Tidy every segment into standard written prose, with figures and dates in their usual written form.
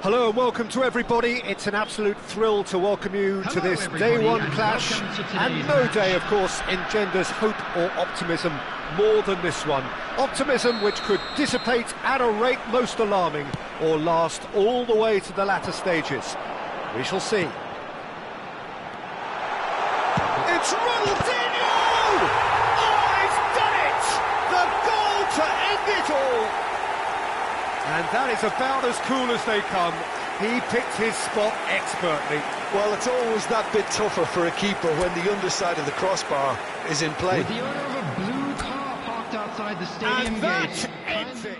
Hello and welcome to everybody. It's an absolute thrill to welcome you to this day one clash, and no day, of course, engenders hope or optimism more than this one. Optimism which could dissipate at a rate most alarming or last all the way to the latter stages. We shall see. It's Ronaldinho! Oh, he's done it! The goal to end it all! And that is about as cool as they come. He picked his spot expertly. Well, it's always that bit tougher for a keeper when the underside of the crossbar is in play. With the owner of a blue car parked outside the stadium And that gate. ends it.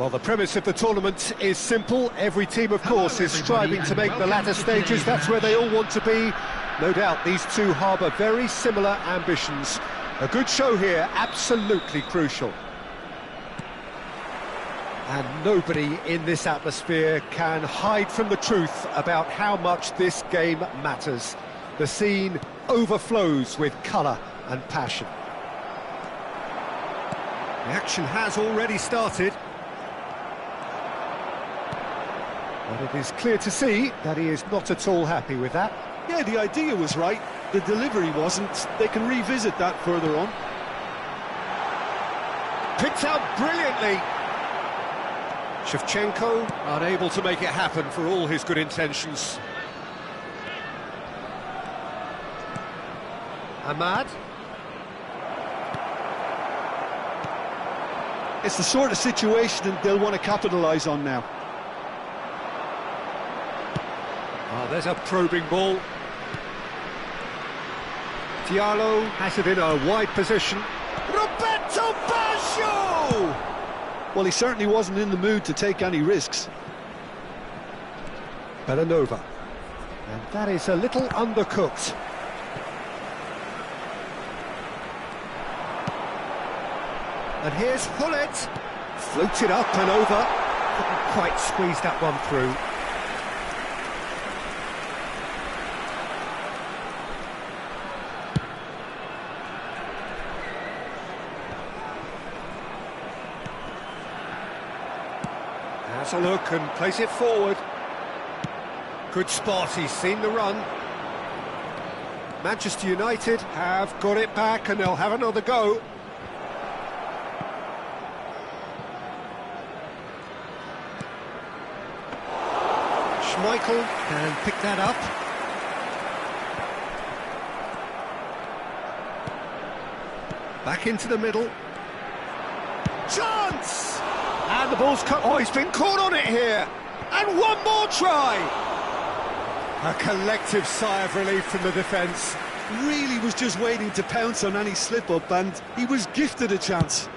Well, the premise of the tournament is simple. Every team, of course, is striving to make the latter stages. That's where they all want to be. No doubt these two harbour very similar ambitions. A good show here, absolutely crucial. And nobody in this atmosphere can hide from the truth about how much this game matters. The scene overflows with colour and passion. The action has already started. But it is clear to see that he is not at all happy with that. Yeah, the idea was right, the delivery wasn't. They can revisit that further on. Picked out brilliantly. Shevchenko unable to make it happen for all his good intentions. Ahmad. It's the sort of situation that they'll want to capitalise on now. Oh, there's a probing ball. Diallo has it in a wide position. Roberto Baggio! Well, he certainly wasn't in the mood to take any risks. Bellanova. And that is a little undercooked. And here's Hullet. Floated up and over. Couldn't quite squeeze that one through. Has a look and plays it forward. Good spot, he's seen the run. Manchester United have got it back and they'll have another go. Schmeichel can pick that up. Back into the middle. Chance! And the ball's cut. Oh, he's been caught on it here. And one more try. A collective sigh of relief from the defence. Really was just waiting to pounce on any slip-up, and he was gifted a chance.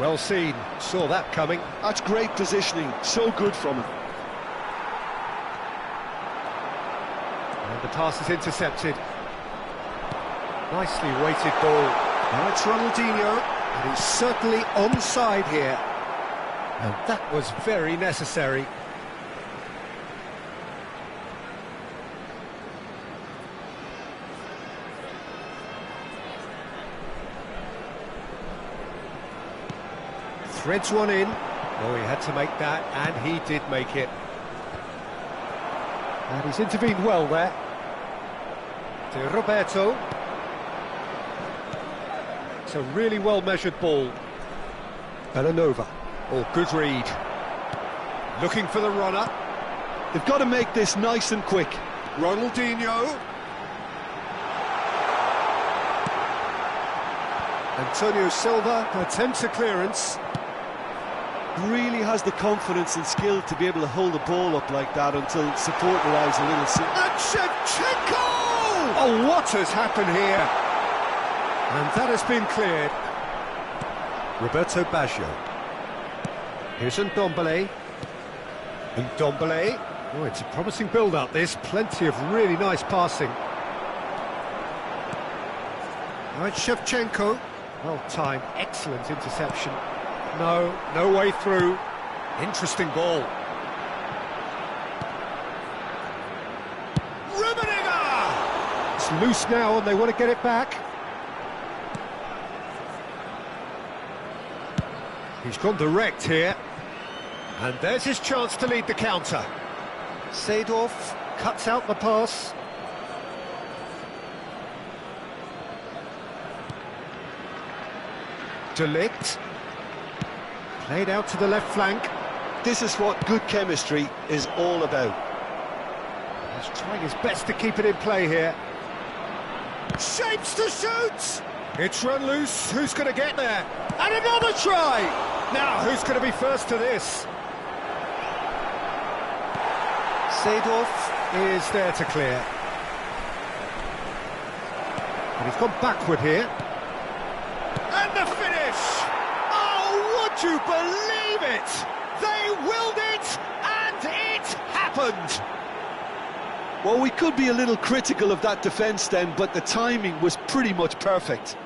Well seen, saw that coming. That's great positioning, so good from him. And the pass is intercepted. Nicely weighted ball. Now it's Ronaldinho, and he's certainly onside here. And that was very necessary. Threads one in. Oh, he had to make that, and he did make it. And he's intervened well there. To Roberto. It's a really well-measured ball. Bellanova. Oh, good read. Looking for the runner. They've got to make this nice and quick. Ronaldinho. Antonio Silva attempts a clearance. Really has the confidence and skill to be able to hold the ball up like that until support arrives a little soon. And Shevchenko! Oh, what has happened here? And that has been cleared. Roberto Baggio. Here's Ndombele. Ndombele. Oh, it's a promising build-up, this. Plenty of really nice passing. Now it's Shevchenko. Well timed, excellent interception. No way through. Interesting ball. Rummenigge! It's loose now and they want to get it back. He's gone direct here. And there's his chance to lead the counter. Seedorf cuts out the pass. De Ligt. Played out to the left flank. This is what good chemistry is all about. He's trying his best to keep it in play here. Shapes to shoot! It's run loose. Who's going to get there? And another try! Now, who's going to be first to this? Seedorf is there to clear. And he's gone backward here. And the finish! Oh, would you believe it? They willed it, and it happened! Well, we could be a little critical of that defence then, but the timing was pretty much perfect.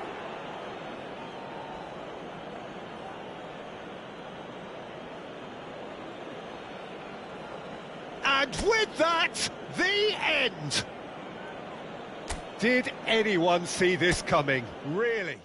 And with that, the end. Did anyone see this coming? Really?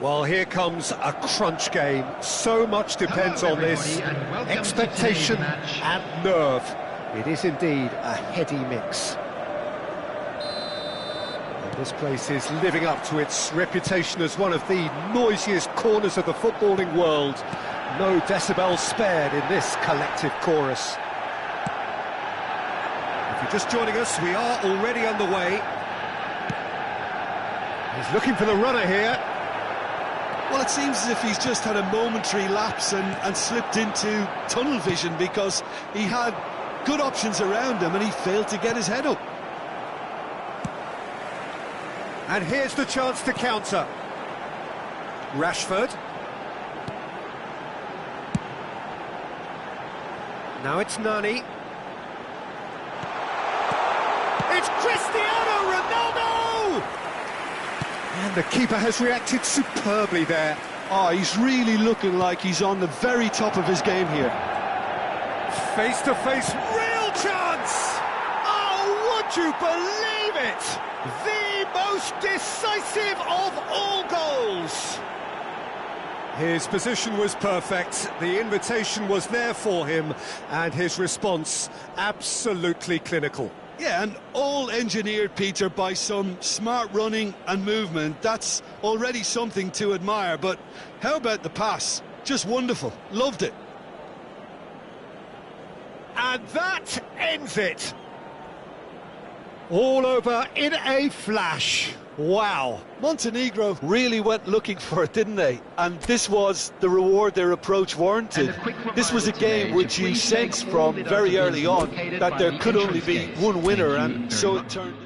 Well, here comes a crunch game. So much depends on this. Expectation and nerve. It is indeed a heady mix. And this place is living up to its reputation as one of the noisiest corners of the footballing world. No decibels spared in this collective chorus. If you're just joining us, we are already underway. He's looking for the runner here. Well, it seems as if he's just had a momentary lapse and slipped into tunnel vision, because he had good options around him and he failed to get his head up. And here's the chance to counter. Rashford. Now it's Nani. It's Cristiano Ronaldo! And the keeper has reacted superbly there. Oh, he's really looking like he's on the very top of his game here. Face-to-face, real chance! Oh, would you believe it? The most decisive of all goals! His position was perfect, the invitation was there for him, and his response absolutely clinical. Yeah, and all engineered, Peter, by some smart running and movement. That's already something to admire, but how about the pass? Just wonderful, loved it. And that ends it. All over in a flash. Wow. Montenegro really went looking for it, didn't they? And this was the reward their approach warranted. This was a game which you sensed from very early on that there could only be one winner, and so it turned.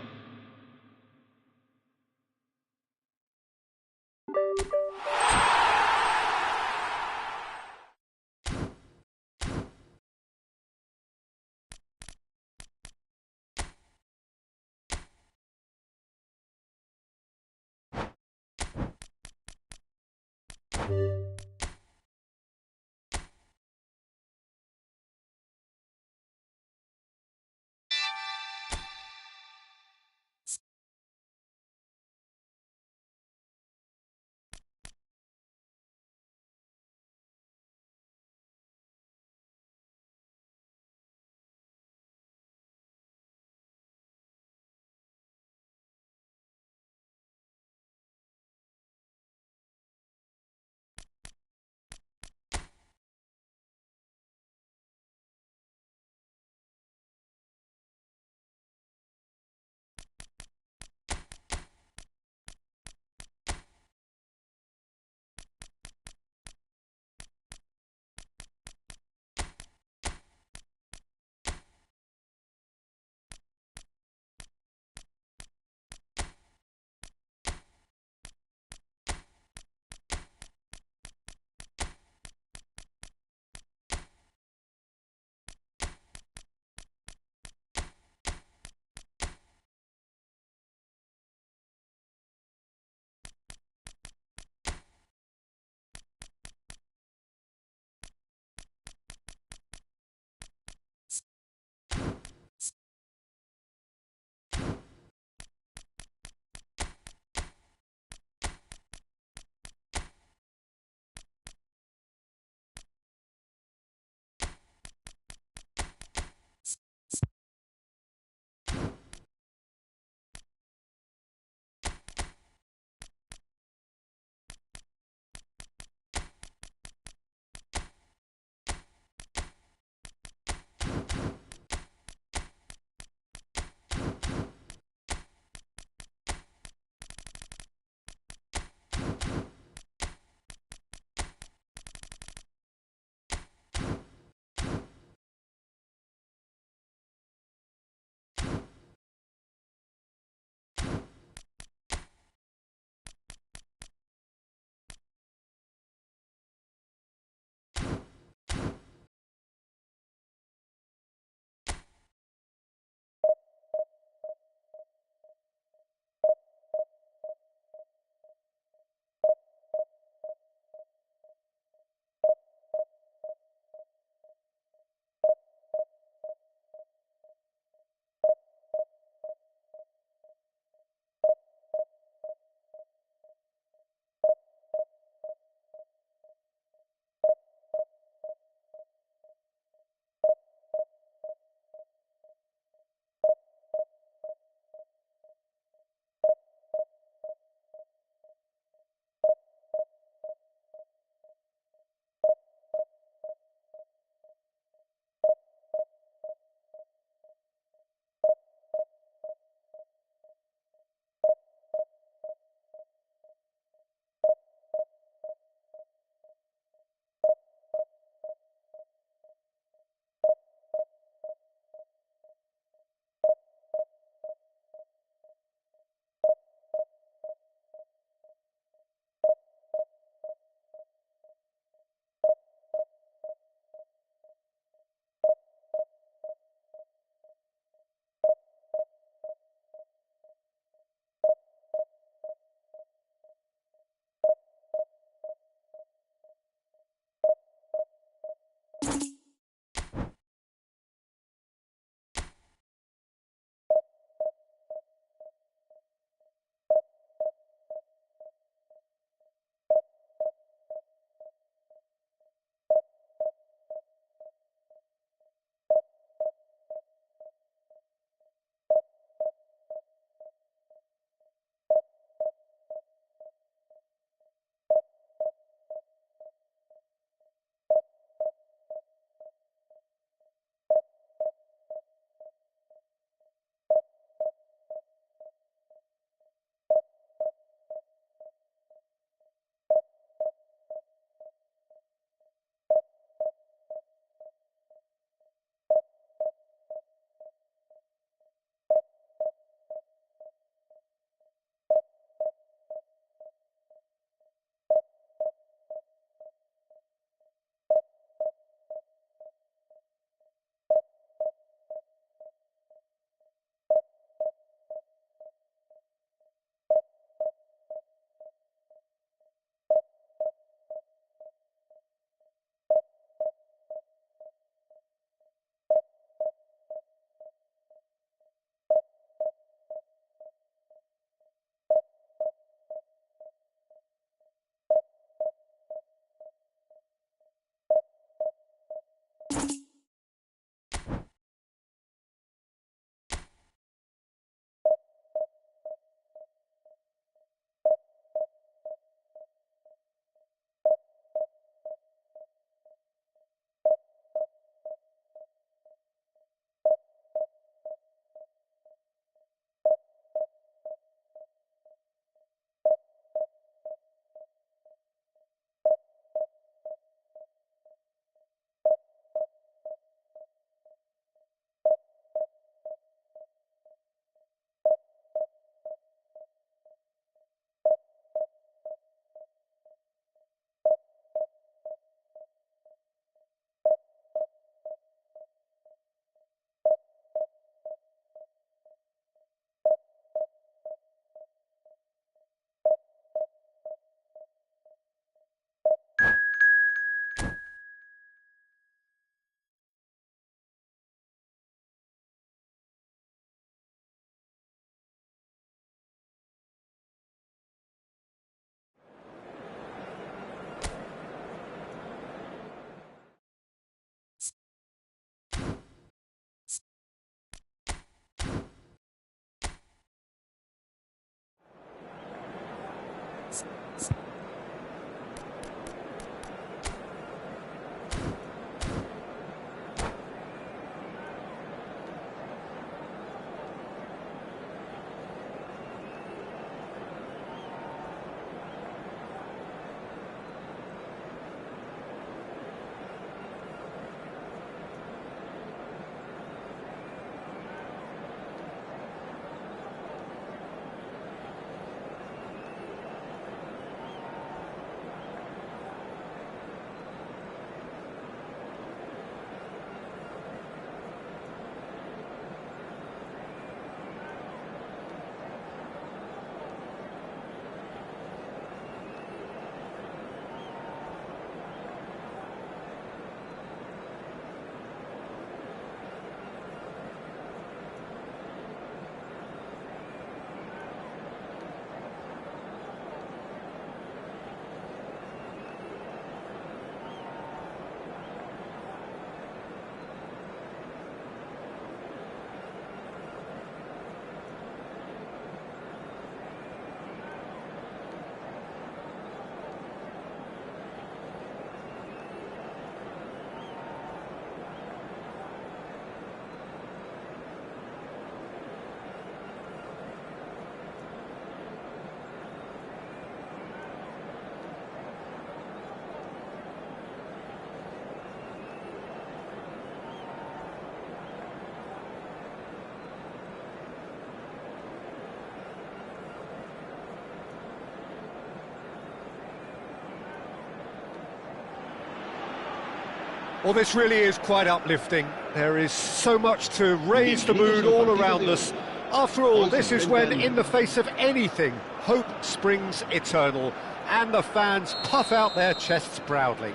Well, this really is quite uplifting. There is so much to raise the mood all around us. After all, this is when, in the face of anything, hope springs eternal, and the fans puff out their chests proudly.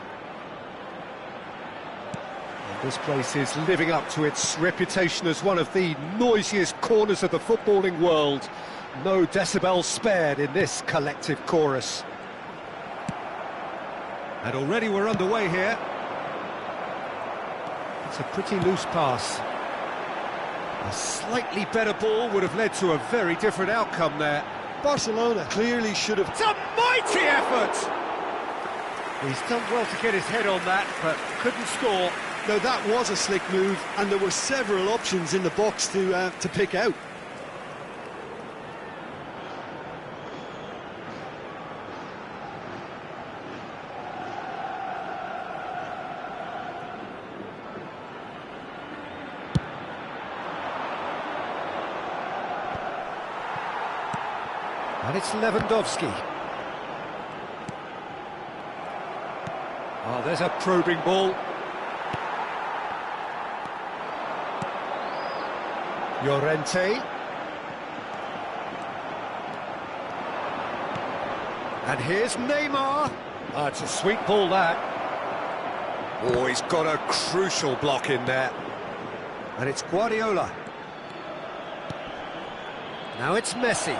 And this place is living up to its reputation as one of the noisiest corners of the footballing world. No decibels spared in this collective chorus. And already we're underway here. It's a pretty loose pass. A slightly better ball would have led to a very different outcome there. Barcelona clearly should have... It's a mighty effort! He's done well to get his head on that, but couldn't score. No, that was a slick move, and there were several options in the box to pick out. And it's Lewandowski. Oh, there's a probing ball. Llorente. And here's Neymar. Oh, it's a sweet ball, that. Oh, he's got a crucial block in there. And it's Guardiola. Now it's Messi.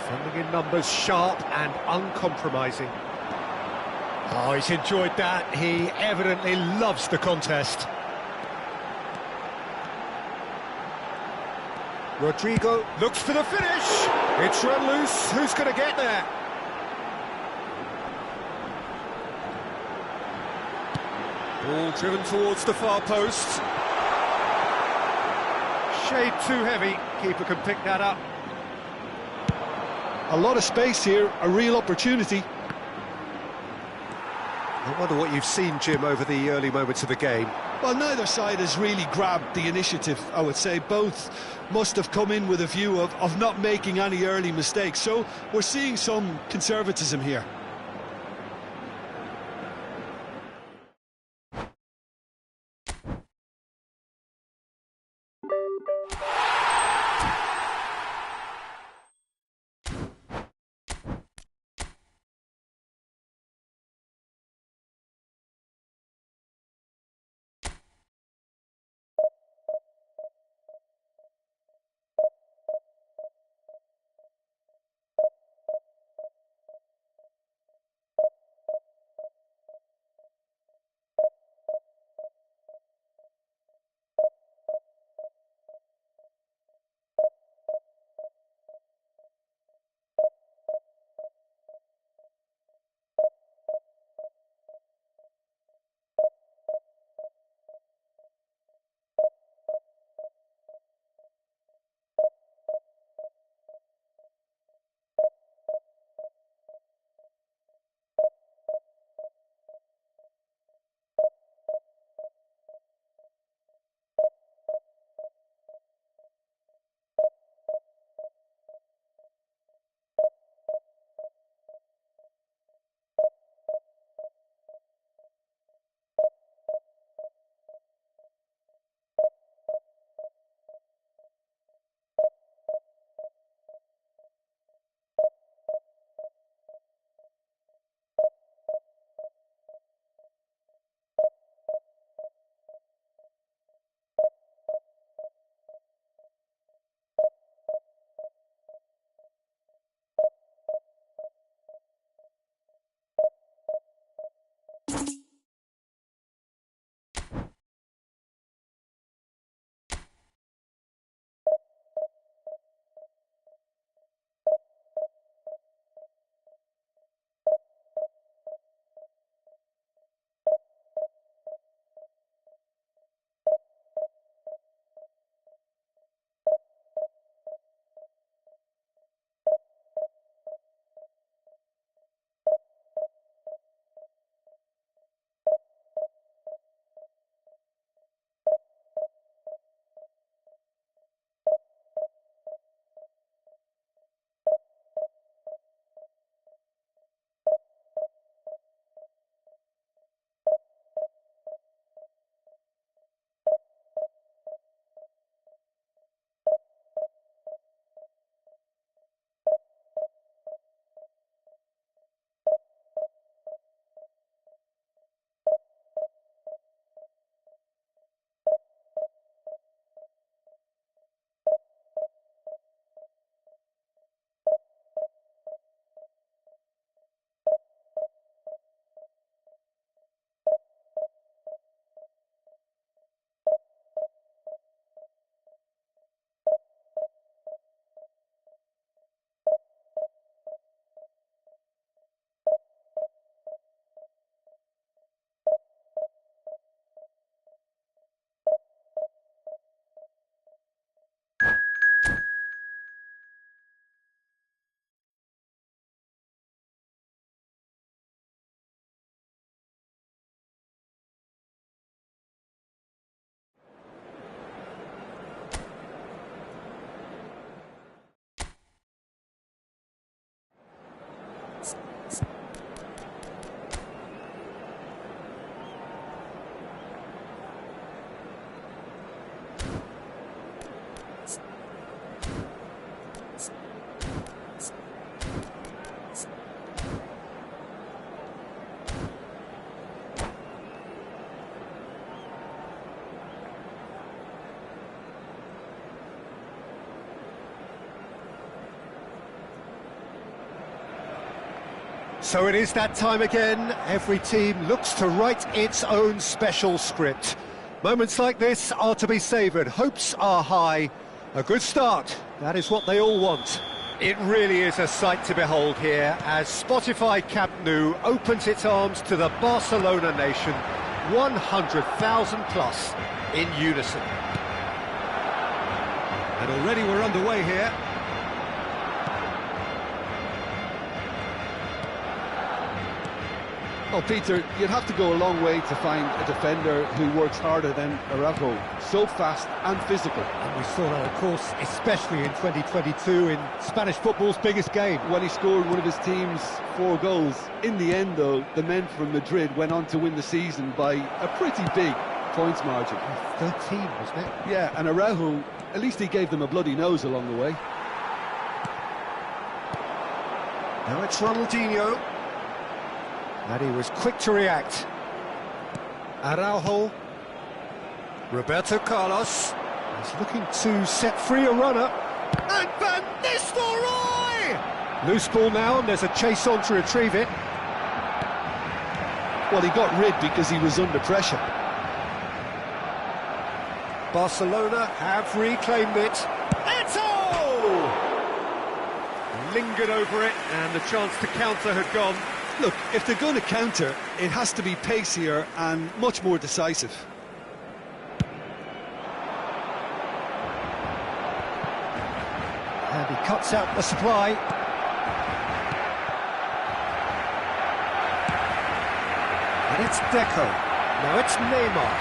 Defending in numbers, sharp and uncompromising. Oh, he's enjoyed that. He evidently loves the contest. Rodrigo looks for the finish. It's run loose. Who's going to get there? Ball driven towards the far post. Shade too heavy. Keeper can pick that up. A lot of space here, a real opportunity. I wonder what you've seen, Jim, over the early moments of the game. Well, neither side has really grabbed the initiative, I would say. Both must have come in with a view of not making any early mistakes. So we're seeing some conservatism here. So it is that time again. Every team looks to write its own special script. Moments like this are to be savoured. Hopes are high. A good start, that is what they all want. It really is a sight to behold here as Spotify Camp Nou opens its arms to the Barcelona nation, 100,000 plus in unison. And already we're underway here. Oh, Peter, you'd have to go a long way to find a defender who works harder than Araujo. So fast and physical. And we saw that, of course, especially in 2022 in Spanish football's biggest game. When he scored one of his team's 4 goals. In the end, though, the men from Madrid went on to win the season by a pretty big points margin. 13, wasn't it? Yeah, and Araujo, at least he gave them a bloody nose along the way. Now it's Ronaldinho. And he was quick to react. Araujo. Roberto Carlos. He's looking to set free a runner. And Van Nistelrooy! Loose ball now, and there's a chase on to retrieve it. Well, he got rid because he was under pressure. Barcelona have reclaimed it. Eto'o! Lingered over it, and the chance to counter had gone. Look, if they're going to counter, it has to be pacier and much more decisive. And he cuts out the supply. And it's Deco. Now it's Neymar.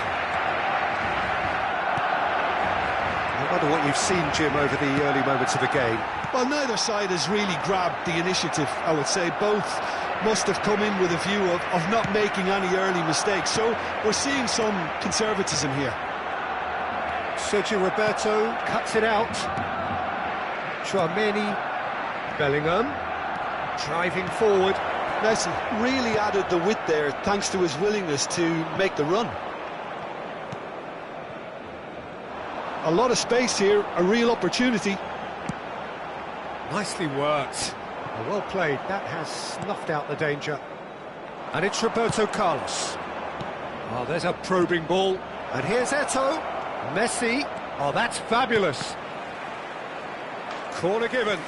I wonder what you've seen, Jim, over the early moments of the game. Well, neither side has really grabbed the initiative, I would say. Both must have come in with a view of not making any early mistakes. So we're seeing some conservatism here. Sergio Roberto cuts it out. Tchouaméni. Bellingham. Driving forward. Messi really added the width there thanks to his willingness to make the run. A lot of space here, a real opportunity. Nicely worked. Well played. That has snuffed out the danger. And it's Roberto Carlos. Oh, there's a probing ball. And here's Eto'o. Messi. Oh, that's fabulous. Corner given.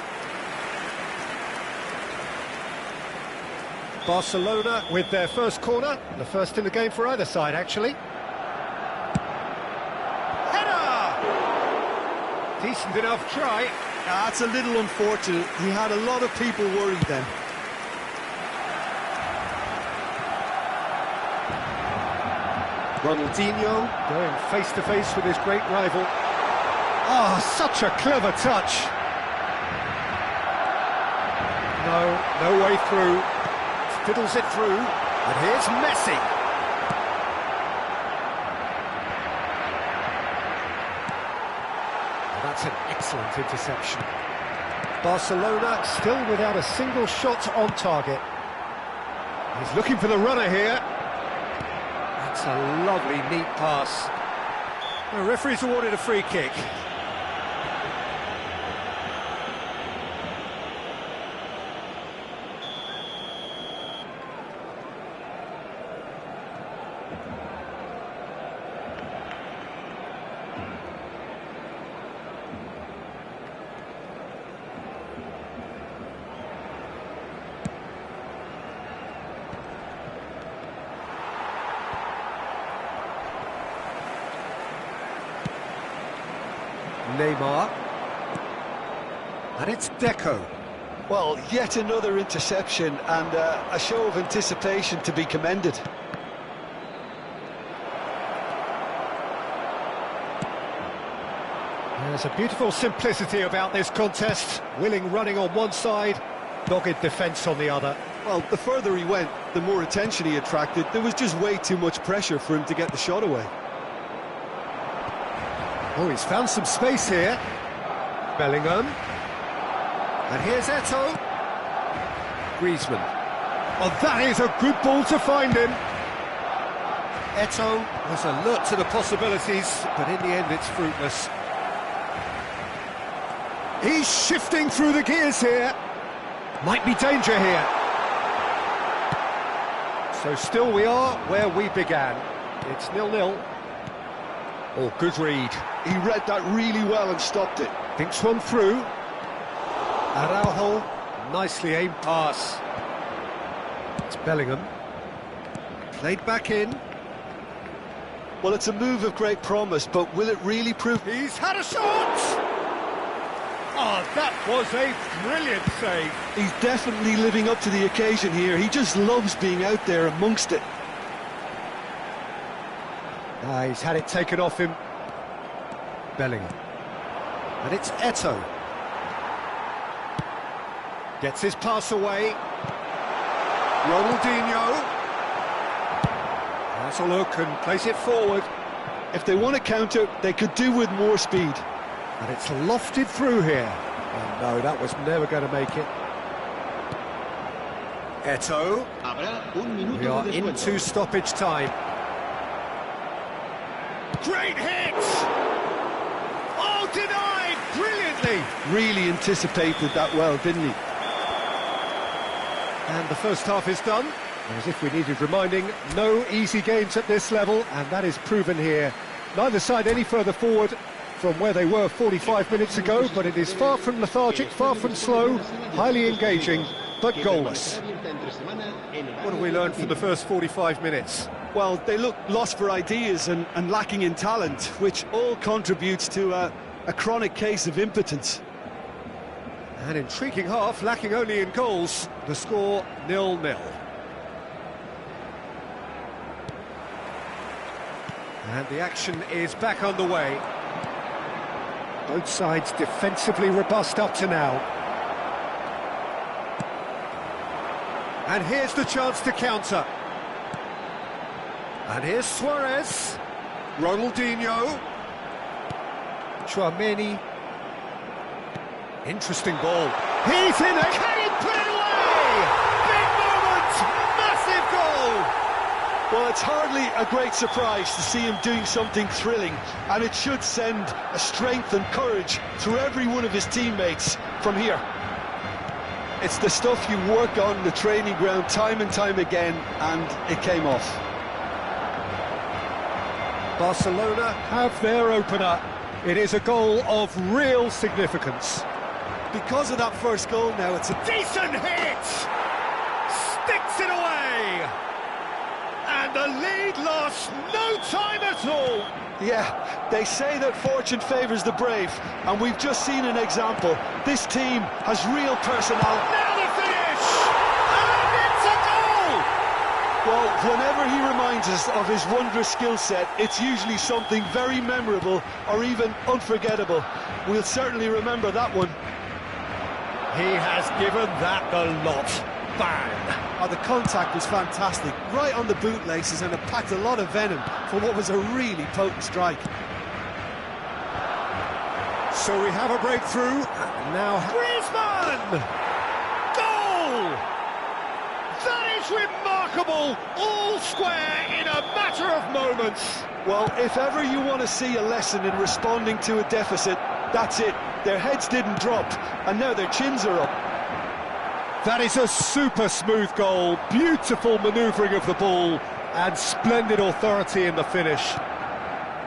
Barcelona with their first corner. The first in the game for either side, actually. Header! Decent enough try. That's a little unfortunate. He had a lot of people worried then. Ronaldinho going face-to-face with his great rival. Oh, such a clever touch. No way through. Fiddles it through. And here's Messi. That's an excellent interception. Barcelona still without a single shot on target. He's looking for the runner here. That's a lovely, neat pass. The referee's awarded a free kick. Neymar. And it's Deco. Well, yet another interception and a show of anticipation to be commended. There's a beautiful simplicity about this contest. Willing running on one side, dogged defence on the other. Well, the further he went, the more attention he attracted. There was just way too much pressure for him to get the shot away. Oh, he's found some space here. Bellingham. And here's Eto'o. Griezmann. Oh, that is a good ball to find him. Eto'o was alert to the possibilities, but in the end it's fruitless. He's shifting through the gears here. Might be danger here. So still we are where we began. It's 0-0. Oh, good read. He read that really well and stopped it. Thinks one through. Araujo, nicely aimed pass. It's Bellingham. Played back in. Well, it's a move of great promise, but will it really prove... He's had a shot! Oh, that was a brilliant save. He's definitely living up to the occasion here. He just loves being out there amongst it. He's had it taken off him. Bellingham. And it's Eto'o. Gets his pass away. Ronaldinho. Has a look and plays it forward. If they want to counter, they could do with more speed. And it's lofted through here. Oh no, that was never going to make it. Eto'o. We are into stoppage time. Great hit! Oh, denied! Brilliantly! Really anticipated that well, didn't he? And the first half is done. As if we needed reminding, no easy games at this level, and that is proven here. Neither side any further forward from where they were 45 minutes ago, but it is far from lethargic, far from slow, highly engaging, but goalless. What have we learned from the first 45 minutes? Well, they look lost for ideas and lacking in talent, which all contributes to a chronic case of impotence. An intriguing half, lacking only in goals. The score 0-0. And the action is back underway. Both sides defensively robust up to now. And here's the chance to counter. And here's Suarez. Ronaldinho. Tchouaméni. Interesting ball. He's in it! Can he put it away? Big moment! Massive goal! Well, it's hardly a great surprise to see him doing something thrilling, and it should send a strength and courage through every one of his teammates from here. It's the stuff you work on the training ground time and time again, and it came off. Barcelona have their opener. It is a goal of real significance. Because of that first goal now, it's a decent hit! Sticks it away! And the lead lost no time at all! Yeah, they say that fortune favours the brave, and we've just seen an example. This team has real personality. Now the finish! And it's a goal! Well, whenever he reminds us of his wondrous skill set, it's usually something very memorable or even unforgettable. We'll certainly remember that one. He has given that the lot. Bang! Oh, the contact was fantastic, right on the bootlaces, and it packed a lot of venom for what was a really potent strike. So we have a breakthrough, and now Griezmann! Goal! That is remarkable, all square in a matter of moments. Well, if ever you want to see a lesson in responding to a deficit, that's it. Their heads didn't drop, and now their chins are up. That is a super smooth goal, beautiful manoeuvring of the ball, and splendid authority in the finish.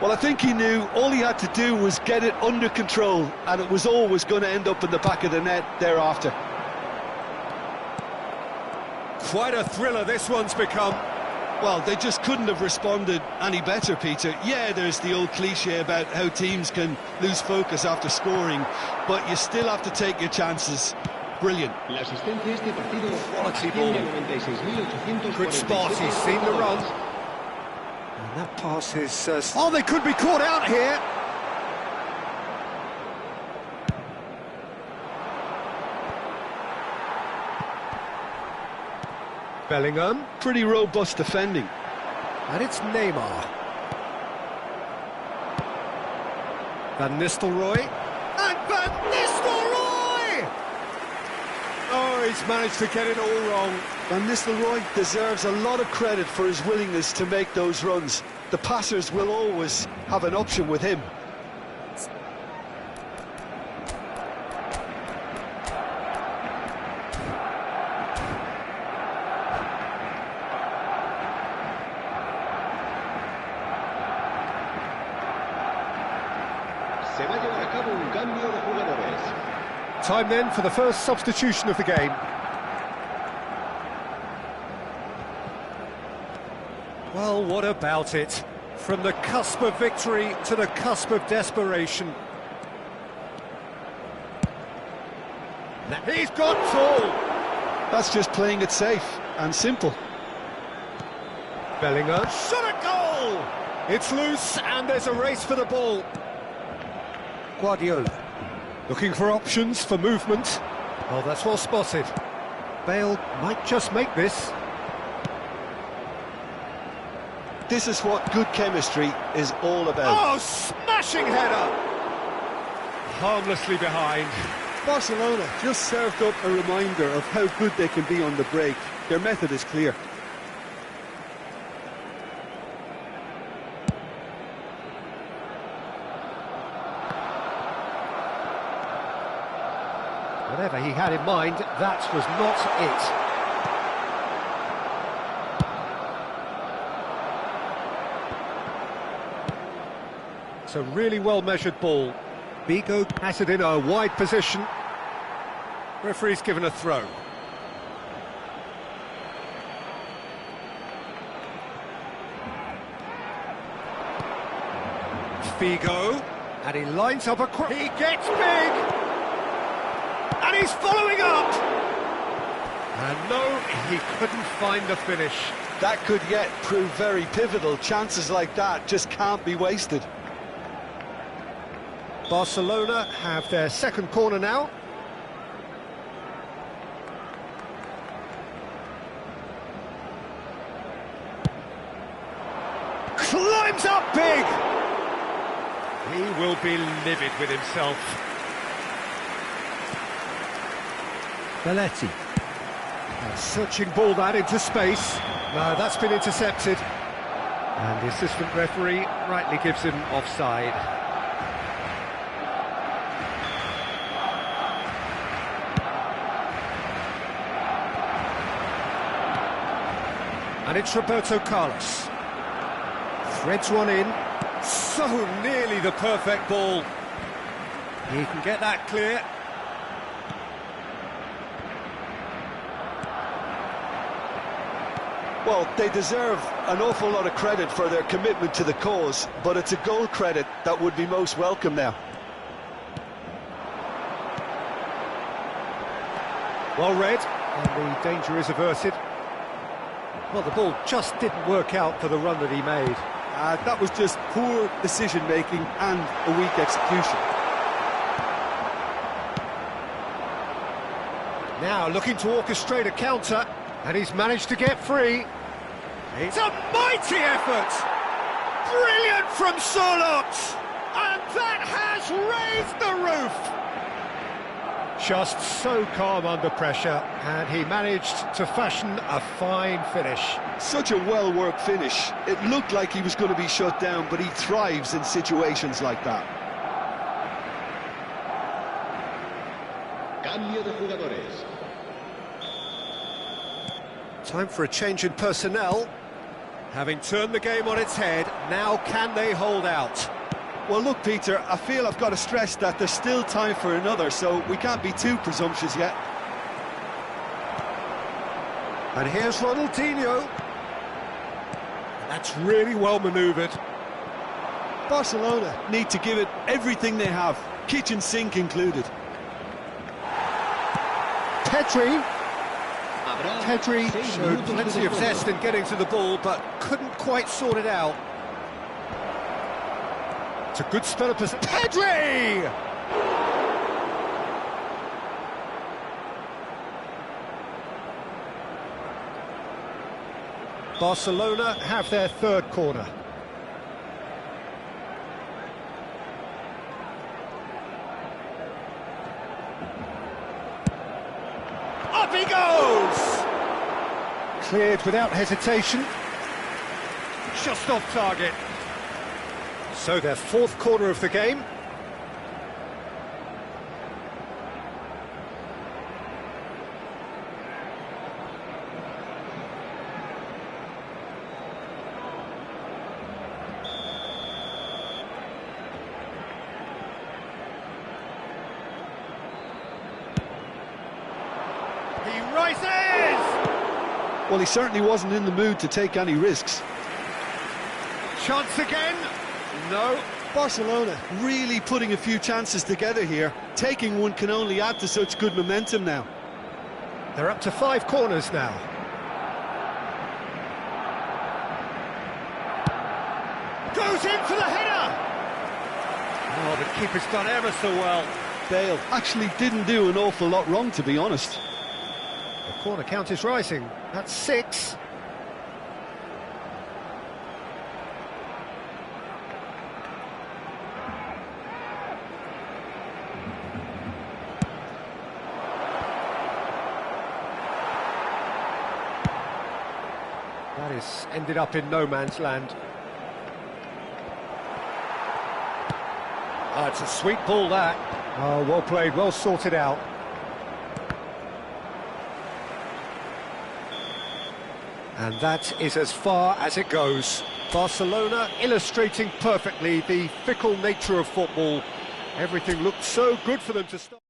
Well, I think he knew all he had to do was get it under control, and it was always going to end up in the back of the net thereafter. Quite a thriller this one's become. Well, they just couldn't have responded any better, Peter. Yeah, there's the old cliche about how teams can lose focus after scoring, but you still have to take your chances. Brilliant. Quality ball. Good spot, he's seen the run. And that pass is... Oh, they could be caught out here! Bellingham. Pretty robust defending. And it's Neymar. Van Nistelrooy. And Van Nistelrooy! Oh, he's managed to get it all wrong. Van Nistelrooy deserves a lot of credit for his willingness to make those runs. The passers will always have an option with him. Time then for the first substitution of the game. Well, what about it? From the cusp of victory to the cusp of desperation. He's got full! That's just playing it safe and simple. Bellingham, shot a goal! It's loose and there's a race for the ball. Guardiola, looking for options for movement. Oh, that's well spotted. Bale might just make this. This is what good chemistry is all about. Oh, smashing header! Harmlessly behind. Barcelona just served up a reminder of how good they can be on the break. Their method is clear. Whatever he had in mind, that was not it. It's a really well-measured ball. Vigo has it in a wide position. Referee's given a throw. Vigo, and he lines up a cross. He gets big! And he's following up! And no, he couldn't find the finish. That could yet prove very pivotal. Chances like that just can't be wasted. Barcelona have their second corner now. Climbs up big! He will be livid with himself. Belletti. A searching ball that into space. No, that's been intercepted. And the assistant referee rightly gives him offside. And it's Roberto Carlos. Threads one in. So nearly the perfect ball. He can get that clear. Well, they deserve an awful lot of credit for their commitment to the cause, but it's a goal credit that would be most welcome now. Well read, and the danger is averted. Well, the ball just didn't work out for the run that he made. That was just poor decision-making and a weak execution. Now looking to orchestrate a counter, and he's managed to get free. It's a mighty effort! Brilliant from Solot! And that has raised the roof! Just so calm under pressure, and he managed to fashion a fine finish. Such a well-worked finish. It looked like he was going to be shut down, but he thrives in situations like that. Cambio de jugadores. Time for a change in personnel. Having turned the game on its head, now can they hold out? Well, look, Peter, I feel I've got to stress that there's still time for another, so we can't be too presumptuous yet. And here's Ronaldinho. That's really well manoeuvred. Barcelona need to give it everything they have, kitchen sink included. Pedri showed plenty of zest in getting to the ball, but couldn't quite sort it out. It's a good spell of possession. Pedri! Barcelona have their third corner. Up he goes! Cleared without hesitation. Just off target. So their fourth corner of the game. He rises! Well, he certainly wasn't in the mood to take any risks. Chance again? No. Barcelona really putting a few chances together here. Taking one can only add to such good momentum now. They're up to 5 corners now. Goes in for the header! Oh, the keeper's done ever so well. Bale actually didn't do an awful lot wrong, to be honest. The corner count is rising. That's 6. That is ended up in no man's land. Oh, it's a sweet ball, that. Oh, well played, well sorted out. And that is as far as it goes. Barcelona illustrating perfectly the fickle nature of football. Everything looked so good for them to start.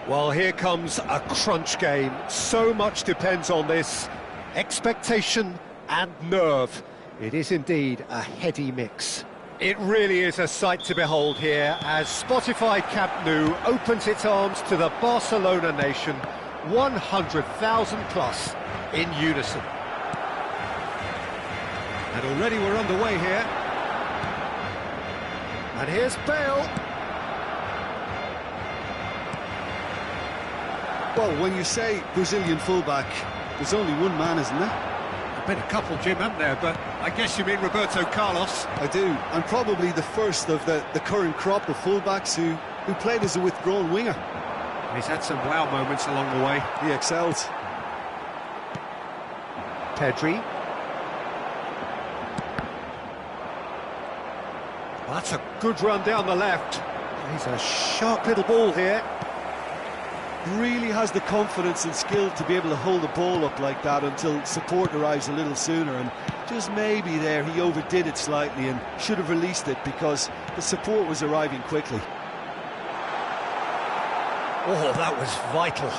Well, here comes a crunch game. So much depends on this. Expectation and nerve. It is indeed a heady mix. It really is a sight to behold here as Spotify Camp Nou opens its arms to the Barcelona nation, 100,000 plus in unison. And already we're underway here. And here's Bale. Well, when you say Brazilian fullback, there's only one man, isn't there? There've been a couple, Jim, haven't there? But I guess you mean Roberto Carlos. I do, and probably the first of the current crop of fullbacks who played as a withdrawn winger. And he's had some wow moments along the way. He excelled. Pedri. Well, that's a good run down the left. He's a sharp little ball here. Really has the confidence and skill to be able to hold the ball up like that until support arrives a little sooner, and just maybe there he overdid it slightly and should have released it because the support was arriving quickly. Oh, that was vital.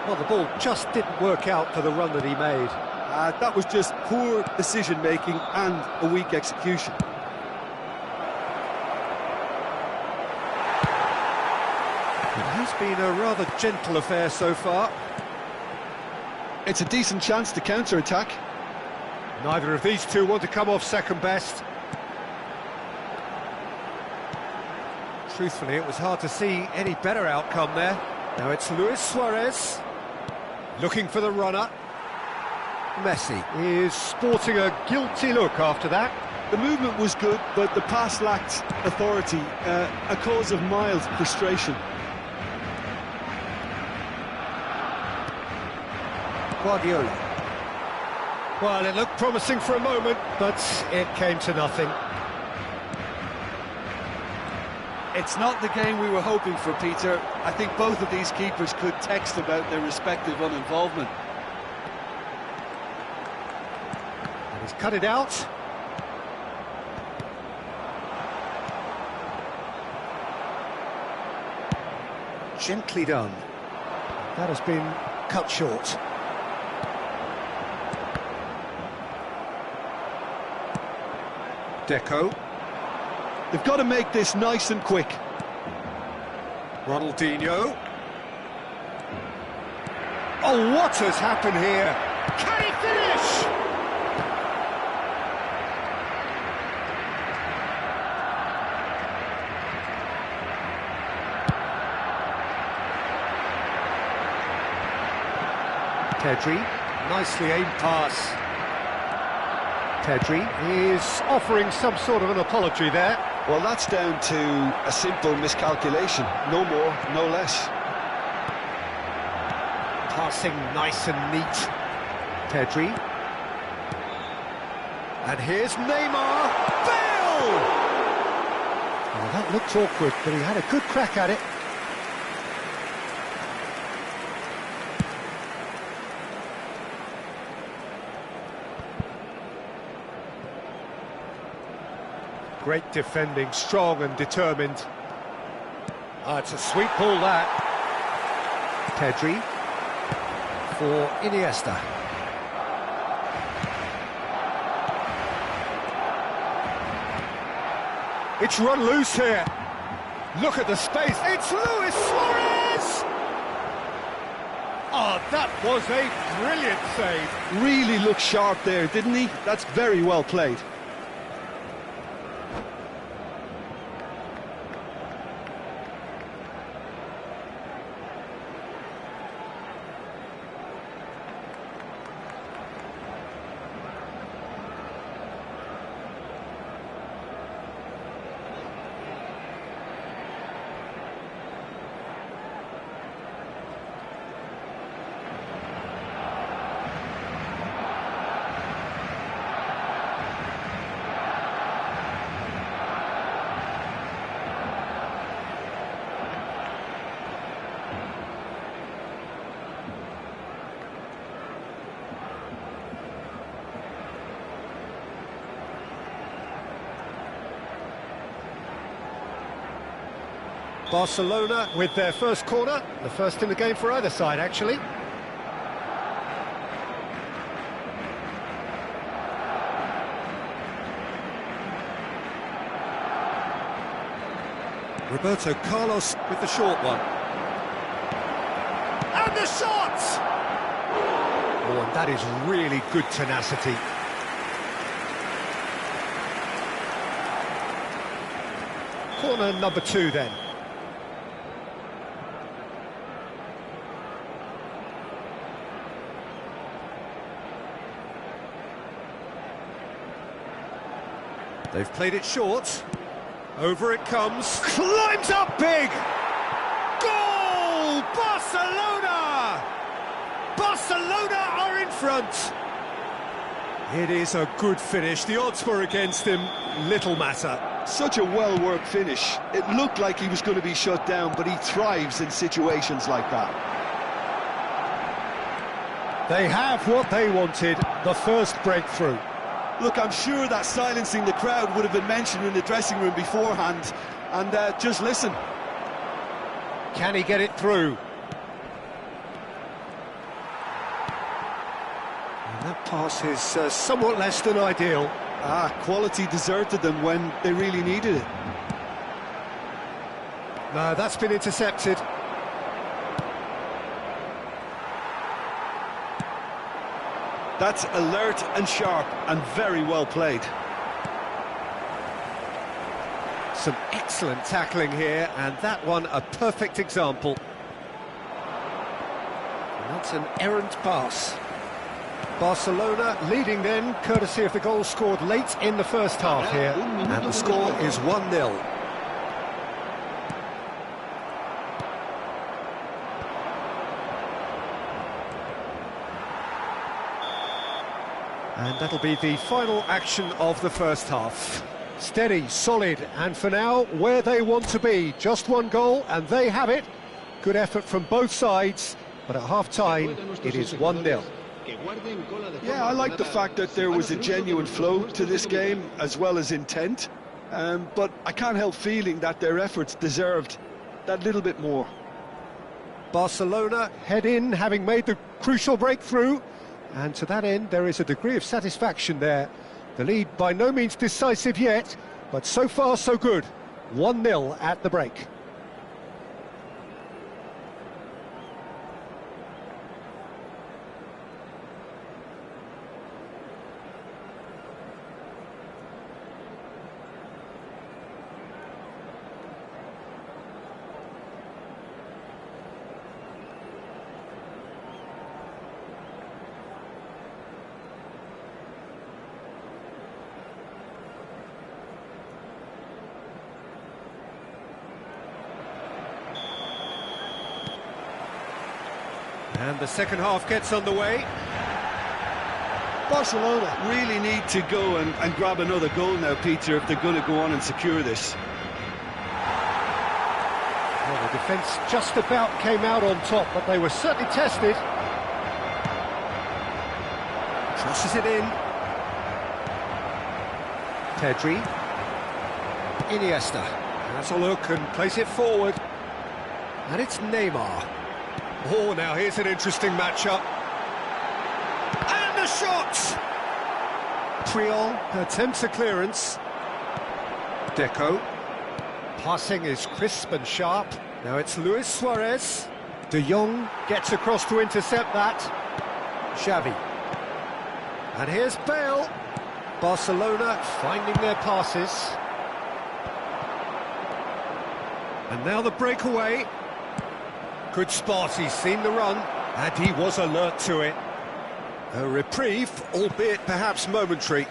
Well, the ball just didn't work out for the run that he made. That was just poor decision-making and a weak execution. It has been a rather gentle affair so far. It's a decent chance to counter-attack. Neither of these two want to come off second best. Truthfully, it was hard to see any better outcome there. Now it's Luis Suarez, looking for the runner. Messi is sporting a guilty look after that. The movement was good, but the pass lacked authority, a cause of mild frustration. Guardiola. Well, it looked promising for a moment, but it came to nothing. It's not the game we were hoping for, Peter. I think both of these keepers could text about their respective uninvolvement. And he's cut it out. Gently done. That has been cut short. Deco. They've got to make this nice and quick. Ronaldinho. Oh, what has happened here? Can he finish? Pedri, nicely aimed pass. Pedri is offering some sort of an apology there. Well, that's down to a simple miscalculation. No more, no less. Passing nice and neat. Pedri. And here's Neymar. Bale! Oh, that looked awkward, but he had a good crack at it. Great defending, strong and determined. Ah, it's a sweet ball, that. Pedri for Iniesta. It's run loose here. Look at the space. It's Luis Suarez! Oh, that was a brilliant save. Really looked sharp there, didn't he? That's very well played. Barcelona with their first corner, the first in the game for either side, actually. Roberto Carlos with the short one. And the shot! Oh, and that is really good tenacity. Corner number 2 then. They've played it short. Over it comes. Climbs up big! Goal! Barcelona! Barcelona are in front. It is a good finish. The odds were against him. Little matter. Such a well-worked finish. It looked like he was going to be shut down, but he thrives in situations like that. They have what they wanted, the first breakthrough. Look, I'm sure that silencing the crowd would have been mentioned in the dressing room beforehand. And just listen. Can he get it through? And that pass is somewhat less than ideal. Quality deserted them when they really needed it. No, that's been intercepted. That's alert and sharp and very well played. Some excellent tackling here, and that one a perfect example. And that's an errant pass. Barcelona leading then, courtesy of the goal scored late in the first half here. And the score is 1-0. And that'll be the final action of the first half. Steady, solid, and for now, where they want to be. Just one goal, and they have it. Good effort from both sides, but at half-time, it is 1-0. Yeah, I like the fact that there was a genuine flow to this game, as well as intent. But I can't help feeling that their efforts deserved that little bit more. Barcelona head in, having made the crucial breakthrough. And to that end, there is a degree of satisfaction there. The lead by no means decisive yet, but so far so good. 1-0 at the break. And the second half gets underway. Barcelona really need to go and grab another goal now, Peter, if they're going to go on and secure this. Well, the defence just about came out on top, but they were certainly tested. Crosses it in. Pedri. Iniesta has a look and plays it forward. And it's Neymar. Oh, now here's an interesting matchup. And the shot! Triol attempts a clearance. Deco. Passing is crisp and sharp. Now it's Luis Suarez. De Jong gets across to intercept that. Xavi. And here's Bale. Barcelona finding their passes. And now the breakaway. Good spot, he's seen the run, and he was alert to it. A reprieve, albeit perhaps momentary.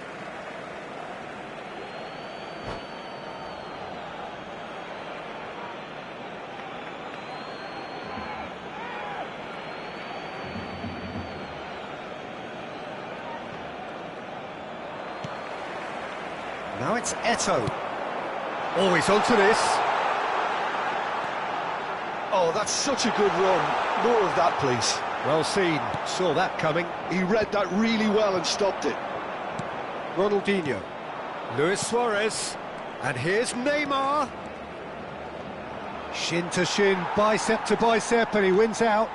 Now it's Eto'o. Always onto this. Oh, that's such a good run. More of that, please. Well seen. Saw that coming. He read that really well and stopped it. Ronaldinho. Luis Suarez. And here's Neymar. Shin to shin, bicep to bicep, and he wins out.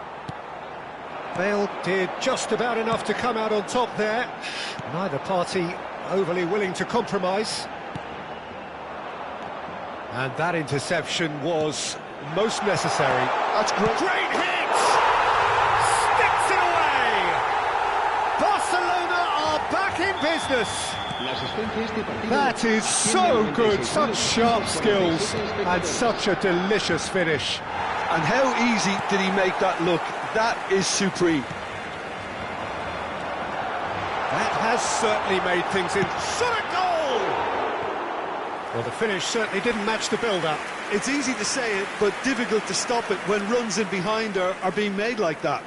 Bale did just about enough to come out on top there. Neither party overly willing to compromise. And that interception was most necessary. That's great. Great hit! Sticks it away! Barcelona are back in business. That is so good, such sharp skills and such a delicious finish. And how easy did he make that look? That is supreme. That has certainly made things in. Shot a goal! Well, the finish certainly didn't match the build-up. It's easy to say it, but difficult to stop it when runs in behind are being made like that.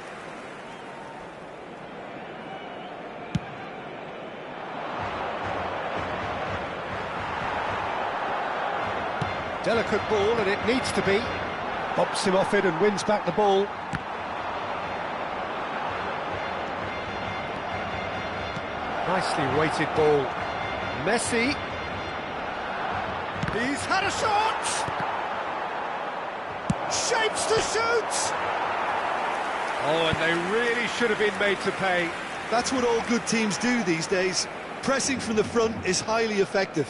Delicate ball, and it needs to be. Bops him off it and wins back the ball. Nicely weighted ball. Messi. He's had a shot! Shapes to shoot! Oh, and they really should have been made to pay. That's what all good teams do these days. Pressing from the front is highly effective.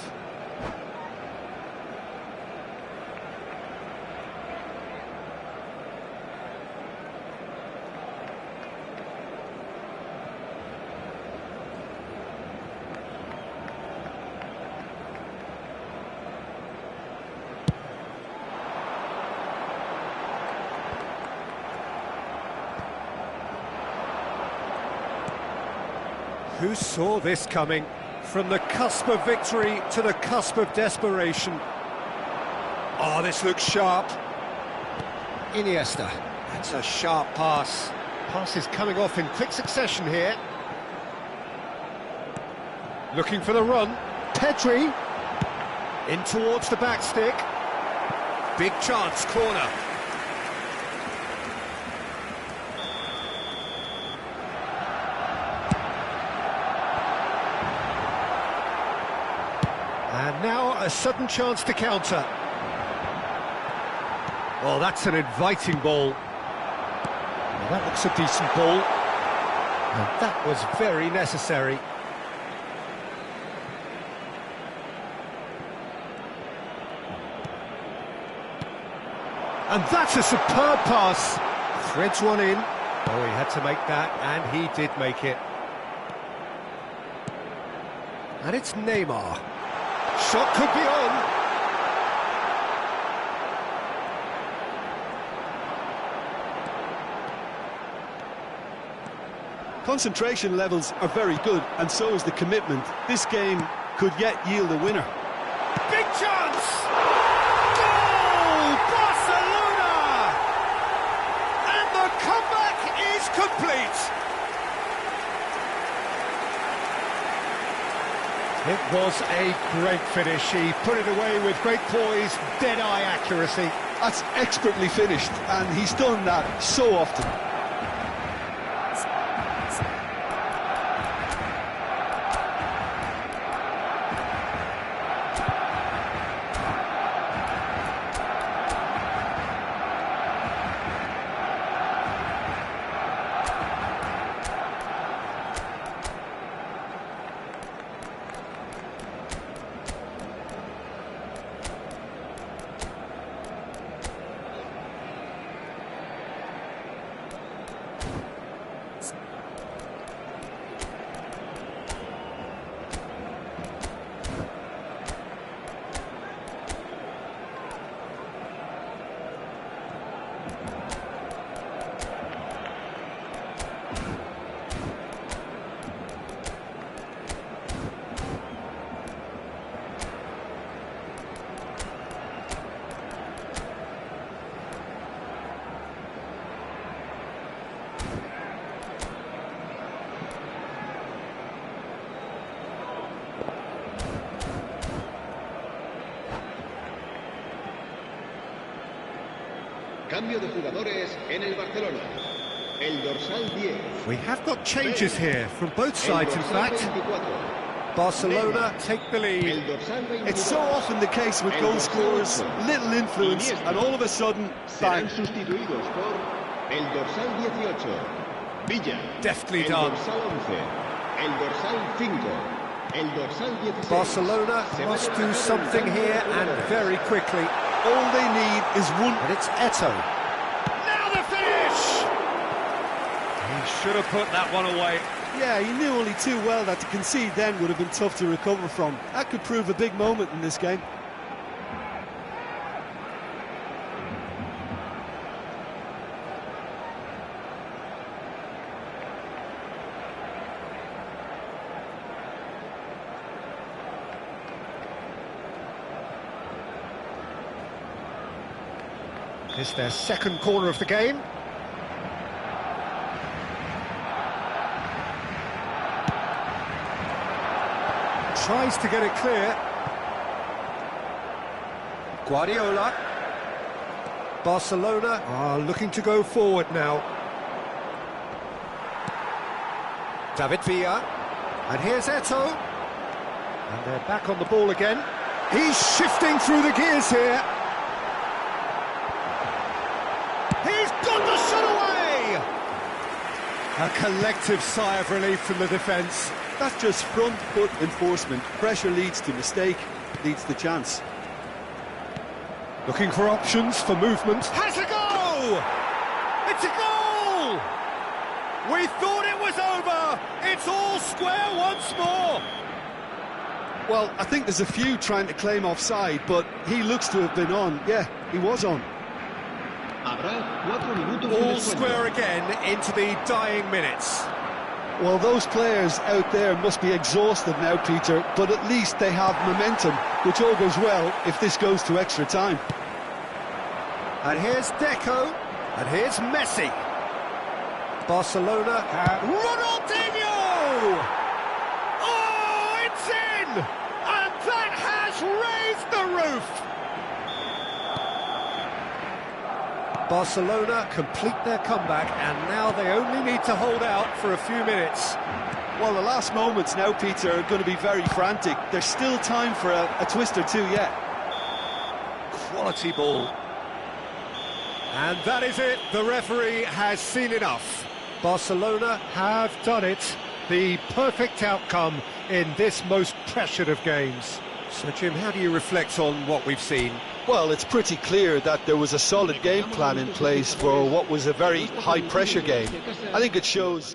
Who saw this coming? From the cusp of victory to the cusp of desperation. Oh, this looks sharp. Iniesta. That's a sharp pass. Pass is coming off in quick succession here. Looking for the run. Pedri. In towards the back stick. Big chance, corner. And now a sudden chance to counter. Well, that's an inviting ball. Well, that looks a decent ball. And that was very necessary. And that's a superb pass. Threads one in. Oh, he had to make that, and he did make it. And it's Neymar. Shot could be on. Concentration levels are very good, and so is the commitment. This game could yet yield a winner. Big chance! Goal! Barcelona! And the comeback is complete. It was a great finish. He put it away with great poise, dead-eye accuracy. That's expertly finished, and he's done that so often. Cambio de jugadores en el Barcelona. El dorsal 10. We have got changes here from both sides, in fact. Barcelona take the lead. It's so often the case with goal scorers, little influence, and all of a sudden, bang. Sustituidos por el dorsal 18. Villa. Deftly done. El dorsal 11. El dorsal 5. El dorsal 16. Barcelona must do something here, and very quickly. All they need is one. And it's Eto. Now the finish! He should have put that one away. Yeah, he knew only too well that to concede then would have been tough to recover from. That could prove a big moment in this game. It's their second corner of the game. Tries to get it clear. Guardiola. Barcelona are looking to go forward now. David Villa. And here's Eto'o. And they're back on the ball again. He's shifting through the gears here. He's got the shot away! A collective sigh of relief from the defence. That's just front foot enforcement. Pressure leads to mistake, leads to chance. Looking for options for movement. Has a goal! It's a goal! We thought it was over. It's all square once more. Well, I think there's a few trying to claim offside, but he looks to have been on. Yeah, he was on. All square again into the dying minutes. Well, those players out there must be exhausted now, Peter, but at least they have momentum, which all goes well if this goes to extra time. And here's Deco, and here's Messi. Barcelona, Ronaldinho! Oh, it's in! And that has raised the roof! Barcelona complete their comeback, and now they only need to hold out for a few minutes. Well, the last moments now, Peter, are going to be very frantic. There's still time for a twist or two yet. Quality ball. And that is it. The referee has seen enough. Barcelona have done it. The perfect outcome in this most pressured of games. So, Jim, how do you reflect on what we've seen? Well, it's pretty clear that there was a solid game plan in place for what was a very high-pressure game. I think it shows...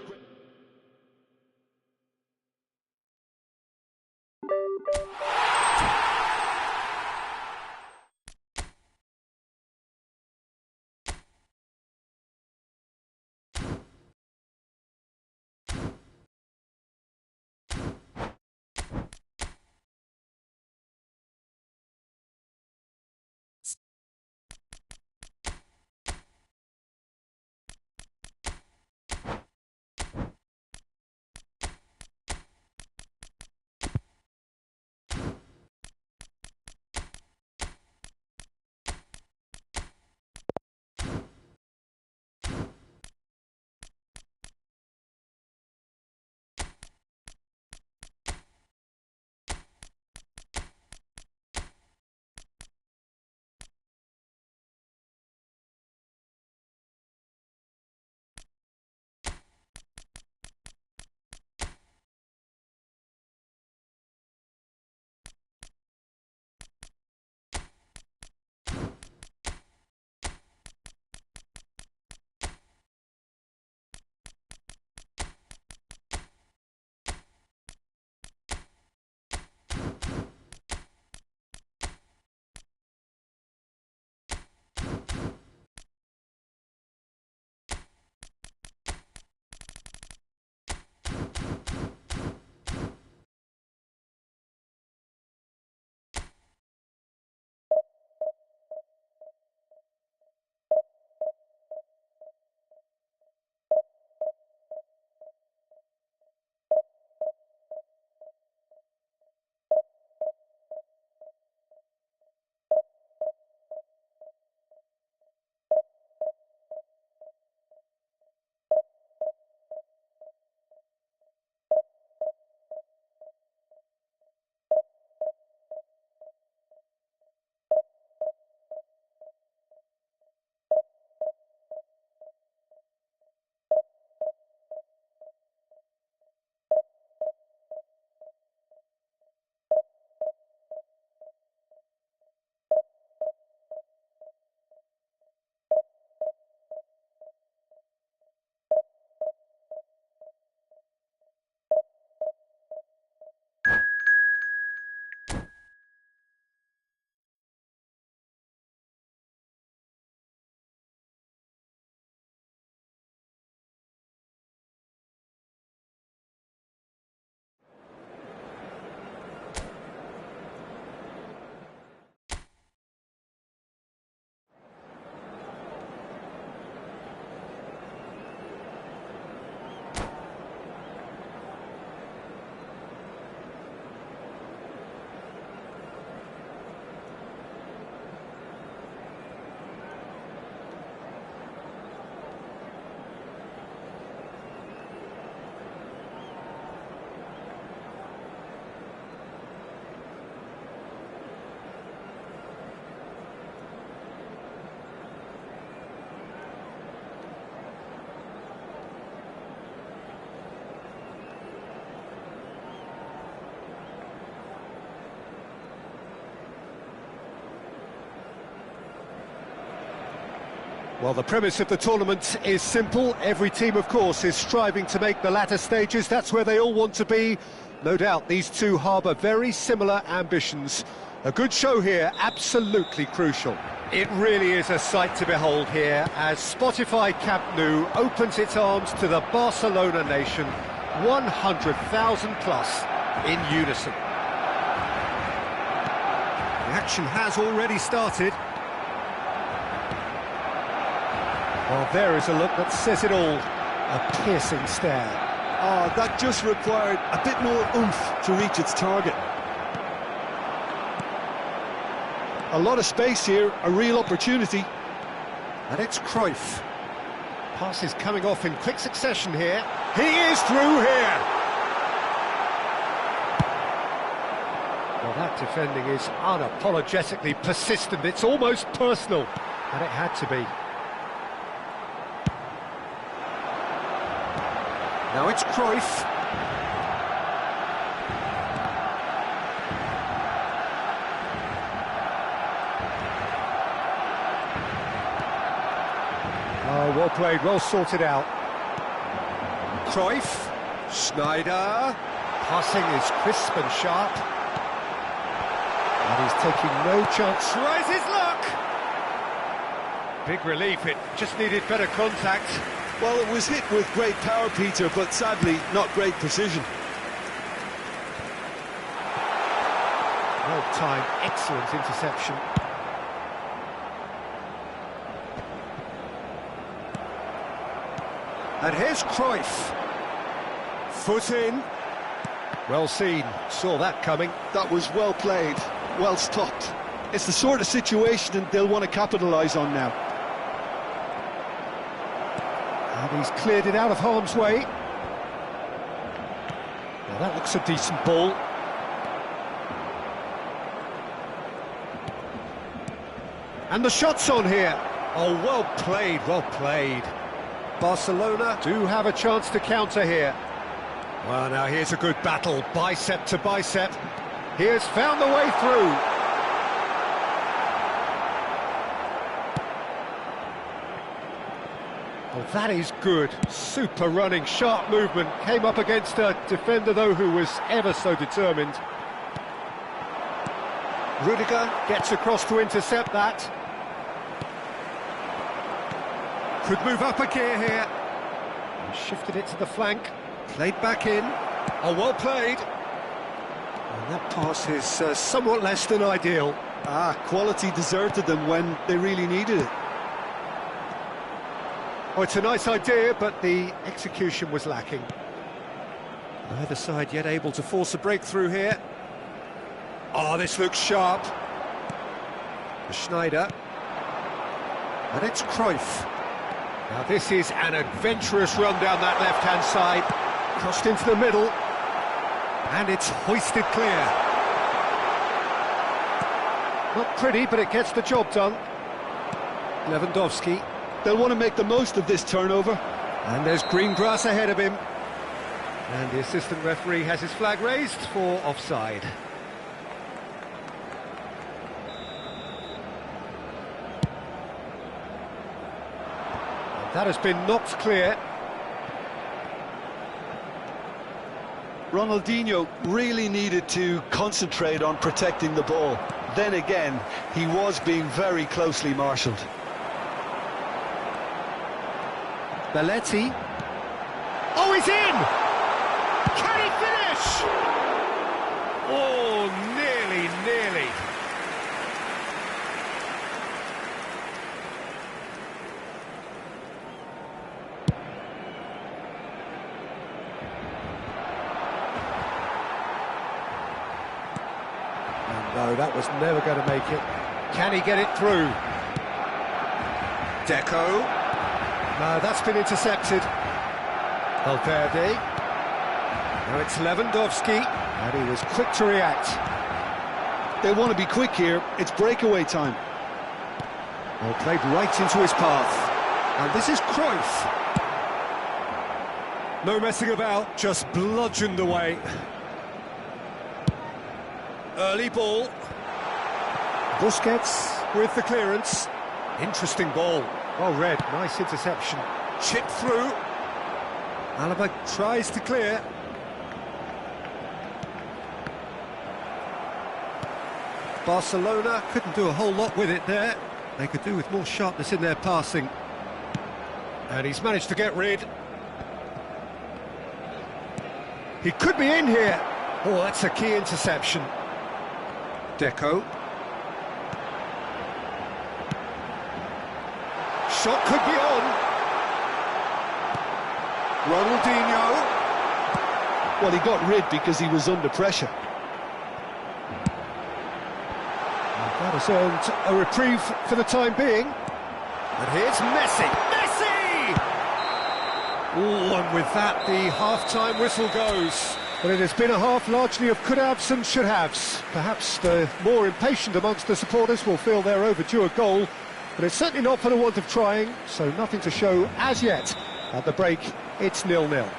Well, the premise of the tournament is simple. Every team, of course, is striving to make the latter stages. That's where they all want to be. No doubt these two harbour very similar ambitions. A good show here, absolutely crucial. It really is a sight to behold here as Spotify Camp Nou opens its arms to the Barcelona nation, 100,000 plus in unison. The action has already started. Well, there is a look that says it all, a piercing stare. Oh, that just required a bit more oomph to reach its target. A lot of space here, a real opportunity. And it's Cruyff. Pass is coming off in quick succession here. He is through here! Well, that defending is unapologetically persistent. It's almost personal. And it had to be. Now it's Cruyff. Oh, well played, well sorted out. Cruyff, Schneider. Passing is crisp and sharp. And he's taking no chance. Tries his luck. Big relief, it just needed better contact. Well, it was hit with great power, Peter, but sadly, not great precision. Well timed, excellent interception. And here's Cruyff. Foot in. Well seen, saw that coming. That was well played, well stopped. It's the sort of situation they'll want to capitalise on now. And he's cleared it out of harm's way. Now that looks a decent ball. And the shot's on here. Oh, well played, well played. Barcelona do have a chance to counter here. Well, now here's a good battle, bicep to bicep. He has found the way through. Well, that is good. Super running, sharp movement. Came up against a defender, though, who was ever so determined. Rudiger gets across to intercept that. Could move up a gear here. And shifted it to the flank. Played back in. Oh, well played. And that pass is somewhat less than ideal. Quality deserted them when they really needed it. Oh, it's a nice idea, but the execution was lacking. Neither side yet able to force a breakthrough here. Oh, this looks sharp. Schneider. And it's Cruyff. Now this is an adventurous run down that left-hand side. Crossed into the middle. And it's hoisted clear. Not pretty, but it gets the job done. Lewandowski. They'll want to make the most of this turnover. And there's green grass ahead of him. And the assistant referee has his flag raised for offside. And that has been knocked clear. Ronaldinho really needed to concentrate on protecting the ball. Then again, he was being very closely marshalled. Belletti. Oh, he's in! Can he finish? Oh, nearly, nearly. And no, that was never going to make it. Can he get it through? Deco. No, that's been intercepted. Valverde. Now it's Lewandowski, and he was quick to react. They want to be quick here, it's breakaway time. Well, played right into his path. And this is Cruyff. No messing about, just bludgeoned away. Early ball. Busquets with the clearance. Interesting ball. Well read, nice interception. Chip through. Alaba tries to clear. Barcelona couldn't do a whole lot with it there. They could do with more sharpness in their passing. And he's managed to get rid. He could be in here. Oh, that's a key interception. Deco. Shot could be on. Ronaldinho. Well, he got rid because he was under pressure. That has earned a reprieve for the time being. And here's Messi. Messi! Oh, and with that, the half-time whistle goes. But it has been a half largely of could-haves and should-haves. Perhaps the more impatient amongst the supporters will feel they're overdue a goal, but it's certainly not for the want of trying, so nothing to show as yet. At the break, it's 0-0.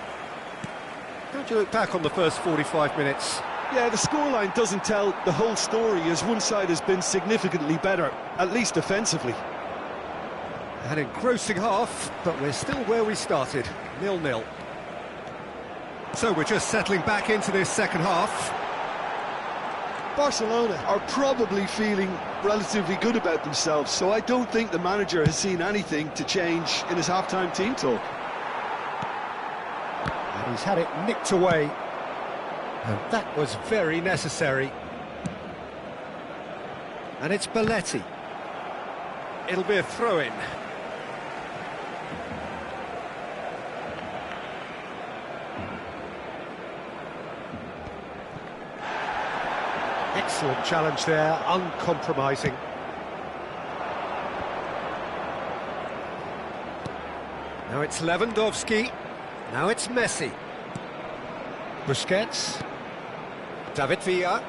Don't you look back on the first 45 minutes? Yeah, the scoreline doesn't tell the whole story, as one side has been significantly better, at least offensively. An engrossing half, but we're still where we started, 0-0. So we're just settling back into this second half. Barcelona are probably feeling relatively good about themselves, so I don't think the manager has seen anything to change in his half-time team talk. And he's had it nicked away. And that was very necessary. And it's Belletti. It'll be a throw-in. Excellent challenge there, uncompromising. Now it's Lewandowski. Now it's Messi. Busquets. David Villa.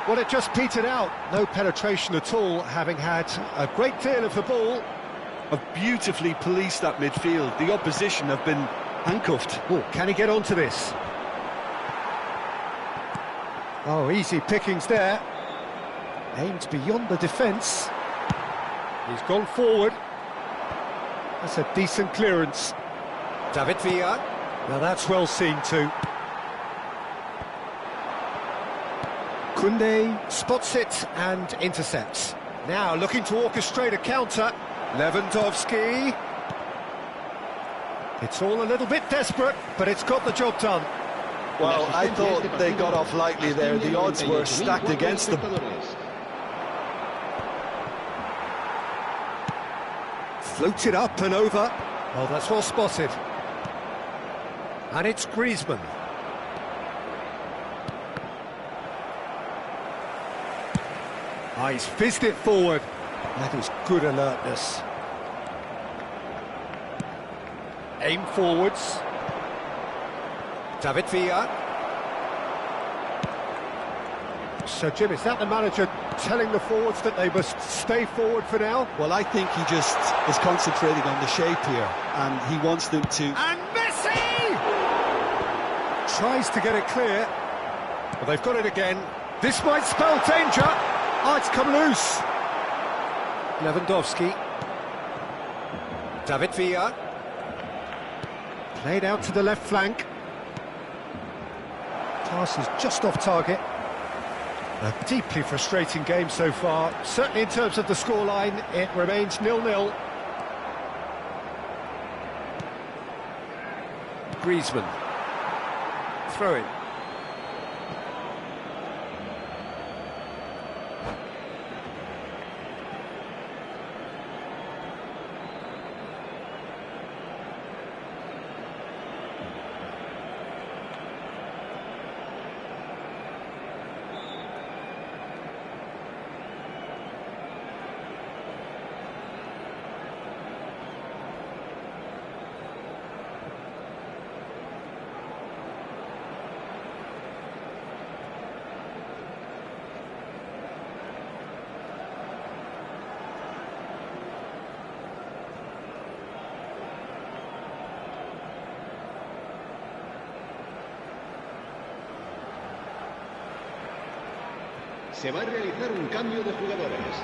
Well, it just petered out. No penetration at all, having had a great deal of the ball. Have beautifully policed that midfield. The opposition have been handcuffed. Oh, can he get onto this? Oh, easy pickings there. Aimed beyond the defence. He's gone forward. That's a decent clearance. David Villa. Now that's well seen too. Koundé spots it and intercepts. Now looking to orchestrate a counter. Lewandowski. It's all a little bit desperate, but it's got the job done. Well, I thought they got off lightly there. The odds were stacked against them. Floated up and over. Oh, that's well spotted. And it's Griezmann. Ah, he's fizzed it forward. That is good alertness. Aim forwards. David Villa. So, Jim, is that the manager telling the forwards that they must stay forward for now? Well, I think he just is concentrating on the shape here, and he wants them to... And Messi! Tries to get it clear. Well, they've got it again. This might spell danger. Oh, it's come loose. Lewandowski. David Villa. Played out to the left flank. Pass is just off target. A deeply frustrating game so far. Certainly in terms of the scoreline, it remains 0-0. Griezmann. Throw in. Se va a realizar un cambio de jugadores.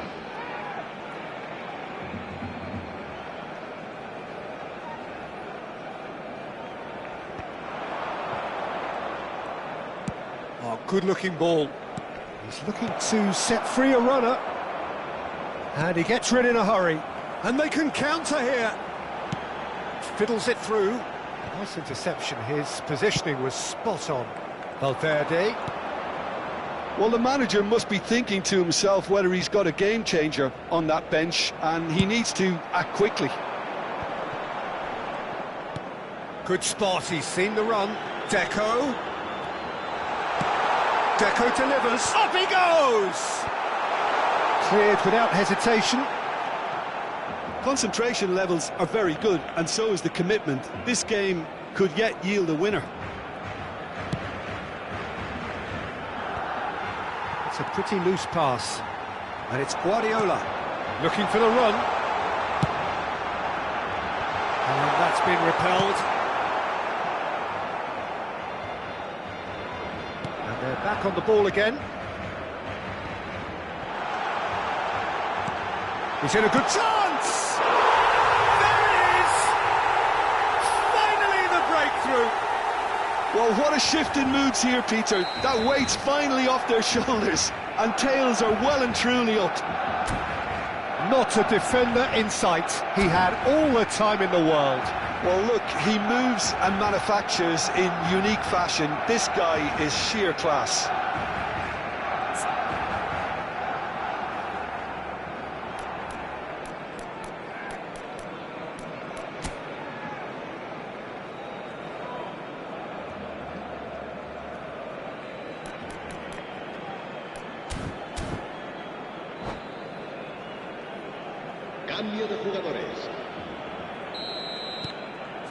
good-looking ball. He's looking to set free a runner. And he gets rid in a hurry. And they can counter here. Fiddles it through. Nice interception. His positioning was spot on. Valverde. Well, the manager must be thinking to himself whether he's got a game changer on that bench, and he needs to act quickly. Good spot, he's seen the run. Deco. Deco delivers. Up he goes! Cleared without hesitation. Concentration levels are very good, and so is the commitment. This game could yet yield a winner. It's a pretty loose pass. And it's Guardiola looking for the run. And that's been repelled. And they're back on the ball again. He's in a good chance! There it is! Finally the breakthrough! Well, what a shift in moods here, Peter. That weight's finally off their shoulders, and tails are well and truly up. Not a defender in sight. He had all the time in the world. Well, look, he moves and manufactures in unique fashion. This guy is sheer class. Cambio de jugadores.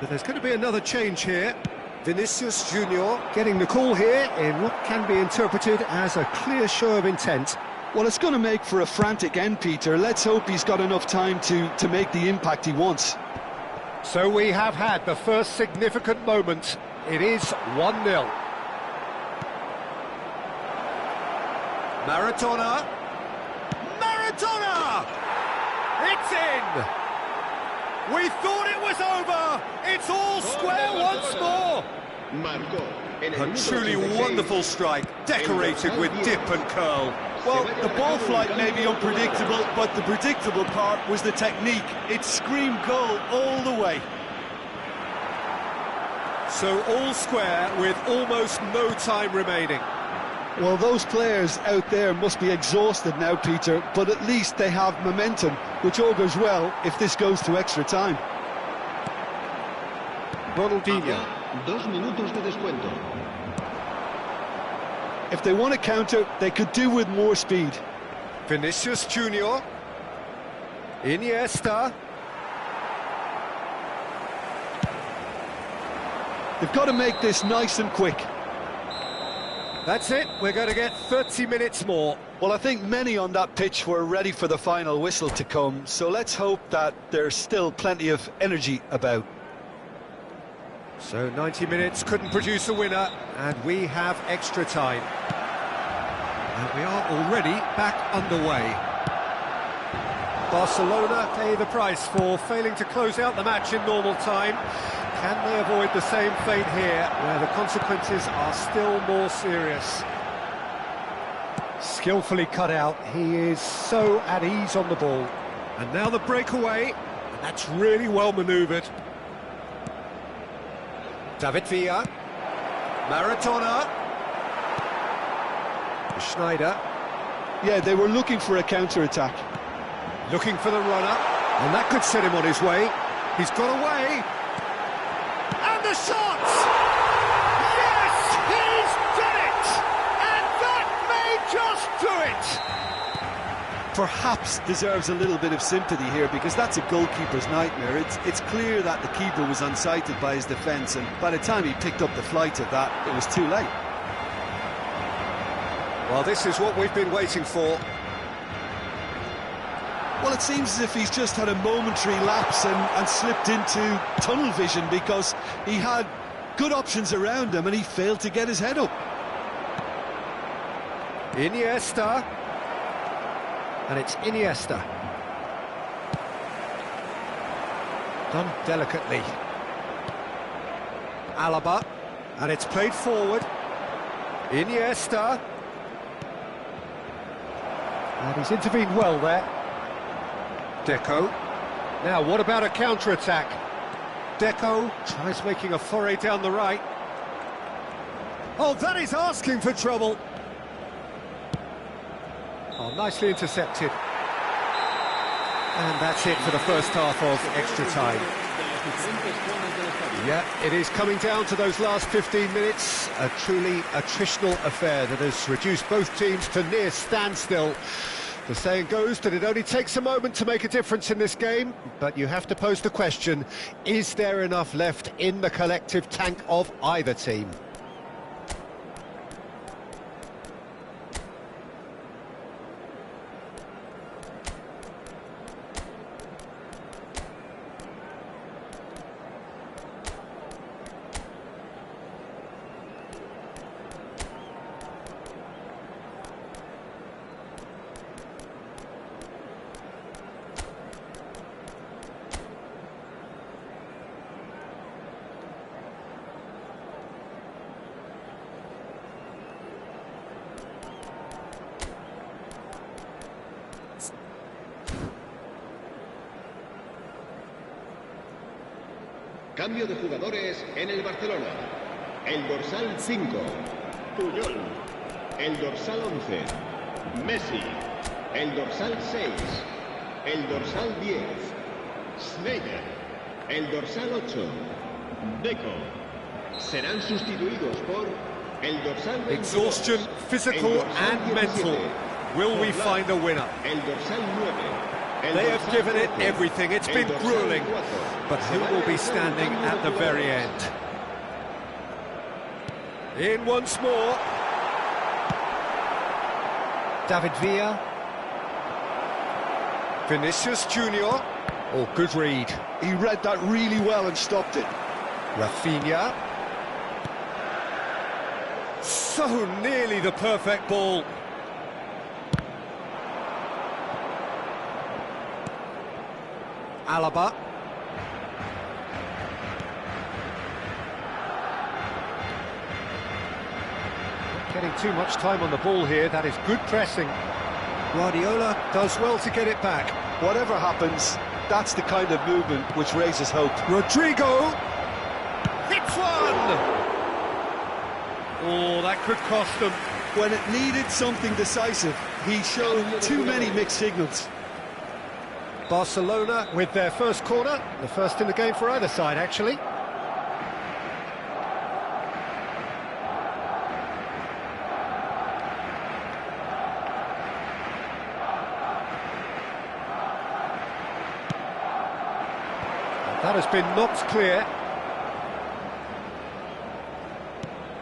So there's going to be another change here. Vinicius Junior getting the call here in what can be interpreted as a clear show of intent. Well, it's going to make for a frantic end, Peter. Let's hope he's got enough time to make the impact he wants. So we have had the first significant moment. It is 1-0. Maradona. Maradona! It's in! We thought it was over! It's all square once more! Marcó en el A número truly 86. wonderful strike, decorated with dip and curl. Well, the ball flight may be unpredictable, but the predictable part was the technique. It screamed goal all the way. So all square with almost no time remaining. Well, those players out there must be exhausted now, Peter, but at least they have momentum, which augurs well if this goes to extra time. Ronaldinho. 2 minutos de descuento. If they want to counter, they could do with more speed. Vinicius Junior. Iniesta. They've got to make this nice and quick. That's it, we're going to get 30 minutes more. Well, I think many on that pitch were ready for the final whistle to come, so let's hope that there's still plenty of energy about. So 90 minutes couldn't produce a winner, and we have extra time. And we are already back underway. Barcelona pay the price for failing to close out the match in normal time. Can they avoid the same fate here, where the consequences are still more serious? Skillfully cut out, he is so at ease on the ball. And now the breakaway, and that's really well manoeuvred. David Villa, Maradona, Schneider. Yeah, they were looking for a counter-attack. Looking for the runner, and that could set him on his way. He's got away. And the shot! Yes, he's done it! And that may just do it! Perhaps deserves a little bit of sympathy here, because that's a goalkeeper's nightmare. It's clear that the keeper was unsighted by his defence, and by the time he picked up the flight of that, it was too late. Well, this is what we've been waiting for. Well, it seems as if he's just had a momentary lapse and slipped into tunnel vision, because he had good options around him and he failed to get his head up. Iniesta. And it's Iniesta. Done delicately. Alaba. And it's played forward. Iniesta. And he's intervened well there. Deco. Now, what about a counter-attack? Deco tries making a foray down the right. Oh, that is asking for trouble. Oh, nicely intercepted. And that's it for the first half of extra time. Yeah, it is coming down to those last 15 minutes. A truly attritional affair that has reduced both teams to near standstill. The saying goes that it only takes a moment to make a difference in this game, but you have to pose the question, is there enough left in the collective tank of either team? Cambio de jugadores en el Barcelona. El dorsal 5, Puyol. El dorsal 11, Messi. El dorsal 6, el dorsal 10, Sneijder. El dorsal 8, Deco. Serán sustituidos por el dorsal 22. Exhaustion, physical and mental. Will we find a winner? El dorsal 9. They have given it everything. It's been grueling. But who will be standing at the very end? In once more. David Villa. Vinicius Junior. Oh, good read. He read that really well and stopped it. Rafinha. So nearly the perfect ball. Alaba. Getting too much time on the ball here. That is good pressing. Guardiola does well to get it back. Whatever happens, that's the kind of movement which raises hope. Rodrigo hits one. Oh, that could cost them. When it needed something decisive, he showed too many mixed signals. Barcelona with their first corner, the first in the game for either side, actually. That has been knocked clear.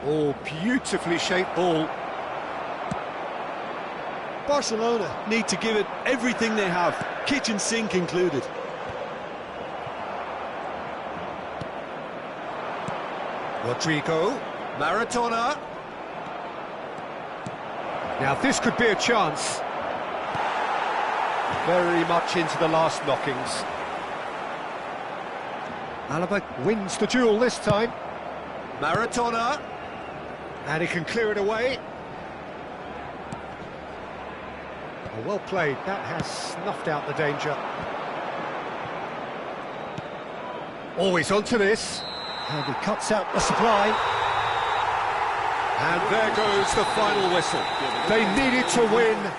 Oh, beautifully shaped ball. Barcelona need to give it everything they have, kitchen sink included. Rodrigo, Maradona. Now this could be a chance. Very much into the last knockings. Alaba wins the duel this time. Maradona. And he can clear it away. Oh, well played. That has snuffed out the danger. Always onto this. And he cuts out the supply. And there goes the final whistle. They needed to win.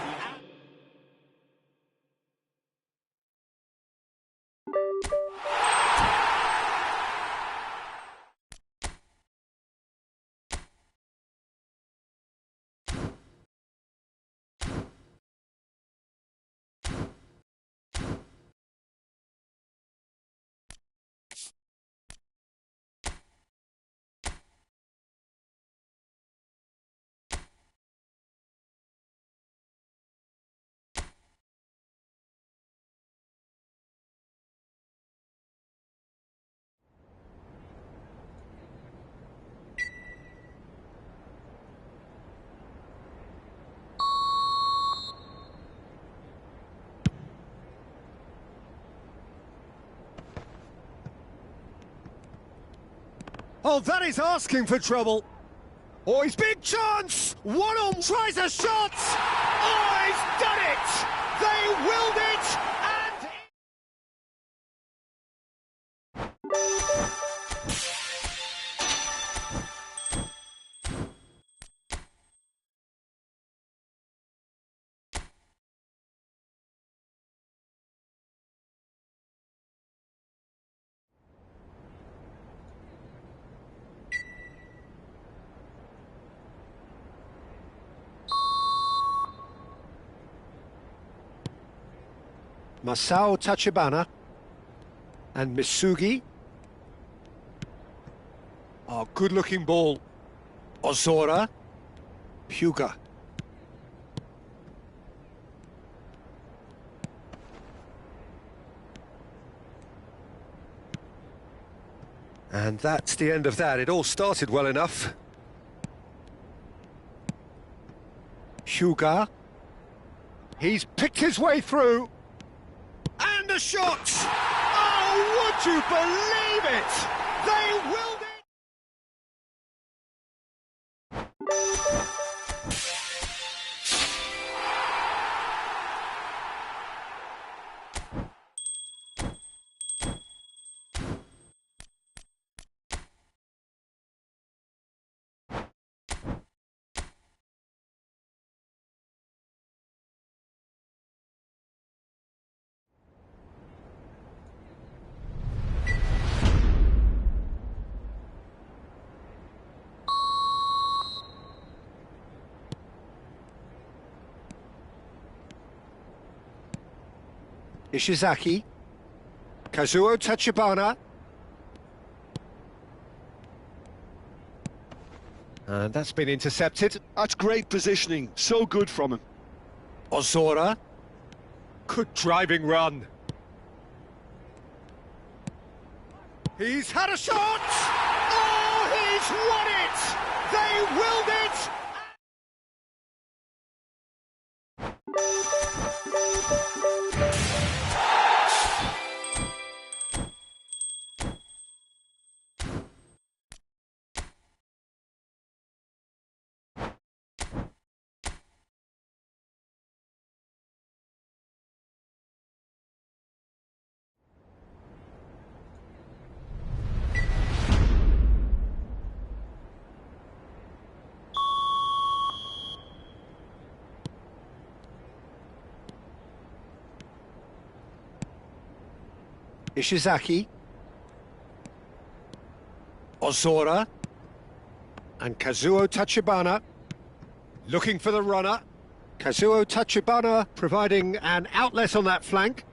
Oh, that is asking for trouble. Oh, his big chance! One on, tries a shot! Oh, he's done it! They willed it, and... Masao Tachibana and Misugi. Oh, good-looking ball. Ozora. Hyuga. And that's the end of that. It all started well enough. Hyuga. He's picked his way through. And a shot! Oh, would you believe it? They willed it! Ishizaki, Kazuo Tachibana, and that's been intercepted. That's great positioning, so good from him. Ozora, good driving run. He's had a shot! Oh, he's won it! They willed it! Ishizaki, Ozora, and Kazuo Tachibana looking for the runner. Kazuo Tachibana providing an outlet on that flank.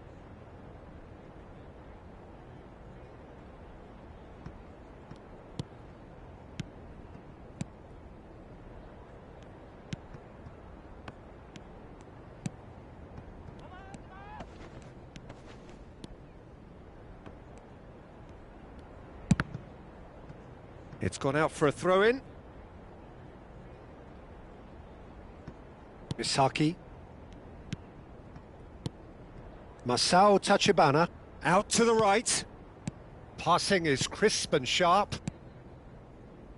It's gone out for a throw-in. Misaki. Masao Tachibana out to the right. Passing is crisp and sharp.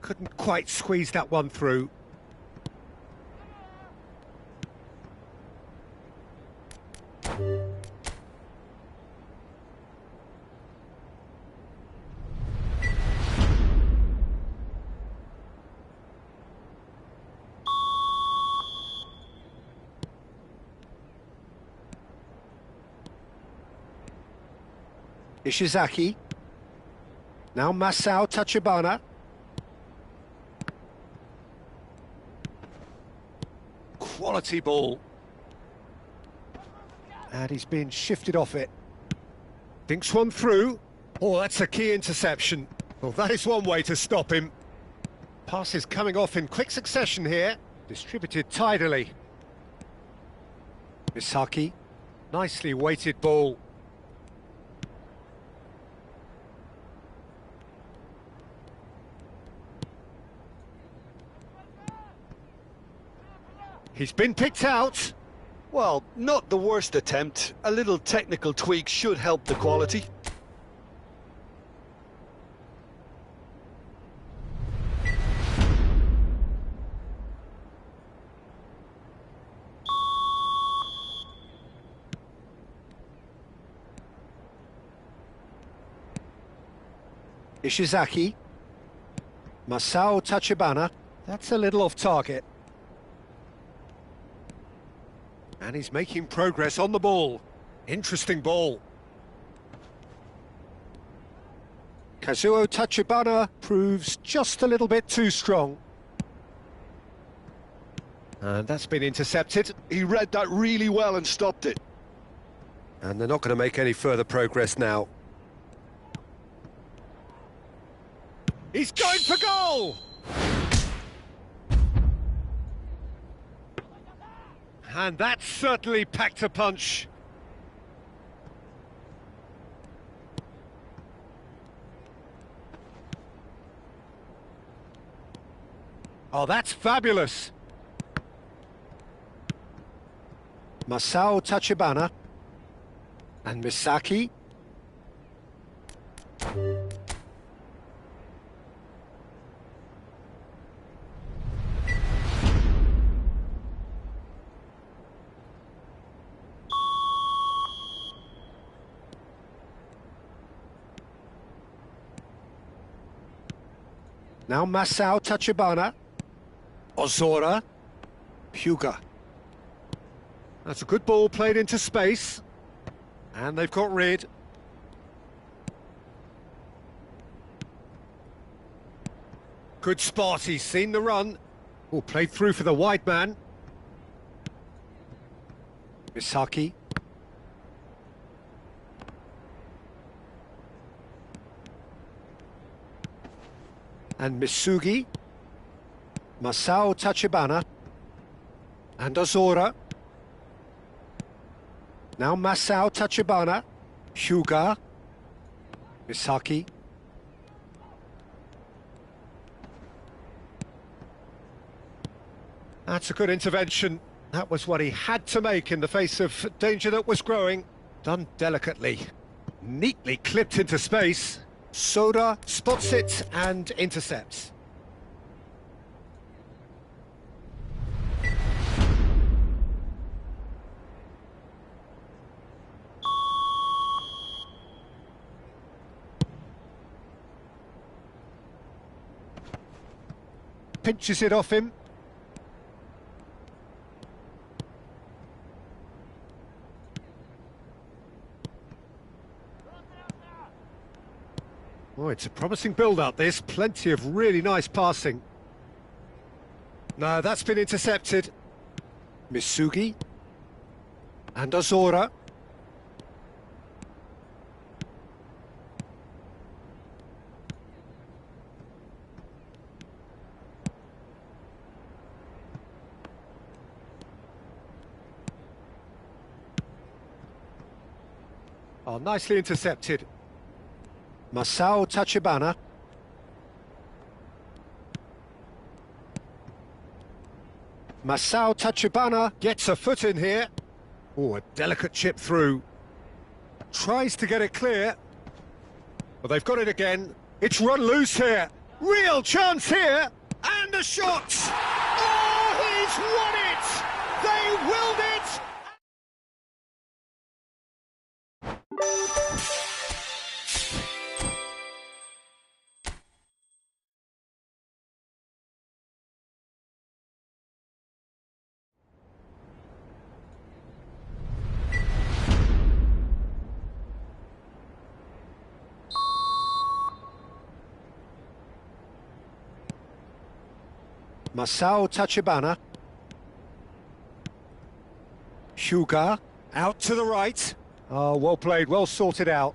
Couldn't quite squeeze that one through. Ishizaki. Now Masao Tachibana. Quality ball. And he's been shifted off it. Thinks one through. Oh, that's a key interception. Well, that is one way to stop him. Passes coming off in quick succession here. Distributed tidily. Misaki. Nicely weighted ball. He's been picked out. Well, not the worst attempt. A little technical tweak should help the quality. Ishizaki. Masao Tachibana. That's a little off target. And he's making progress on the ball. Interesting ball. Kazuo Tachibana proves just a little bit too strong. And that's been intercepted. He read that really well and stopped it. And they're not going to make any further progress now. He's going for goal! And that certainly packed a punch. Oh, that's fabulous. Masao Tachibana. And Misaki. Now Masao Tachibana. Ozora. Hyuga. That's a good ball played into space. And they've got rid. Good spot, he's seen the run. Oh, played through for the wide man. Misaki. And Misugi. Masao Tachibana. And Ozora. Now Masao Tachibana. Hyuga. Misaki. That's a good intervention. That was what he had to make in the face of danger that was growing. Done delicately. Neatly clipped into space. Soda spots it and intercepts. Pinches it off him. Oh, it's a promising build-up, this. Plenty of really nice passing. No, that's been intercepted. Misugi. And Ozora. Oh, nicely intercepted. Masao Tachibana. Masao Tachibana gets a foot in here. Oh, a delicate chip through. Tries to get it clear. But they've got it again. It's run loose here. Real chance here. And a shot. Oh, he's won it. They willed it. Masao Tachibana. Hyuga, out to the right. Oh, well played, well sorted out.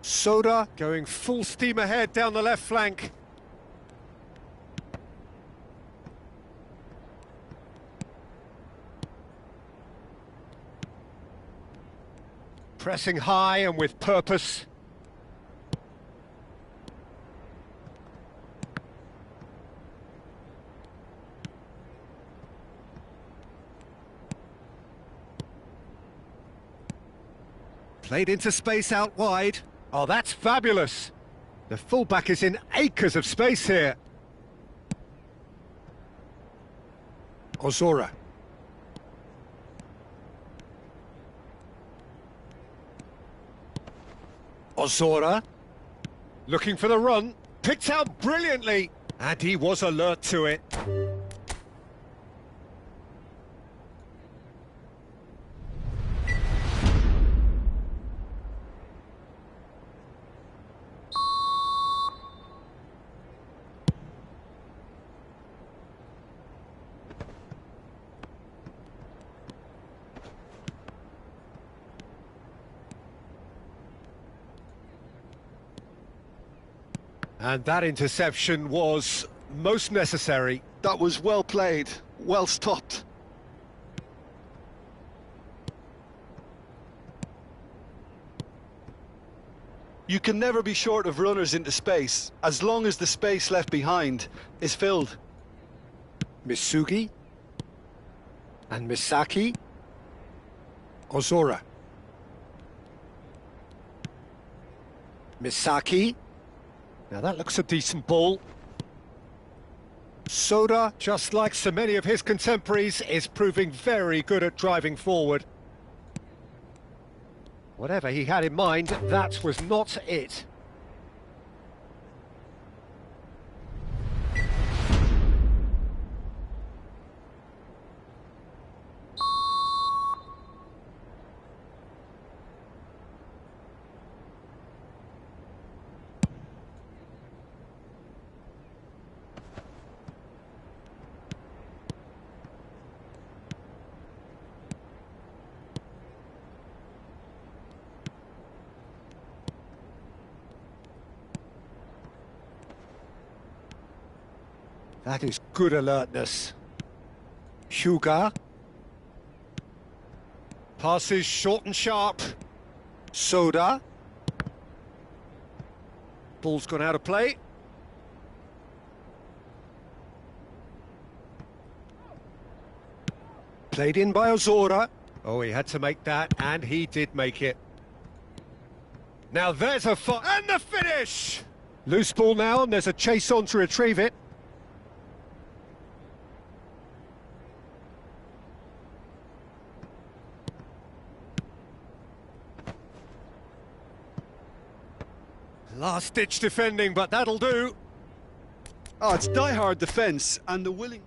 Soda going full steam ahead down the left flank. Pressing high and with purpose. Played into space out wide. Oh, that's fabulous. The fullback is in acres of space here. Ozora. Ozora, looking for the run, picked out brilliantly, and he was alert to it. And that interception was most necessary. That was well played, well stopped. You can never be short of runners into space, as long as the space left behind is filled. Misugi and Misaki. Ozora. Misaki. Now that looks a decent ball. Soda, just like so many of his contemporaries, is proving very good at driving forward. Whatever he had in mind, that was not it. That is good alertness. Hyuga. Passes short and sharp. Soda. Ball's gone out of play. Played in by Ozora. Oh, he had to make that, and he did make it. Now there's a and the finish! Loose ball now, and there's a chase on to retrieve it. Last-ditch defending, but that'll do. Oh, it's die-hard defence and the willing...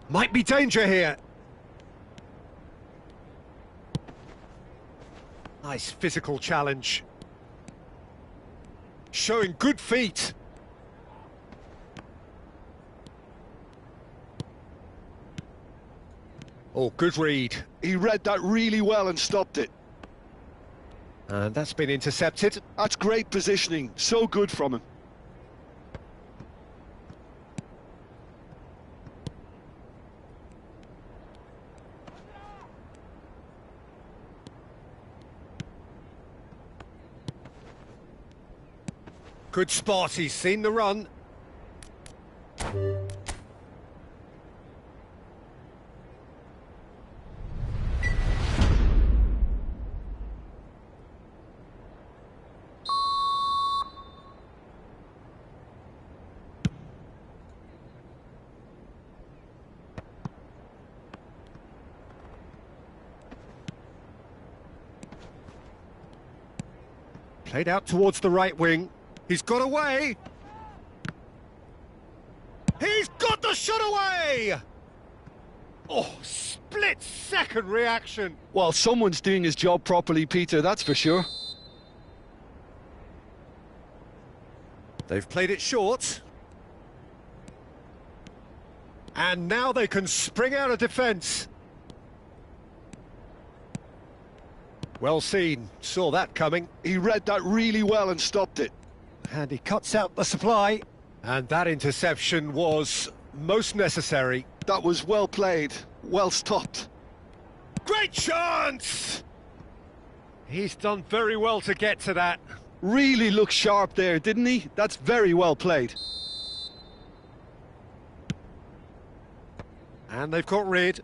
Might be danger here. Nice physical challenge. Showing good feet. Oh, good read. He read that really well and stopped it. And that's been intercepted. That's great positioning. So good from him. Good spot, he's seen the run. Played out towards the right wing. He's got away! He's got the shot away! Oh, split-second reaction. Well, someone's doing his job properly, Peter, that's for sure. They've played it short. And now they can spring out of defence. Well seen, saw that coming. He read that really well and stopped it. And he cuts out the supply. And that interception was most necessary. That was well played, well stopped. Great chance! He's done very well to get to that. Really looked sharp there, didn't he? That's very well played. And they've got rid.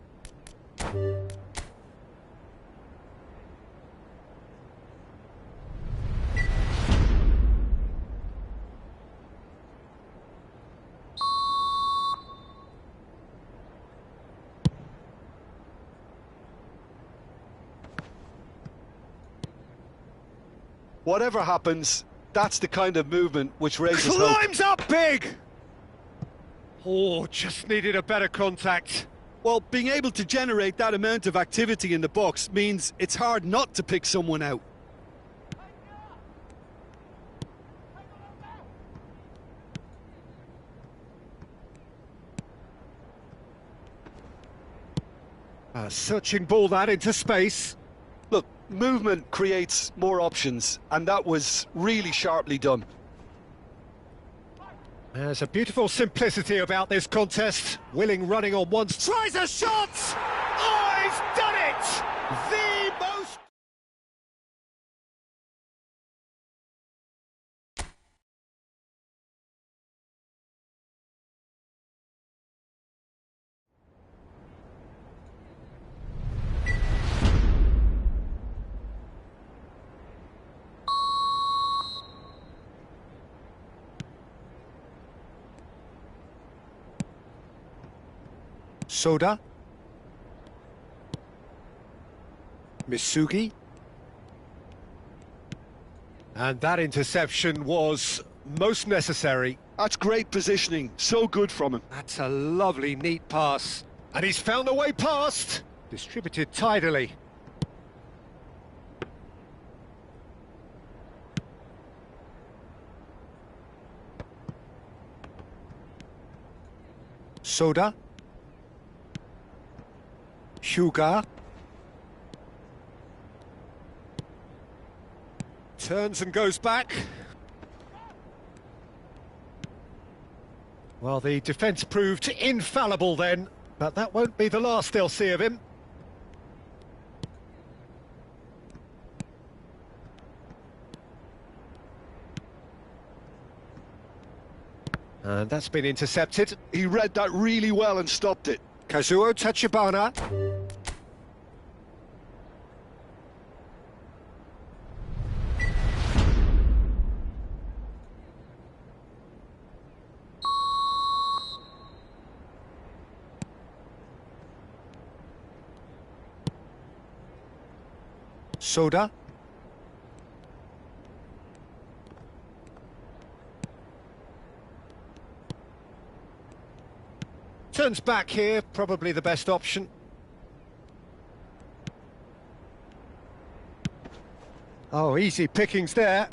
Whatever happens, that's the kind of movement which raises hope. Climbs up big! Oh, just needed a better contact. Well, being able to generate that amount of activity in the box means it's hard not to pick someone out. A searching ball that into space. Look, movement creates more options, and that was really sharply done. There's a beautiful simplicity about this contest. Willing running on one... Tries a shot! Oh, he's done it! The most... Soda. Misugi. And that interception was most necessary. That's great positioning, so good from him. That's a lovely, neat pass. And he's found a way past. Distributed tidily. Soda. Hyuga. Turns and goes back. Well, the defence proved infallible then, but that won't be the last they'll see of him. And that's been intercepted. He read that really well and stopped it. Kazuo Tachibana. Soda. Turns back here, probably the best option. Oh, easy pickings there.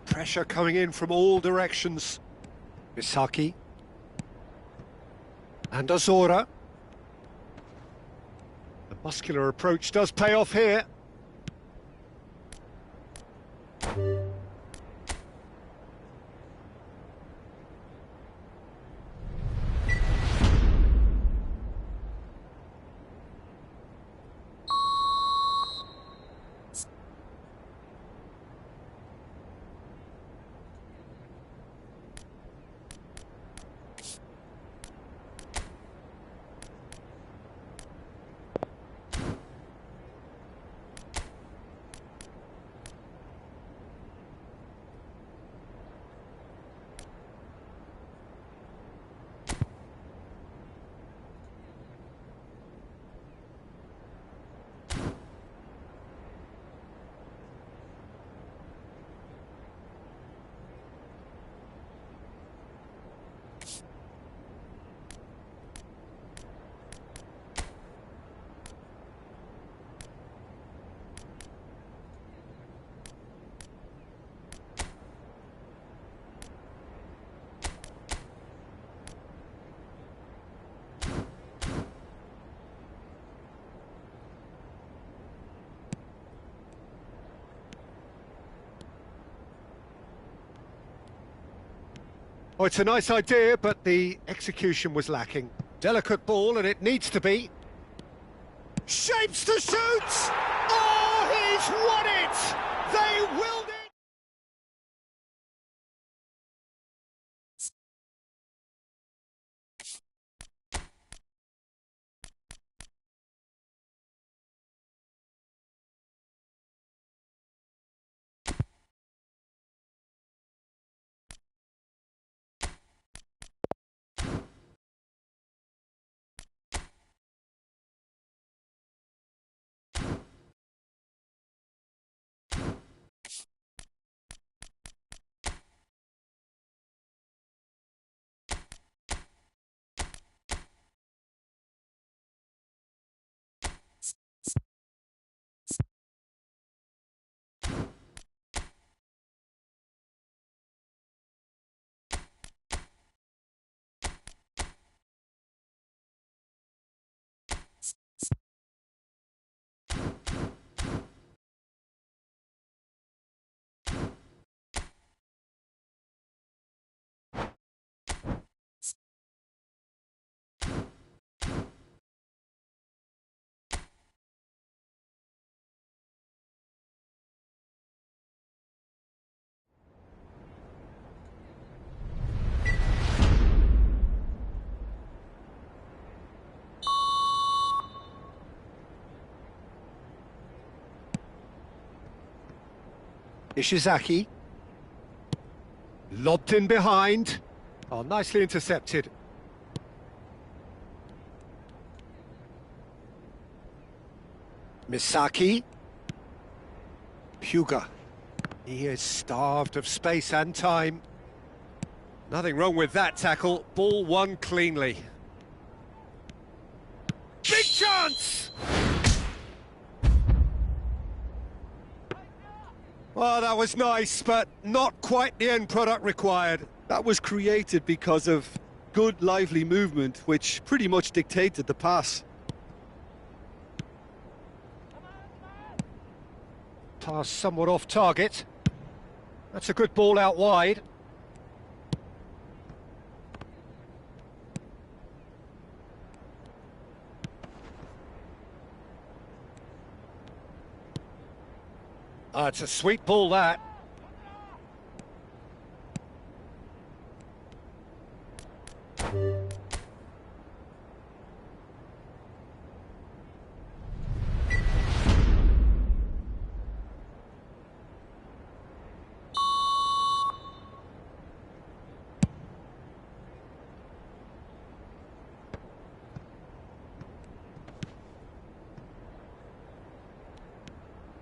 Pressure coming in from all directions. Misaki. And Azora. The muscular approach does pay off here. Oh, it's a nice idea, but the execution was lacking. Delicate ball, and it needs to be. Shapes to shoot! Oh, he's won it! They willed it! Ishizaki. Lobbed in behind. Oh, nicely intercepted. Misaki. Hyuga. He is starved of space and time. Nothing wrong with that tackle. Ball won cleanly. Big chance! Well, that was nice, but not quite the end product required. That was created because of good, lively movement, which pretty much dictated the pass. Pass somewhat off target. That's a good ball out wide. It's a sweet ball, that.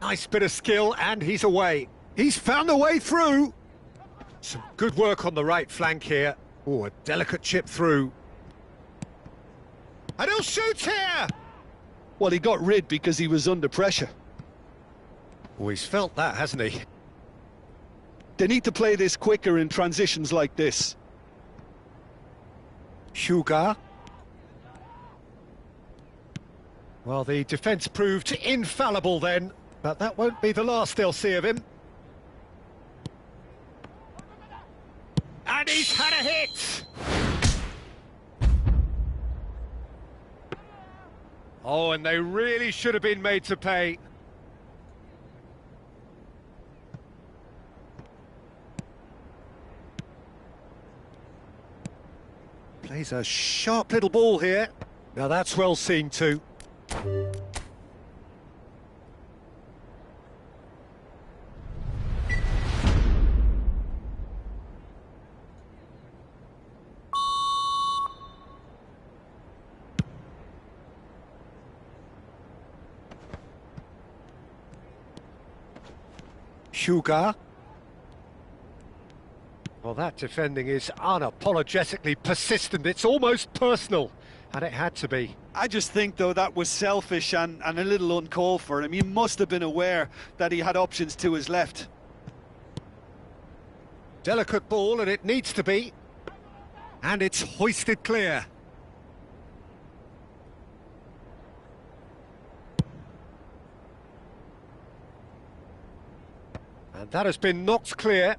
Nice bit of skill, and he's away. He's found a way through. Some good work on the right flank here. Oh, a delicate chip through. And he'll shoot here! Well, he got rid because he was under pressure. Oh, he's felt that, hasn't he? They need to play this quicker in transitions like this. Hyuga. Well, the defence proved infallible then, but that won't be the last they'll see of him. And he's had a hit! Oh, and they really should have been made to pay. Plays a sharp little ball here. Now that's well seen too. Hyuga. Well, that defending is unapologetically persistent. It's almost personal, and it had to be. I just think, though, that was selfish and a little uncalled for him. He must have been aware that he had options to his left. Delicate ball, and it needs to be. And it's hoisted clear. And that has been knocked clear.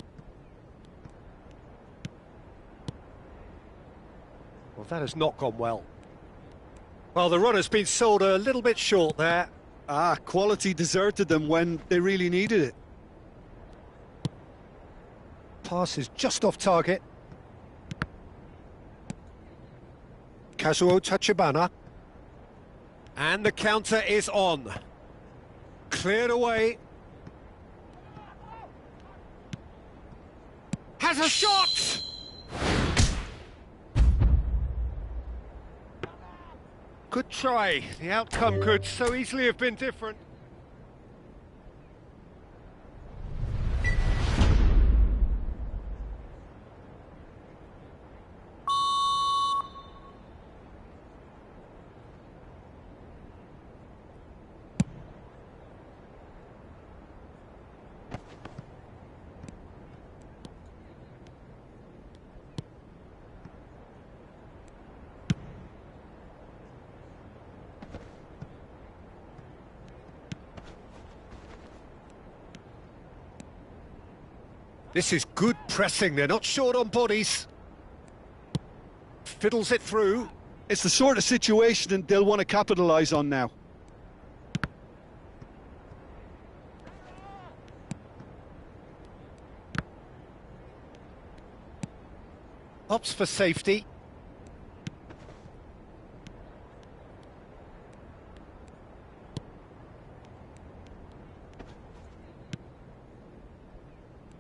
that has not gone well. Well, the run has been sold a little bit short there. Quality deserted them when they really needed it. Pass is just off target. Kazuo Tachibana. And the counter is on. Cleared away. Has a shot! Good try. The outcome could so easily have been different. This is good pressing, they're not short on bodies. Fiddles it through. It's the sort of situation that they'll want to capitalise on now. Opts for safety.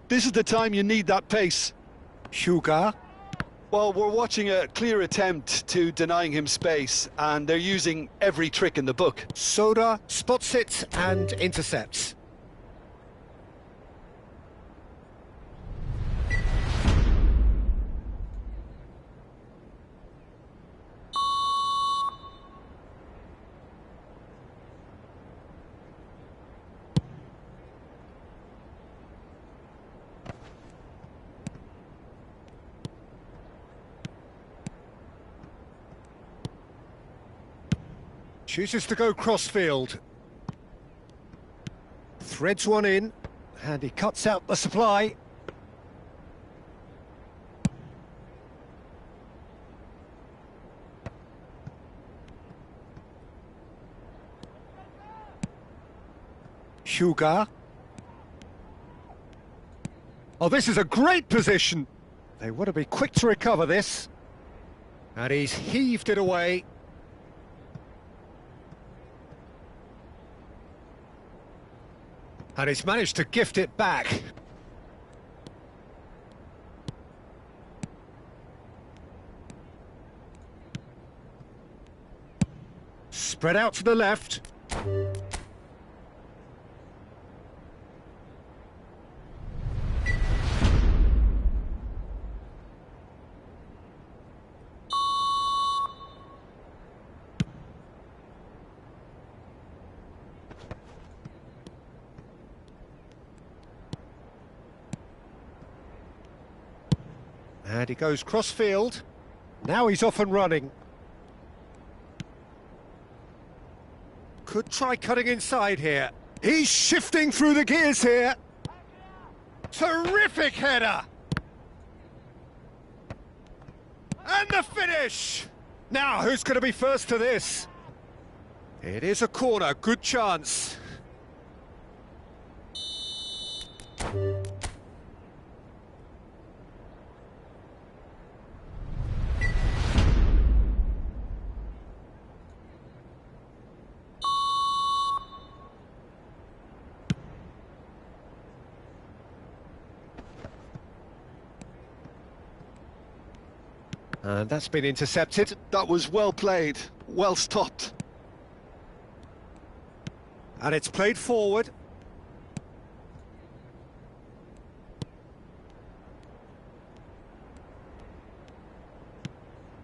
This is the time you need that pace. Sugar. Well, we're watching a clear attempt to denying him space, and they're using every trick in the book. Soda spots it and intercepts. Chooses to go crossfield. Threads one in, and he cuts out the supply. Sugar. Oh, this is a great position. They want to be quick to recover this. And he's heaved it away. And he's managed to gift it back. Spread out to the left. And he goes cross-field. Now he's off and running. Could try cutting inside here. He's shifting through the gears here. Terrific header! And the finish! Now, who's going to be first to this? It is a corner, good chance. And that's been intercepted. That was well played, well stopped. And it's played forward.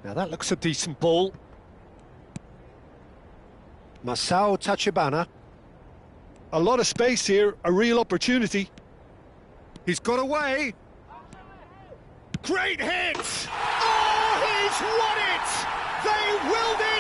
Now that looks a decent ball. Masao Tachibana. A lot of space here, a real opportunity. He's got away. Great hit! Oh, he's won it! They willed it!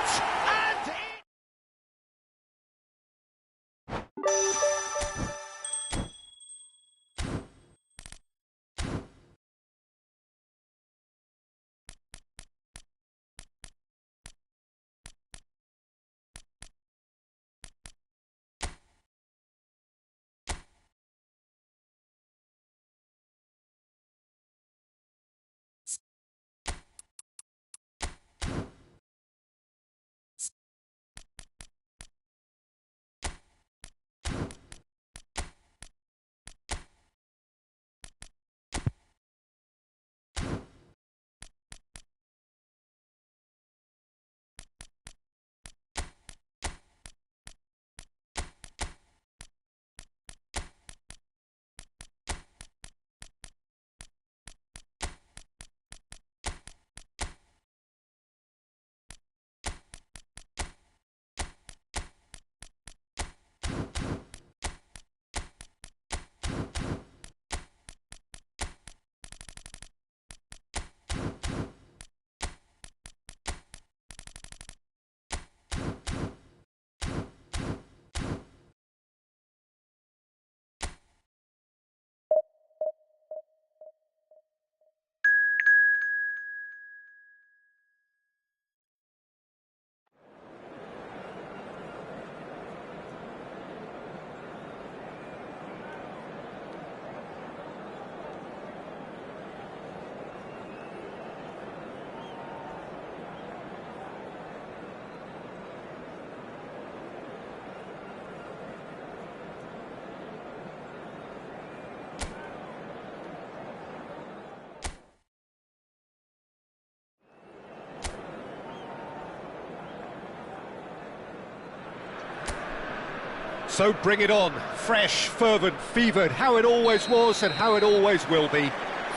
So bring it on, fresh, fervent, fevered, how it always was and how it always will be.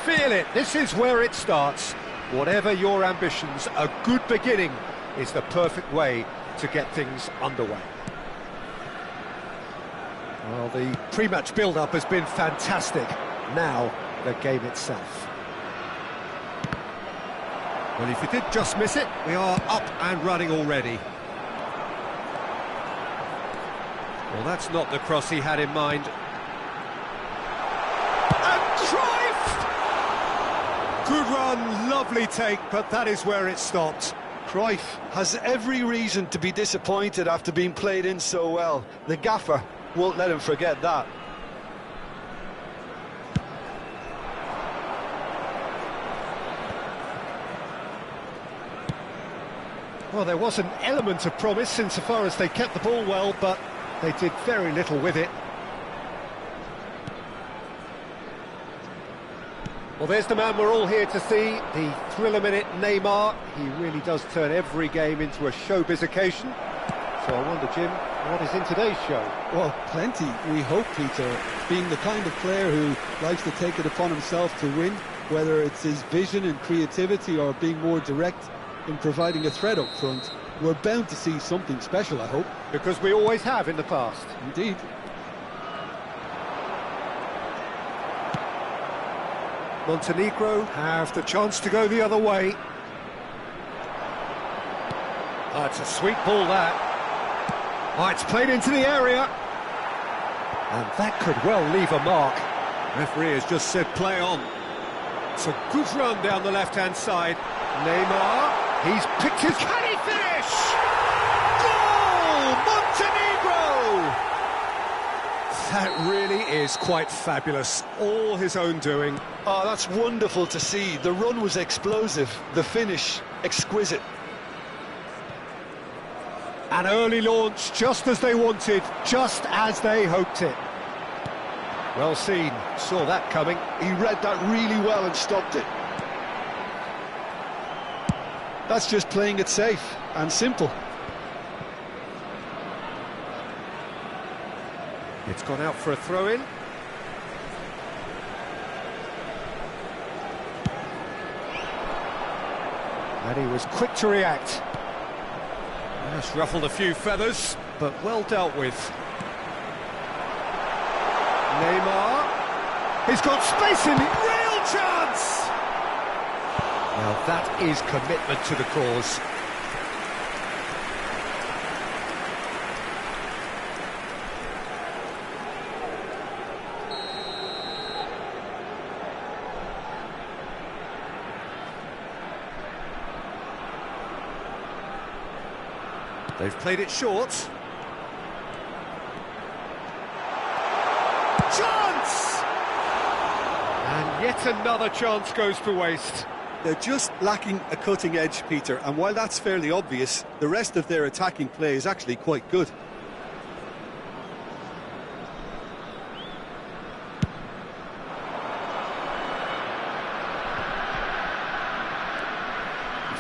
Feel it, this is where it starts. Whatever your ambitions, a good beginning is the perfect way to get things underway. Well, the pre-match build-up has been fantastic. Now, the game itself. Well, if you did just miss it, we are up and running already. Well, that's not the cross he had in mind. And Cruyff! Good run, lovely take, but that is where it stopped. Cruyff has every reason to be disappointed after being played in so well. The gaffer won't let him forget that. Well, there was an element of promise insofar as they kept the ball well, but they did very little with it. Well, there's the man we're all here to see, the thriller-minute Neymar. He really does turn every game into a showbiz occasion. So I wonder, Jim, what is in today's show? Well, plenty, we hope, Peter. Being the kind of player who likes to take it upon himself to win, whether it's his vision and creativity or being more direct in providing a threat up front, we're bound to see something special, I hope. Because we always have in the past. Indeed. Montenegro have the chance to go the other way. Oh, it's a sweet ball, that. Oh, it's played into the area. And that could well leave a mark. Referee has just said play on. It's a good run down the left-hand side. Neymar, he's picked his... Can he finish? Goal! Montenegro! That really is quite fabulous. All his own doing. Oh, that's wonderful to see. The run was explosive, the finish exquisite. An early launch, just as they wanted, just as they hoped it. Well seen, saw that coming. He read that really well and stopped it. That's just playing it safe and simple. It's gone out for a throw-in. And he was quick to react. Just ruffled a few feathers, but well dealt with. Neymar, he's got space in, real chance! Now that is commitment to the cause. They've played it short. Chance! And yet another chance goes to waste. They're just lacking a cutting edge, Peter, and while that's fairly obvious, the rest of their attacking play is actually quite good.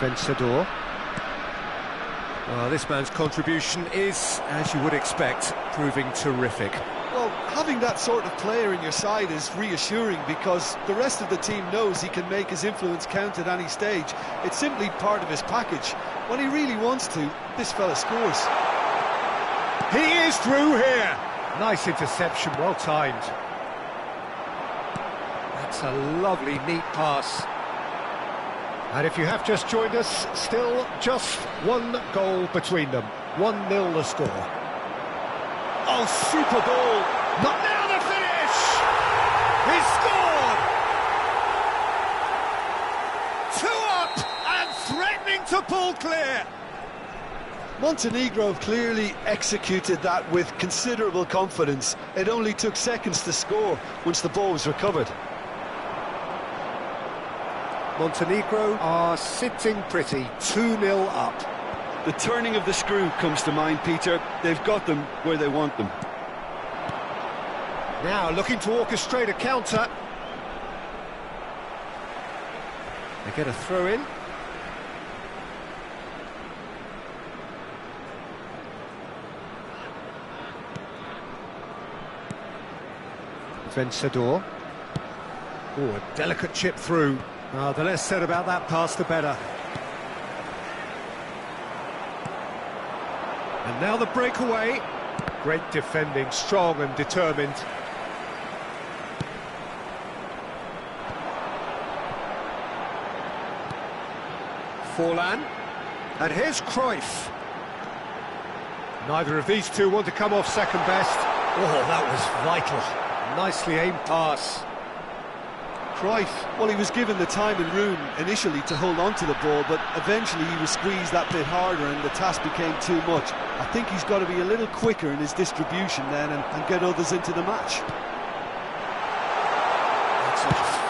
Vencedor. This man's contribution is, as you would expect, proving terrific. Well, having that sort of player in your side is reassuring because the rest of the team knows he can make his influence count at any stage. It's simply part of his package. When he really wants to, this fella scores. He is through here. Nice interception, well timed. That's a lovely, neat pass. And if you have just joined us, still just one goal between them. 1-0 the score. Oh, super goal! Not now the finish! He scored! 2 up and threatening to pull clear. Montenegro clearly executed that with considerable confidence. It only took seconds to score once the ball was recovered. Montenegro are sitting pretty, 2-0 up. The turning of the screw comes to mind, Peter. They've got them where they want them. Now looking to orchestrate a counter. They get a throw in. Vencedor. Oh, a delicate chip through. The less said about that pass, the better. And now the breakaway. Great defending, strong and determined. Forlan. And here's Cruyff. Neither of these two want to come off second best. Oh, that was vital. Nicely aimed pass. Cruyff, well, he was given the time and room initially to hold on to the ball, but eventually he was squeezed that bit harder and the task became too much. I think he's got to be a little quicker in his distribution then and get others into the match.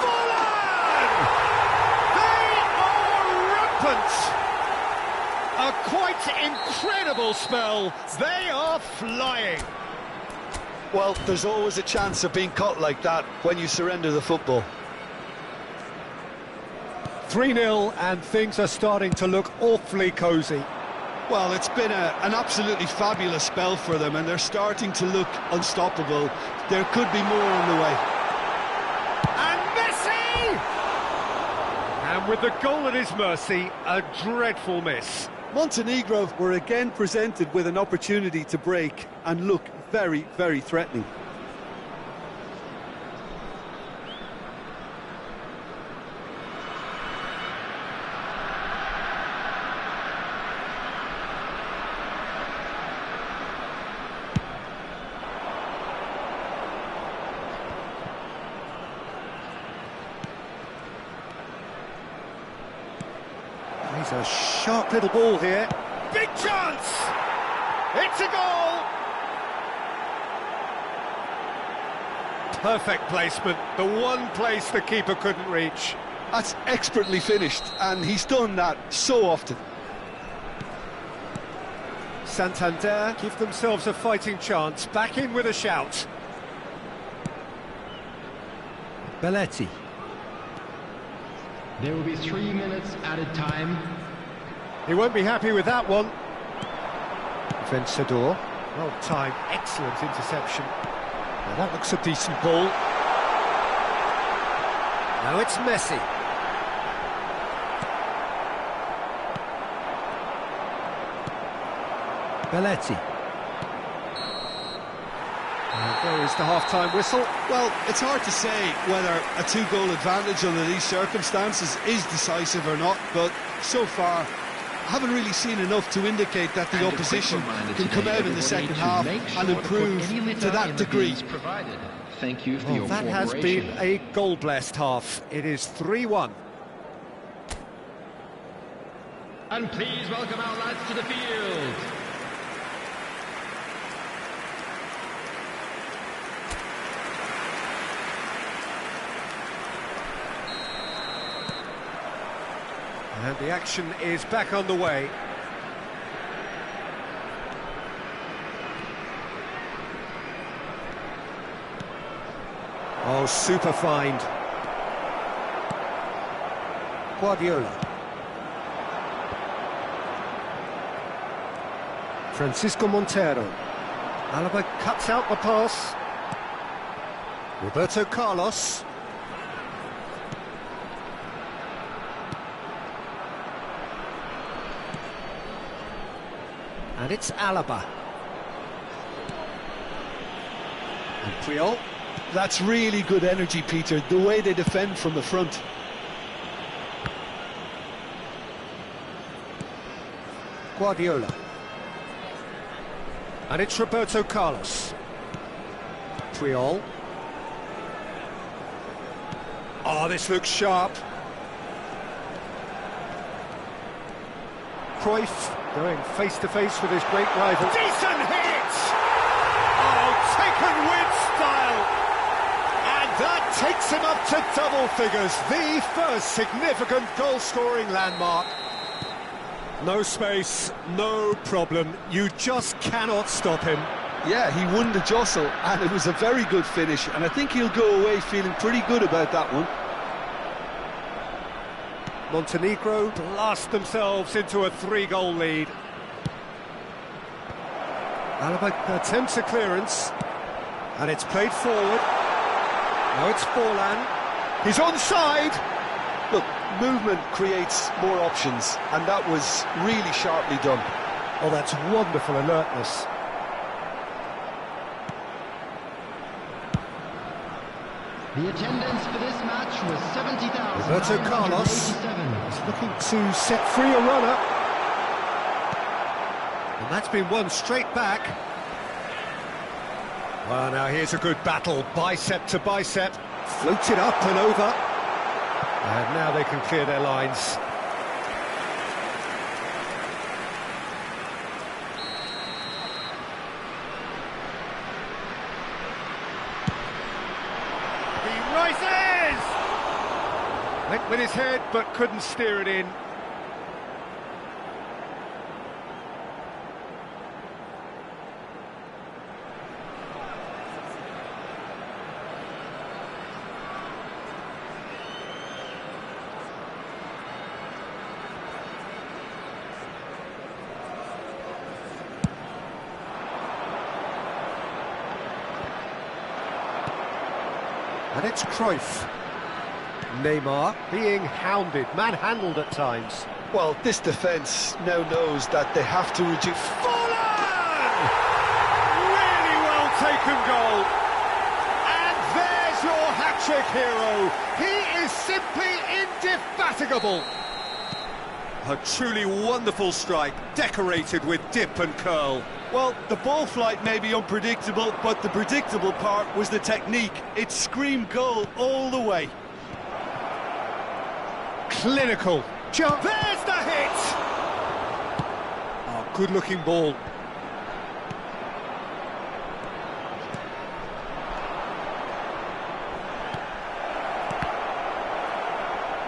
Forlan! They are rampant! A quite incredible spell. They are flying. Well, there's always a chance of being caught like that when you surrender the football. 3-0 and things are starting to look awfully cosy. Well, it's been an absolutely fabulous spell for them and they're starting to look unstoppable. There could be more on the way. And Messi! And with the goal at his mercy, a dreadful miss. Montenegro were again presented with an opportunity to break and look very, very threatening. He's a sharp little ball here. Big chance! It's a goal! Perfect placement, the one place the keeper couldn't reach. That's expertly finished, and he's done that so often. Santander give themselves a fighting chance, back in with a shout. Belletti. There will be 3 minutes added time. He won't be happy with that one. Vencedor. Well timed, excellent interception. Now that looks a decent ball. Now it's Messi. Belletti. And there is the half-time whistle. Well, it's hard to say whether a 2-goal advantage under these circumstances is decisive or not, but so far I haven't really seen enough to indicate that the opposition can come out in the second half and improve to that degree. Thank you for your that has been a goal-blessed half. It is 3-1. And please welcome our lads to the field. And the action is back on the way. Oh, super find. Guardiola. Francisco Montero. Alaba cuts out the pass. Roberto Carlos. And it's Alaba. And Puyol. That's really good energy, Peter, the way they defend from the front. Guardiola. And it's Roberto Carlos. Puyol. Oh, this looks sharp. Cruyff going face-to-face with his great rival. Decent hit! Oh, taken with style! And that takes him up to double figures. The first significant goal-scoring landmark. No space, no problem. You just cannot stop him. Yeah, he won the jostle, and it was a very good finish, and I think he'll go away feeling pretty good about that one. Montenegro blast themselves into a 3-goal lead. Alaba attempts a clearance, and it's played forward. Now it's Forlan. He's onside. Look, movement creates more options, and that was really sharply done. Oh, that's wonderful alertness. The attendance for this match was 70,000. Roberto Carlos is looking to set free a runner. And that's been won straight back. Well, now here's a good battle, bicep to bicep. Floated up and over. And now they can clear their lines. He rises! Went with his head, but couldn't steer it in. And it's Cruyff. Neymar being hounded, manhandled at times. Well, this defence now knows that they have to reduce... Forlan! Really well taken goal. And there's your hat-trick hero. He is simply indefatigable. A truly wonderful strike, decorated with dip and curl. Well, the ball flight may be unpredictable, but the predictable part was the technique. It screamed goal all the way. Clinical. Jump. There's the hit! Oh, good-looking ball.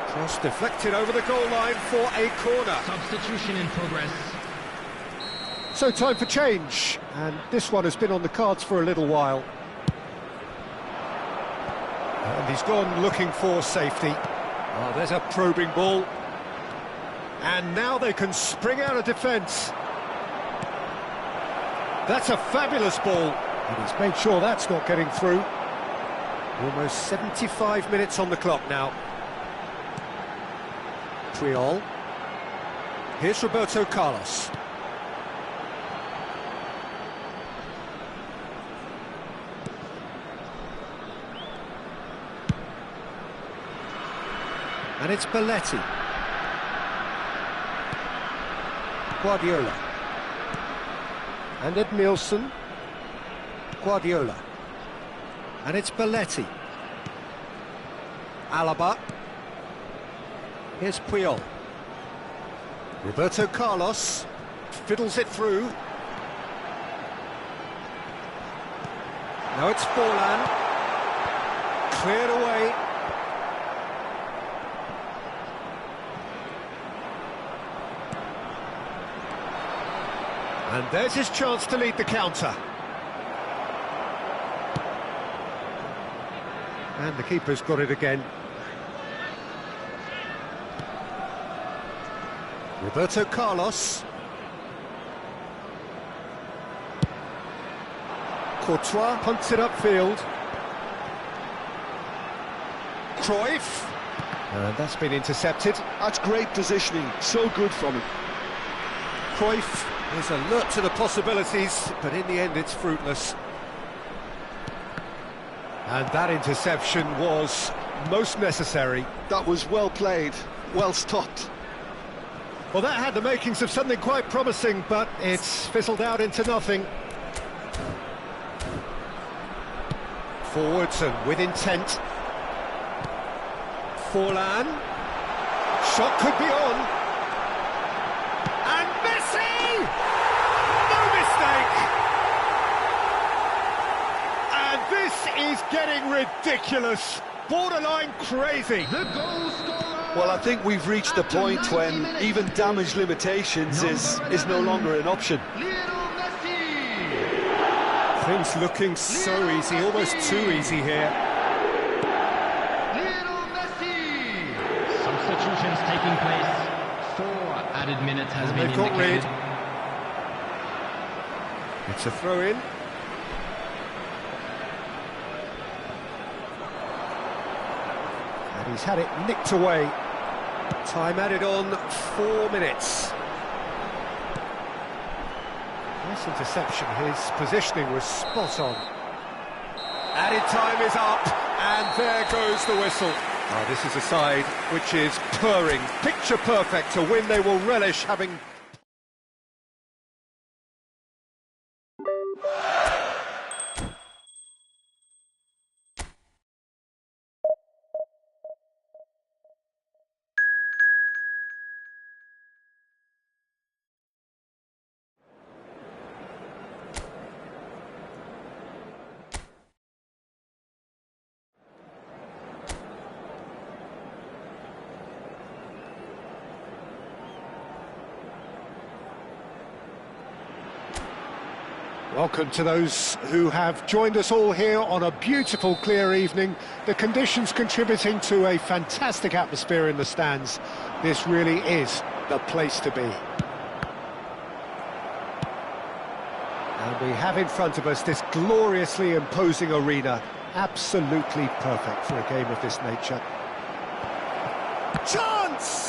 Cross deflected over the goal line for a corner. Substitution in progress. So time for change, and this one has been on the cards for a little while. And he's gone looking for safety. Oh, there's a probing ball. And now they can spring out of defence. That's a fabulous ball. And he's made sure that's not getting through. Almost 75 minutes on the clock now. Puyol. Here's Roberto Carlos. And it's Belletti. Guardiola. And Edmilson. Guardiola. And it's Belletti. Alaba. Here's Puyol. Roberto Carlos fiddles it through. Now it's Forlan. Cleared away. And there's his chance to lead the counter. And the keeper's got it again. Roberto Carlos. Courtois punts it upfield. Cruyff. And that's been intercepted. That's great positioning, so good from him. Cruyff is alert to the possibilities, but in the end it's fruitless. And that interception was most necessary. That was well played, well stopped. Well, that had the makings of something quite promising, but it's fizzled out into nothing. Forwards and with intent. Forlan. Shot could be on. And Messi! No mistake! And this is getting ridiculous. Borderline crazy. The goal scorer. Well, I think we've reached the point when even damage limitations is no longer an option. Lionel Messi. Things looking so easy, almost too easy here. Lionel Messi. Substitutions taking place. 4 added minutes has been They've got rid. indicated. It's a throw-in. He's had it nicked away. Time added on 4 minutes. Nice interception, his positioning was spot on. Added time is up, and there goes the whistle. Oh, this is a side which is purring, picture perfect, a win they will relish having... Welcome to those who have joined us all here on a beautiful, clear evening. The conditions contributing to a fantastic atmosphere in the stands. This really is the place to be. And we have in front of us this gloriously imposing arena. Absolutely perfect for a game of this nature. Chance!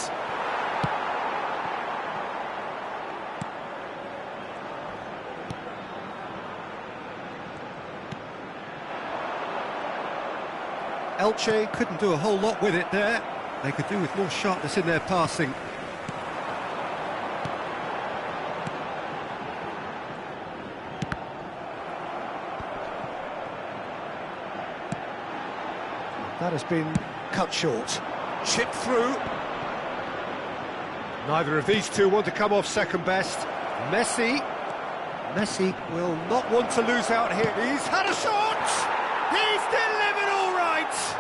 Elche couldn't do a whole lot with it there. They could do with more sharpness in their passing. That has been cut short. Chip through. Neither of these two want to come off second best. Messi will not want to lose out here. He's had a shot! He's delivered all right!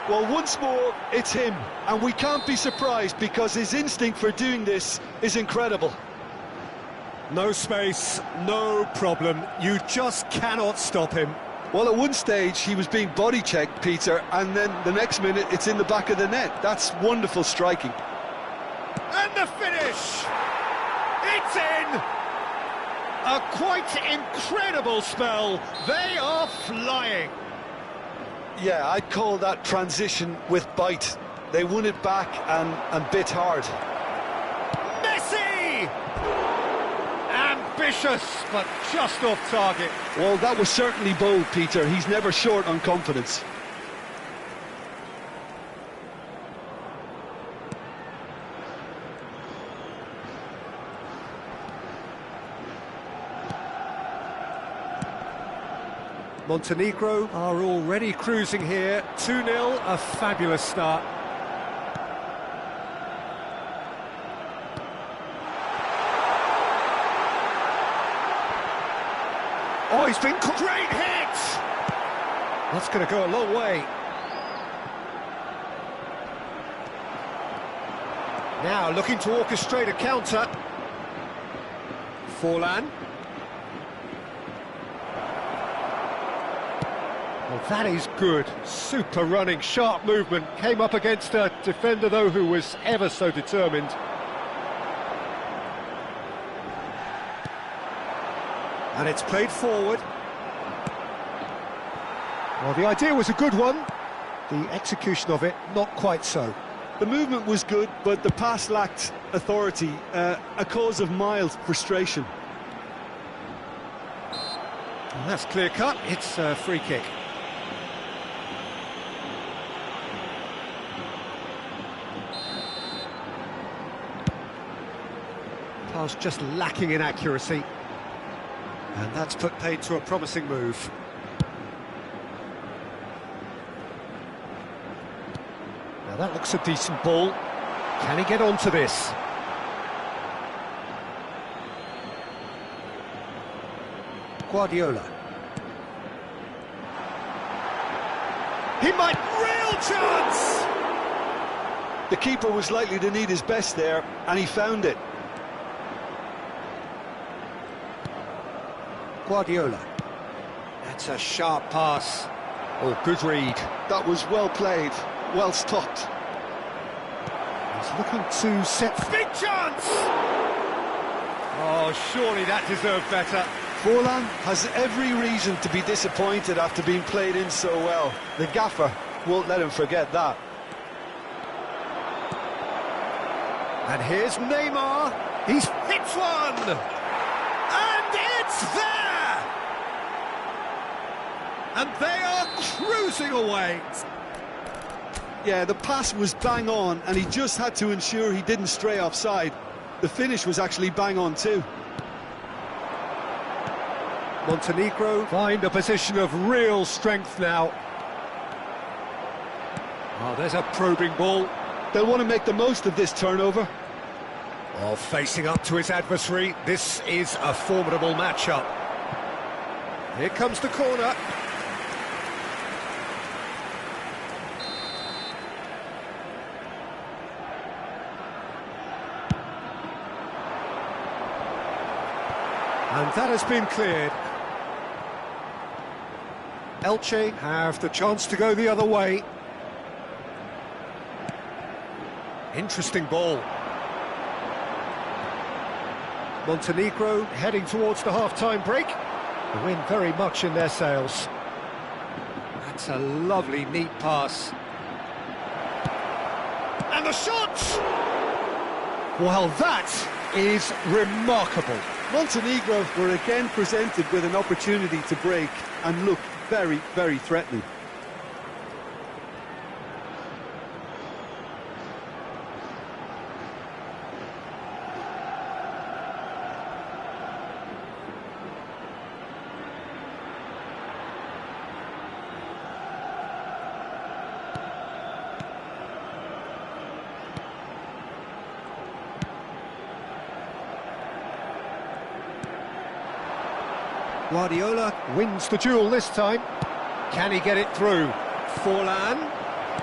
Well, once more, it's him, and we can't be surprised because his instinct for doing this is incredible. No space, no problem. You just cannot stop him. Well, at one stage, he was being body-checked, Peter, and then the next minute, it's in the back of the net. That's wonderful striking. And the finish! It's in! A quite incredible spell. They are flying. Yeah, I'd call that transition with bite. They won it back and bit hard. Messi! Ambitious, but just off target. Well, that was certainly bold, Peter. He's never short on confidence. Montenegro are already cruising here. 2-0, a fabulous start. Oh, he's been... Great hit! That's going to go a long way. Now looking to orchestrate a counter. Forlan. Well, that is good. Super running, sharp movement. Came up against a defender, though, who was ever so determined. And it's played forward. Well, the idea was a good one. The execution of it, not quite so. The movement was good, but the pass lacked authority, a cause of mild frustration. Well, that's clear cut. It's a free kick. Pass just lacking in accuracy. And that's put paid to a promising move. Now that looks a decent ball. Can he get onto this? Guardiola. He might... Real chance! The keeper was likely to need his best there, and he found it. Guardiola. That's a sharp pass. Oh, good read. That was well played, well stopped. He's looking to set... Big chance! Oh, surely that deserved better. Forlan has every reason to be disappointed after being played in so well. The gaffer won't let him forget that. And here's Neymar. He's hit one! And it's there! And they are cruising away. Yeah, the pass was bang on, and he just had to ensure he didn't stray offside. The finish was actually bang on too. Montenegro find a position of real strength now. Oh, there's a probing ball. They'll want to make the most of this turnover. Oh, facing up to his adversary. This is a formidable matchup. Here comes the corner. And that has been cleared. Elche have the chance to go the other way. Interesting ball. Montenegro heading towards the half-time break. The wind very much in their sails. That's a lovely, neat pass. And the shot! Well, that is remarkable. Montenegro were again presented with an opportunity to break and look very, very threatening. Guardiola wins the duel this time. Can he get it through? Forlan.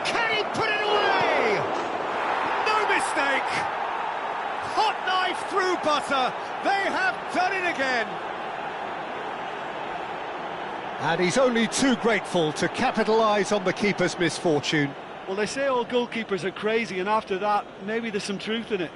Can he put it away? No mistake! Hot knife through butter. They have done it again. And he's only too grateful to capitalise on the keeper's misfortune. Well, they say all goalkeepers are crazy, and after that, maybe there's some truth in it.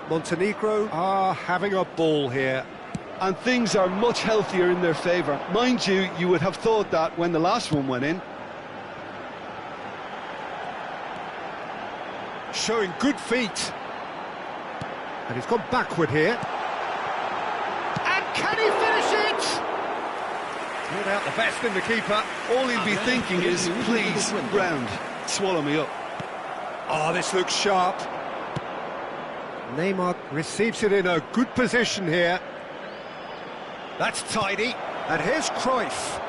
Montenegro are having a ball here. And things are much healthier in their favour. Mind you, you would have thought that when the last one went in. Showing good feet. And he's gone backward here. And can he finish it? Brought out the best in the keeper. All he'll be thinking is, please, ground, swallow me up. Oh, this looks sharp. Neymar receives it in a good position here. That's tidy. And here's Cruyff.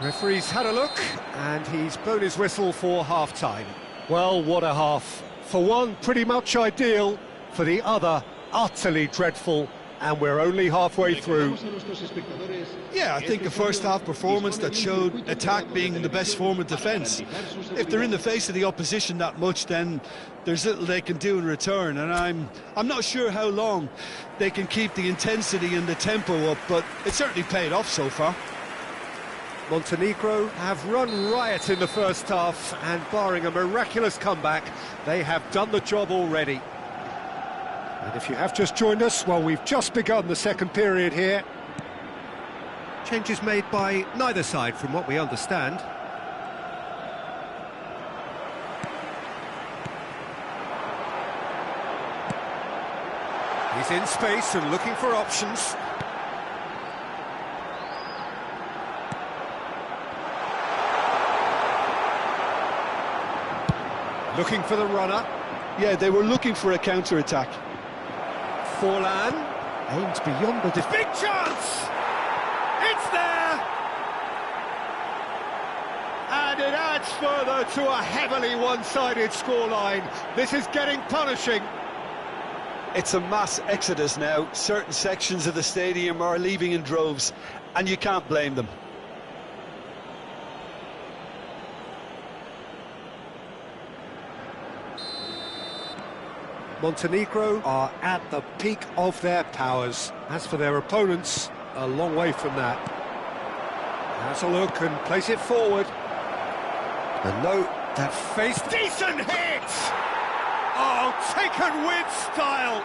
Referee's had a look, and he's blown his whistle for half-time. Well, what a half. For one, pretty much ideal. For the other, utterly dreadful. And we're only halfway through. Yeah, I think a first-half performance that showed attack being the best form of defence. If they're in the face of the opposition that much, then there's little they can do in return. And I'm not sure how long they can keep the intensity and the tempo up, but it certainly paid off so far. Montenegro have run riot in the first half, and barring a miraculous comeback, they have done the job already. And if you have just joined us, well, we've just begun the second period here. Changes made by neither side, from what we understand. He's in space and looking for options. Looking for the runner. Yeah, they were looking for a counter-attack. Forlan aims beyond the big chance! It's there! And it adds further to a heavily one-sided scoreline. This is getting punishing. It's a mass exodus now. Certain sections of the stadium are leaving in droves, and you can't blame them. Montenegro are at the peak of their powers. As for their opponents, a long way from that. Has a look and plays it forward. And no, that face, decent hit! Oh, taken with style!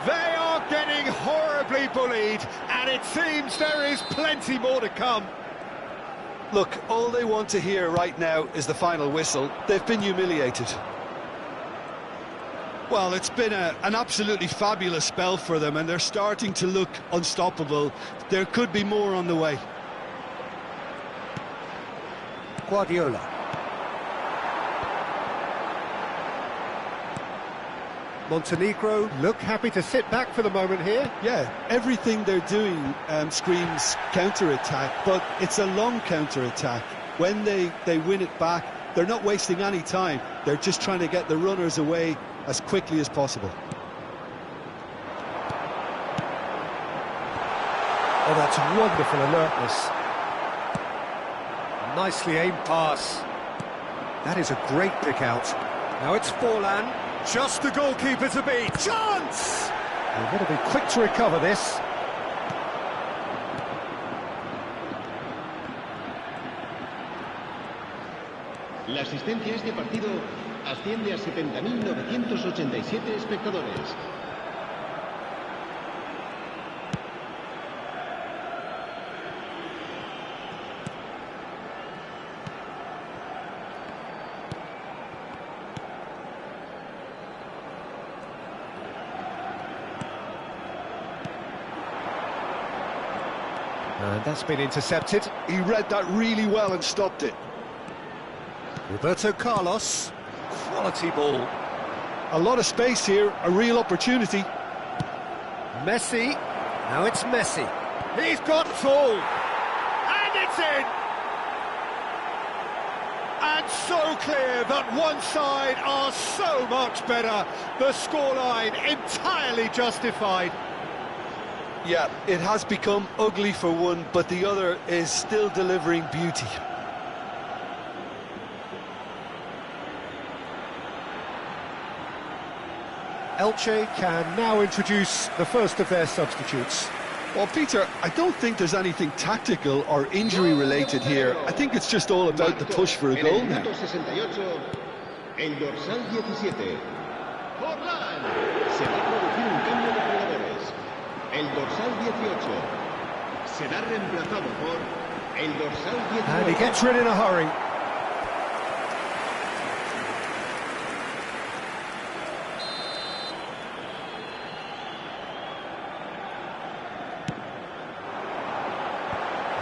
They are getting horribly bullied, and it seems there is plenty more to come. Look, all they want to hear right now is the final whistle. They've been humiliated. Well, it's been an absolutely fabulous spell for them, and they're starting to look unstoppable. There could be more on the way. Guardiola. Montenegro look happy to sit back for the moment here. Yeah, everything they're doing screams counter-attack, but it's a long counter-attack. When they win it back, they're not wasting any time. They're just trying to get the runners away as quickly as possible. Oh, that's wonderful alertness. Nicely aimed pass. That is a great pick out. Now it's Forlan. Just the goalkeeper to beat. Chance! They've got to be quick to recover this. La asistencia a este partido asciende a 70.987 espectadores. And that's been intercepted. He read that really well and stopped it. Roberto Carlos, quality ball. A lot of space here, a real opportunity. Messi, now it's Messi. He's got full, and it's in! And so clear that one side are so much better. The scoreline entirely justified. Yeah, it has become ugly for one, but the other is still delivering beauty. Elche can now introduce the first of their substitutes. Well, Peter, I don't think there's anything tactical or injury-related here. I think it's just all about the push for a goal now. El dorsal 17. Forlan. Se va a producir un cambio de jugadores. El dorsal 18 será reemplazado por el dorsal 18. And he gets rid in a hurry.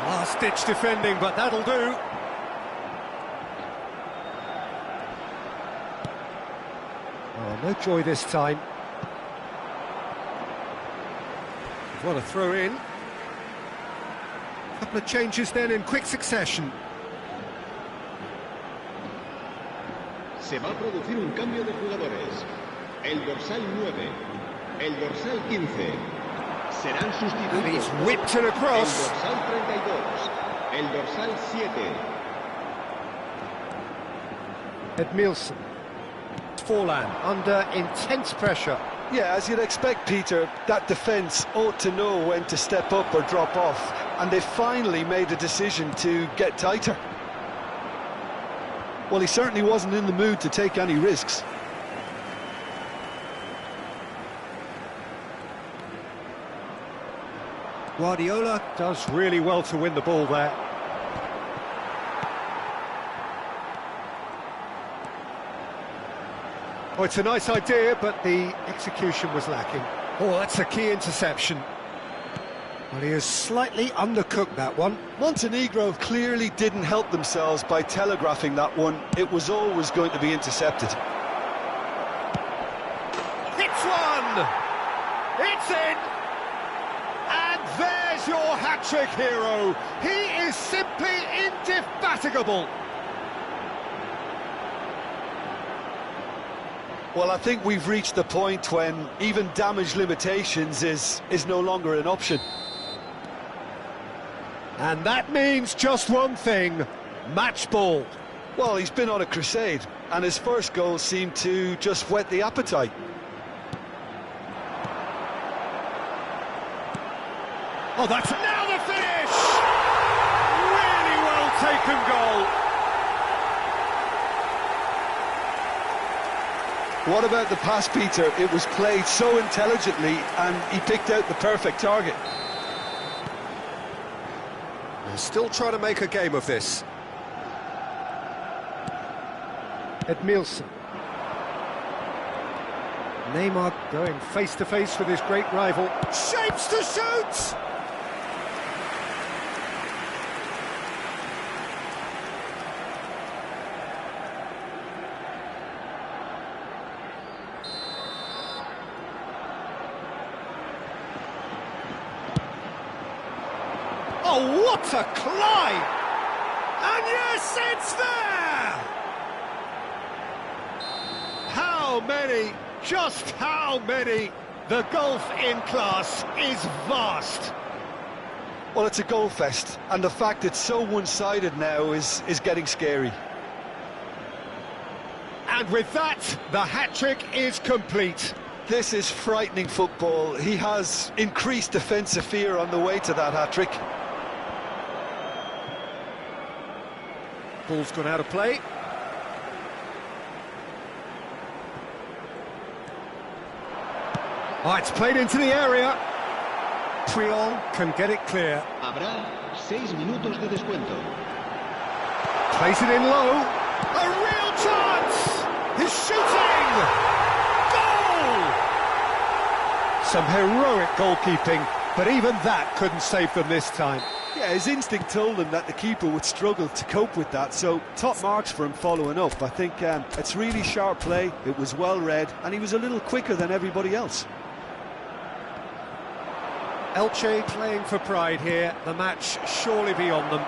Last-ditch defending, but that'll do. Oh, no joy this time. What a throw in. Couple of changes then in quick succession. Se va a producir un cambio de jugadores. El dorsal 9, el dorsal 15 serán sustituidos. And he's whipped it across. El dorsal 32, el dorsal 7. Edmilson. Forlan under intense pressure. Yeah, as you'd expect, Peter, that defence ought to know when to step up or drop off, and they finally made a decision to get tighter. Well, he certainly wasn't in the mood to take any risks. Guardiola does really well to win the ball there. Oh, it's a nice idea, but the execution was lacking. Oh, that's a key interception. Well, he has slightly undercooked that one. Montenegro clearly didn't help themselves by telegraphing that one. It was always going to be intercepted. It's one! It's in! And there's your hat-trick hero. He is simply indefatigable. Well, I think we've reached the point when even damage limitations is no longer an option. And that means just one thing, match ball. Well, he's been on a crusade, and his first goal seemed to just whet the appetite. Oh, that's now the finish! Really well taken goal. What about the pass, Peter? It was played so intelligently, and he picked out the perfect target. They're still trying to make a game of this. Edmilson. Neymar going face-to-face with his great rival. Shapes to shoot! Oh, what a climb! And yes, it's there! How many? Just how many? The gulf in class is vast. Well, it's a goal fest, and the fact it's so one-sided now is getting scary. And with that, the hat-trick is complete. This is frightening football. He has increased defensive fear on the way to that hat-trick. Ball's gone out of play. Oh, it's played into the area. Puyol can get it clear. Habrá 6 minutos de descuento. Plays it in low. A real chance! He's shooting! Goal! Some heroic goalkeeping, but even that couldn't save them this time. Yeah, his instinct told him that the keeper would struggle to cope with that, so top marks for him following up. I think it's really sharp play, it was well read, and he was a little quicker than everybody else. Elche playing for pride here, the match surely beyond them.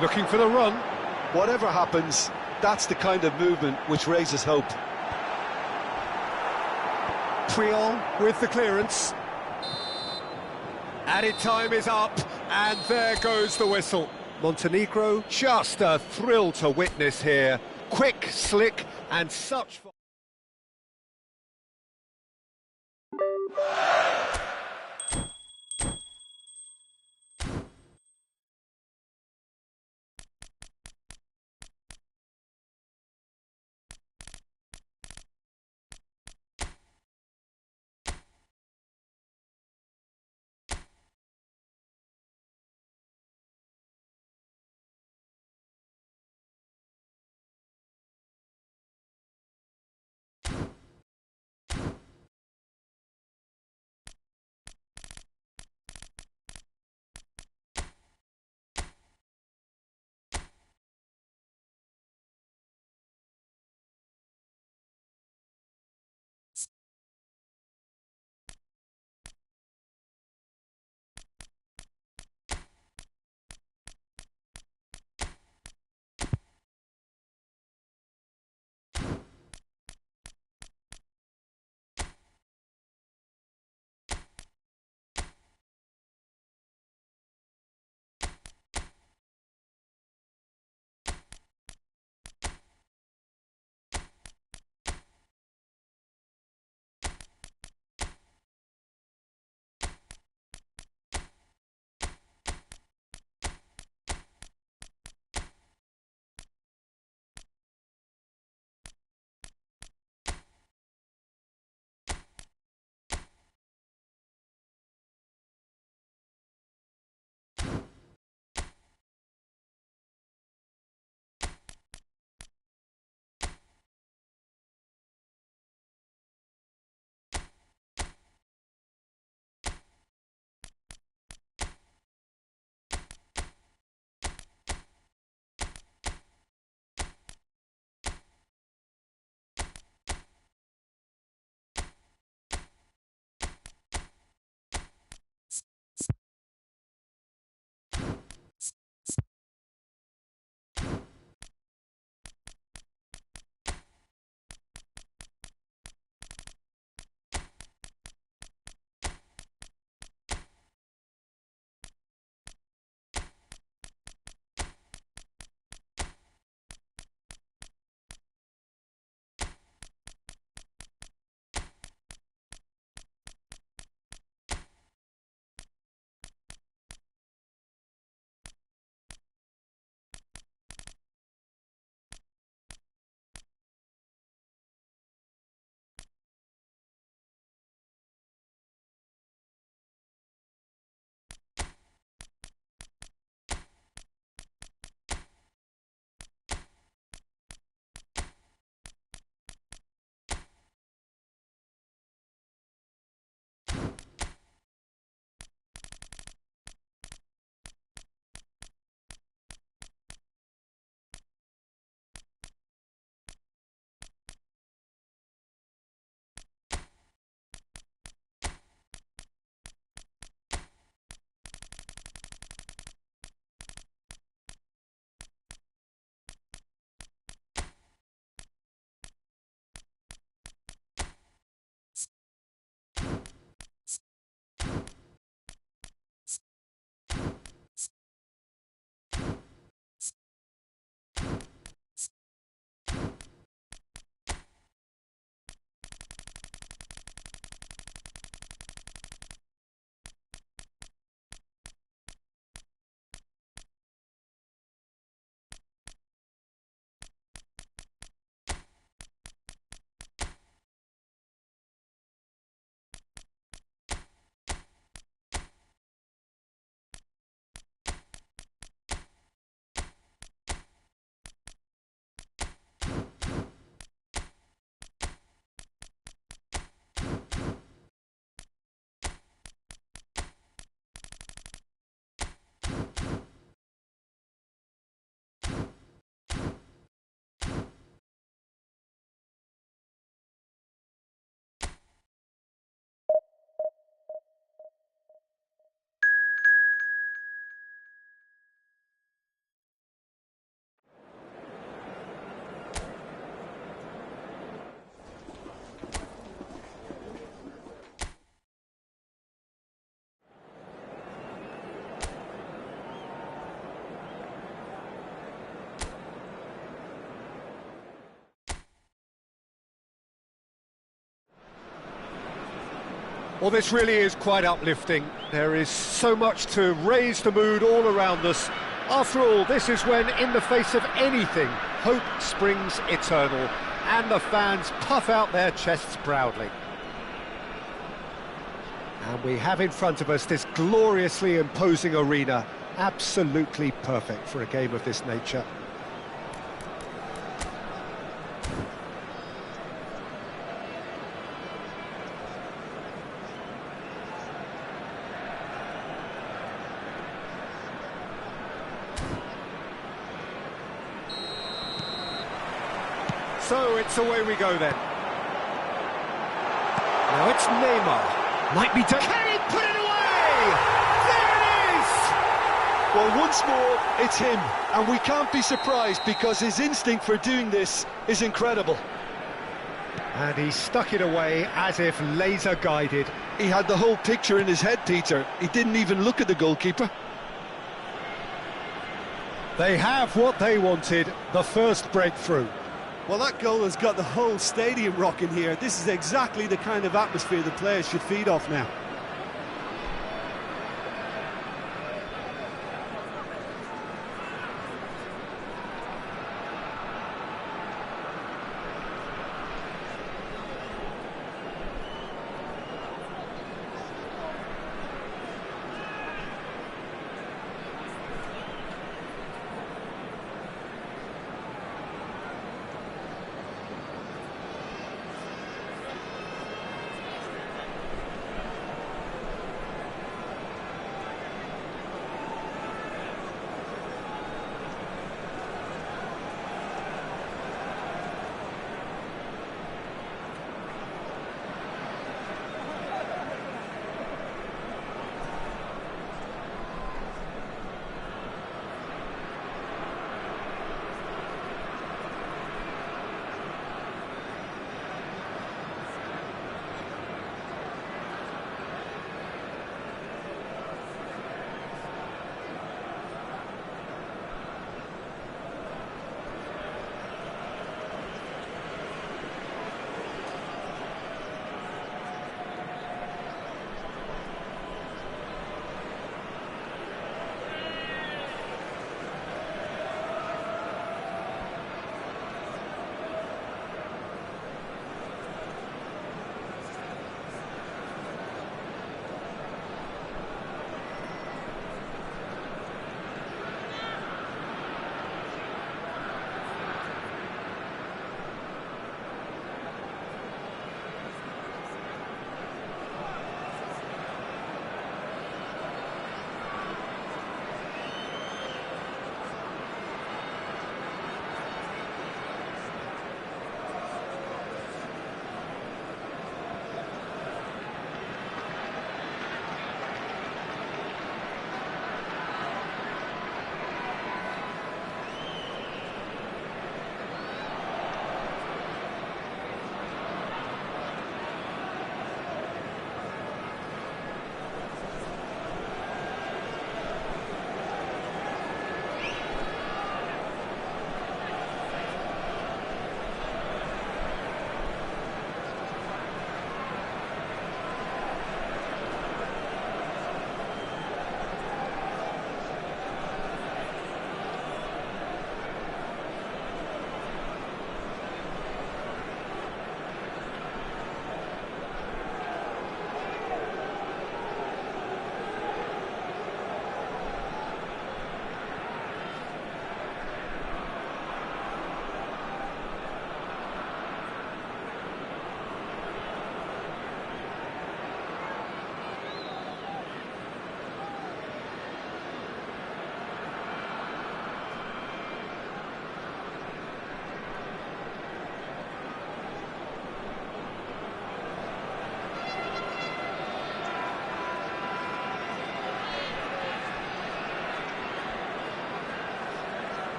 Looking for the run. Whatever happens, that's the kind of movement which raises hope. Puyol with the clearance. Added time is up, and there goes the whistle. Montenegro, just a thrill to witness here. Quick, slick, and such... Well, this really is quite uplifting. There is so much to raise the mood all around us. After all, this is when, in the face of anything, hope springs eternal, and the fans puff out their chests proudly. And we have in front of us this gloriously imposing arena, absolutely perfect for a game of this nature. So it's away we go then. Now it's Neymar. Might be done. Can he put it away? There it is! Well, once more, it's him. And we can't be surprised because his instinct for doing this is incredible. And he stuck it away as if laser-guided. He had the whole picture in his head, Peter. He didn't even look at the goalkeeper. They have what they wanted, the first breakthrough. Well, that goal has got the whole stadium rocking here. This is exactly the kind of atmosphere the players should feed off now.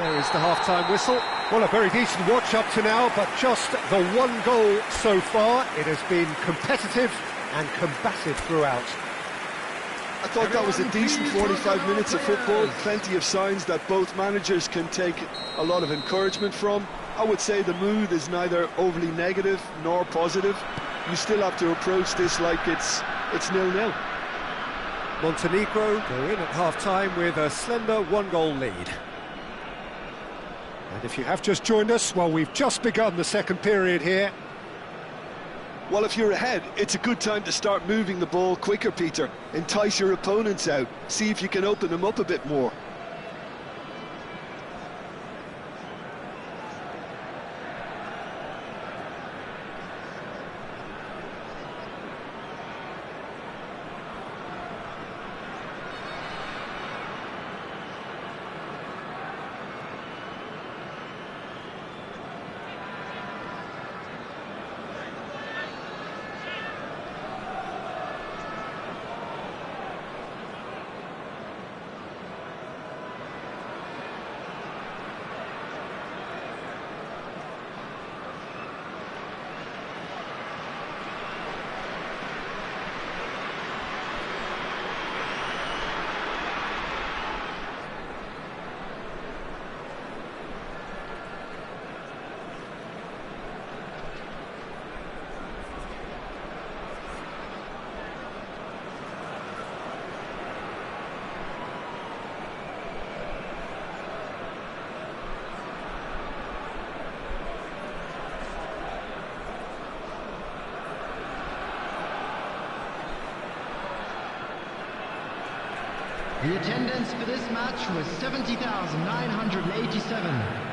There is the half-time whistle. Well, a very decent watch up to now, but just the one goal so far. It has been competitive and combative throughout. I thought that was a decent 45 minutes of football. Plenty of signs that both managers can take a lot of encouragement from. I would say the mood is neither overly negative nor positive. You still have to approach this like it's 0-0. Montenegro go in at half-time with a slender one-goal lead. And if you have just joined us, well, we've just begun the second period here. Well, if you're ahead, it's a good time to start moving the ball quicker, Peter. Entice your opponents out. See if you can open them up a bit more. The attendance for this match was 70,987.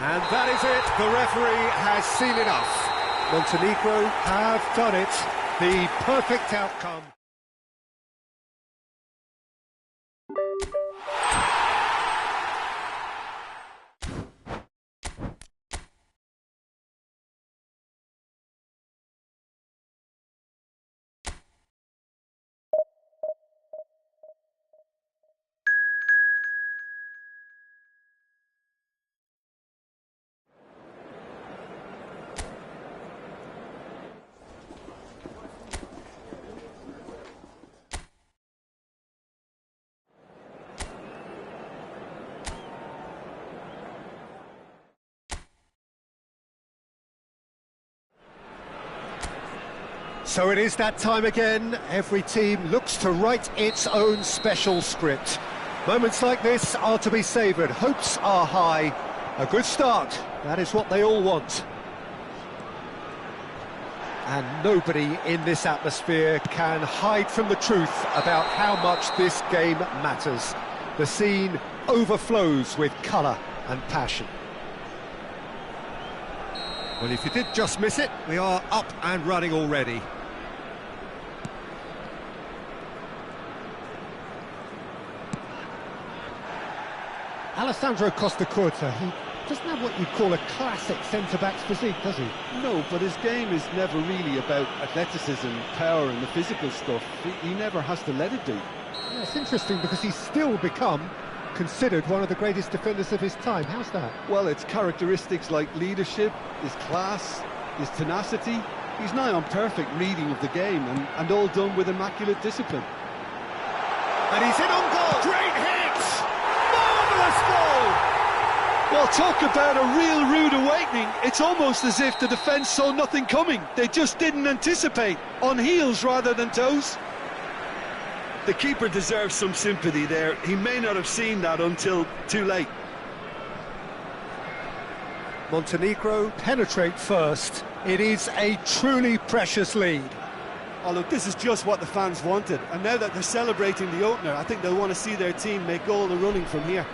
And that is it. The referee has seen enough. Montenegro have done it. The perfect outcome. So it is that time again. Every team looks to write its own special script. Moments like this are to be savoured. Hopes are high. A good start. That is what they all want. And nobody in this atmosphere can hide from the truth about how much this game matters. The scene overflows with colour and passion. Well, if you did just miss it, we are up and running already. Alessandro Costacurta, he doesn't have what you'd call a classic centre-back's physique, does he? No, but his game is never really about athleticism, power and the physical stuff. He never has to let it do. Yeah, it's interesting because he's still become considered one of the greatest defenders of his time. How's that? Well, it's characteristics like leadership, his class, his tenacity. He's nigh on perfect reading of the game and all done with immaculate discipline. And he's in on goal! Great hit! Marvellous goal! Well, talk about a real rude awakening. It's almost as if the defence saw nothing coming. They just didn't anticipate. On heels rather than toes. The keeper deserves some sympathy there. He may not have seen that until too late. Montenegro penetrate first. It is a truly precious lead. Oh, look, this is just what the fans wanted. And now that they're celebrating the opener, I think they'll want to see their team make all the running from here.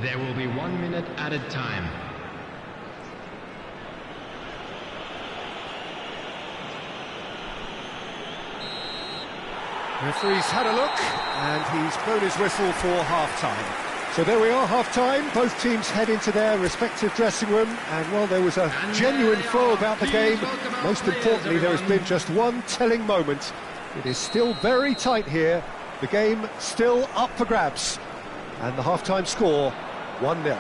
There will be 1 minute added time. Referee's had a look, and he's blown his whistle for half-time. So there we are, half-time. Both teams head into their respective dressing room, and while there was a genuine flow about the game, most importantly, there has been just one telling moment. It is still very tight here. The game still up for grabs, and the half-time score, 1-0.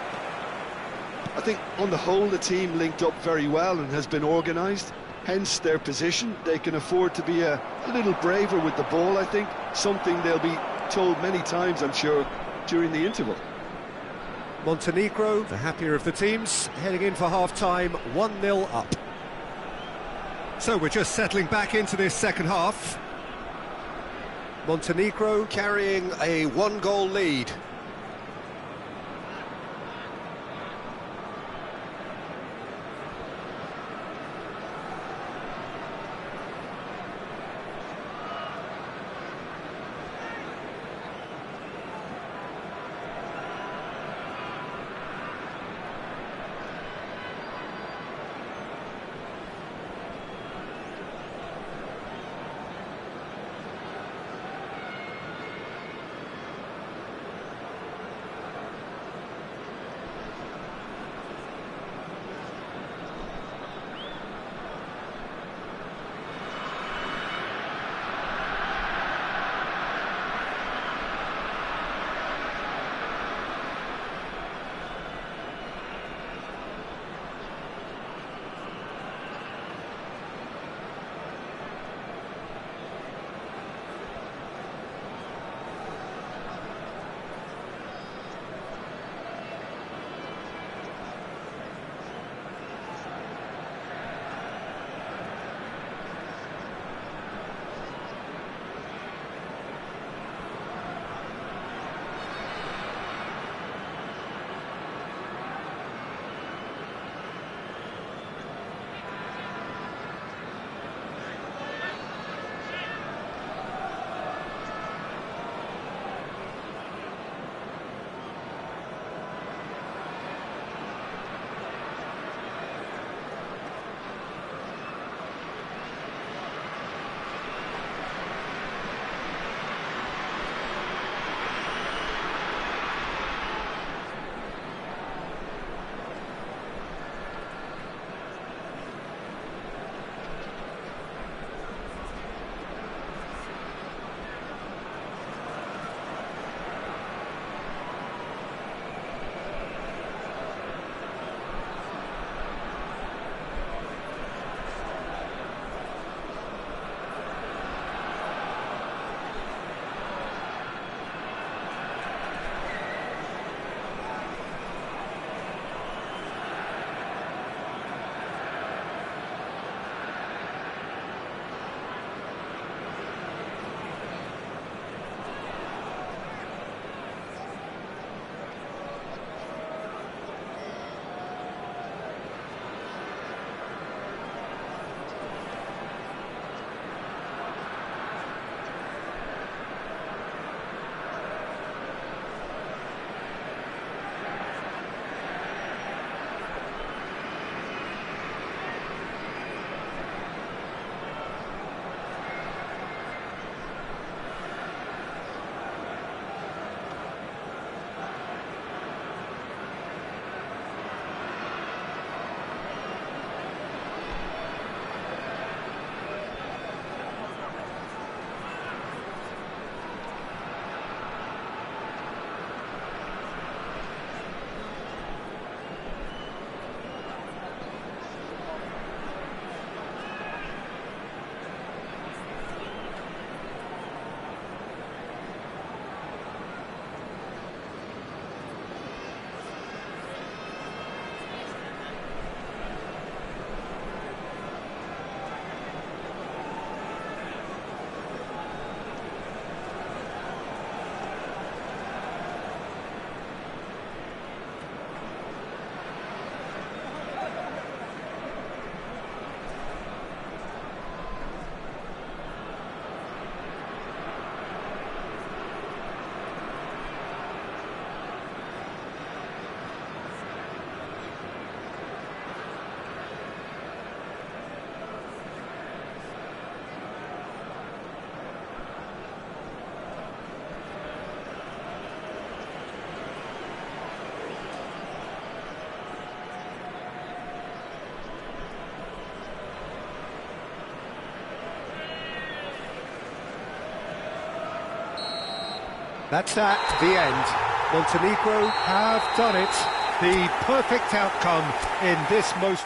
I think on the whole the team linked up very well and has been organised, hence their position. They can afford to be a little braver with the ball, I think, something they'll be told many times, I'm sure, during the interval. Montenegro, the happier of the teams, heading in for half-time, 1-0 up. So we're just settling back into this second half. Montenegro carrying a one-goal lead. That's that, the end. Montenegro have done it. The perfect outcome in this most...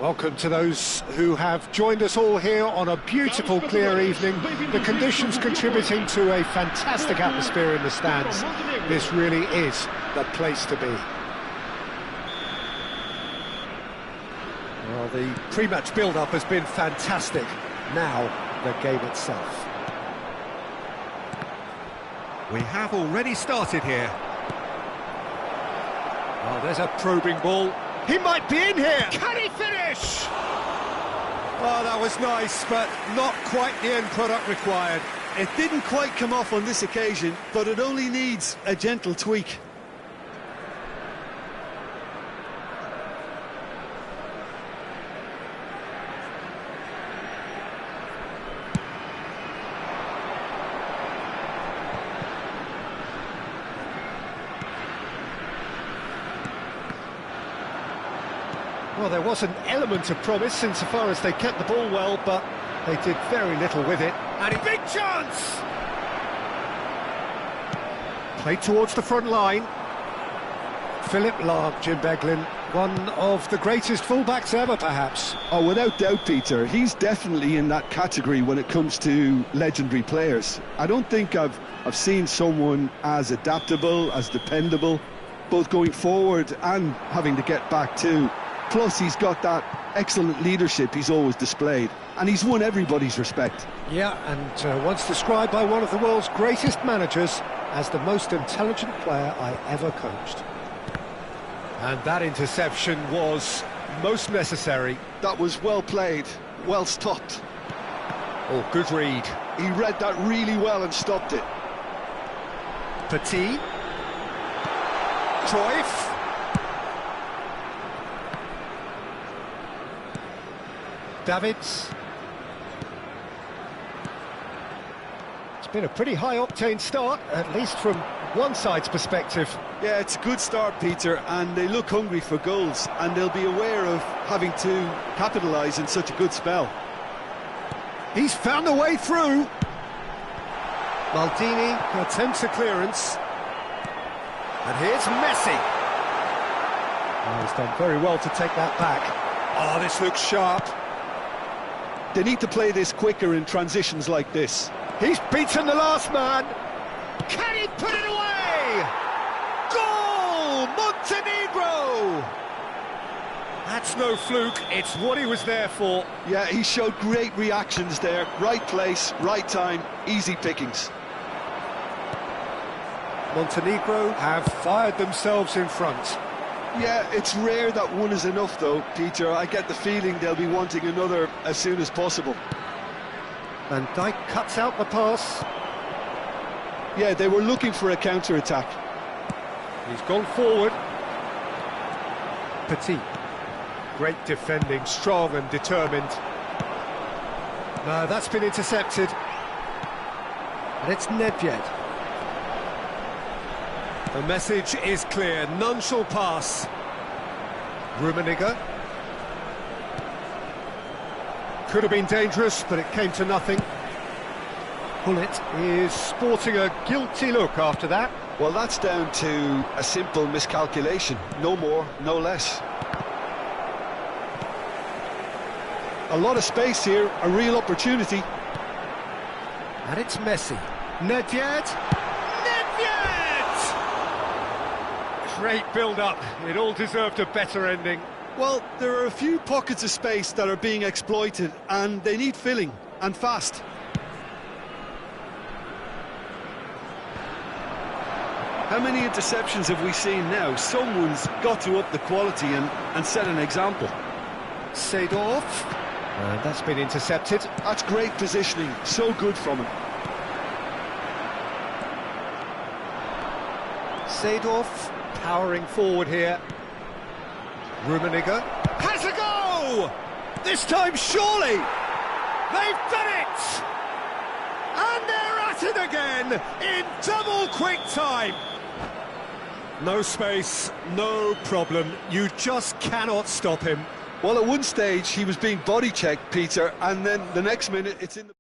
Welcome to those who have joined us all here on a beautiful, clear evening. The conditions contributing to a fantastic atmosphere in the stands. This really is the place to be. Well, the pre-match build-up has been fantastic. Now, the game itself. We have already started here. Oh, there's a probing ball. He might be in here. Can he finish? Oh, that was nice, but not quite the end product required. It didn't quite come off on this occasion, but it only needs a gentle tweak. Well, there was an element of promise insofar as they kept the ball well, but they did very little with it. And a big chance! Played towards the front line. Philip Lahm, Jim Beglin, one of the greatest fullbacks ever, perhaps. Oh, without doubt, Peter. He's definitely in that category when it comes to legendary players. I don't think I've seen someone as adaptable, as dependable, both going forward and having to get back too. Plus, he's got that excellent leadership he's always displayed, and he's won everybody's respect. Yeah, and once described by one of the world's greatest managers as the most intelligent player I ever coached. And that interception was most necessary. That was well played, well stopped. Oh, good read. He read that really well and stopped it. Petit. Cruyff. Davids. It's been a pretty high-octane start, at least from one side's perspective. Yeah, it's a good start, Peter, and they look hungry for goals, and they'll be aware of having to capitalise in such a good spell. He's found a way through. Maldini attempts a clearance. And here's Messi. Oh, he's done very well to take that back. Oh, this looks sharp. They need to play this quicker in transitions like this. He's beaten the last man. Can he put it away? Goal! Montenegro! That's no fluke, it's what he was there for. Yeah, he showed great reactions there. Right place, right time, easy pickings. Montenegro have fired themselves in front. Yeah, it's rare that one is enough though, Peter. I get the feeling they'll be wanting another as soon as possible. Van Dijk cuts out the pass. Yeah, they were looking for a counter-attack. He's gone forward. Petit. Great defending, strong and determined. No, that's been intercepted. And it's Nedved. The message is clear, none shall pass. Rummenigge. Could have been dangerous, but it came to nothing. Pullet is sporting a guilty look after that. Well, that's down to a simple miscalculation. No more, no less. A lot of space here, a real opportunity. And it's Messi. Nedved! Nedved! Great build-up. It all deserved a better ending. Well, there are a few pockets of space that are being exploited, and they need filling, and fast. How many interceptions have we seen now? Someone's got to up the quality and set an example. Seedorf. That's been intercepted. That's great positioning, so good from him. Seedorf powering forward here. Rummenigge has a go! This time, surely! They've done it! And they're at it again in double quick time. No space, no problem. You just cannot stop him. Well, at one stage, he was being body-checked, Peter, and then the next minute, it's in the...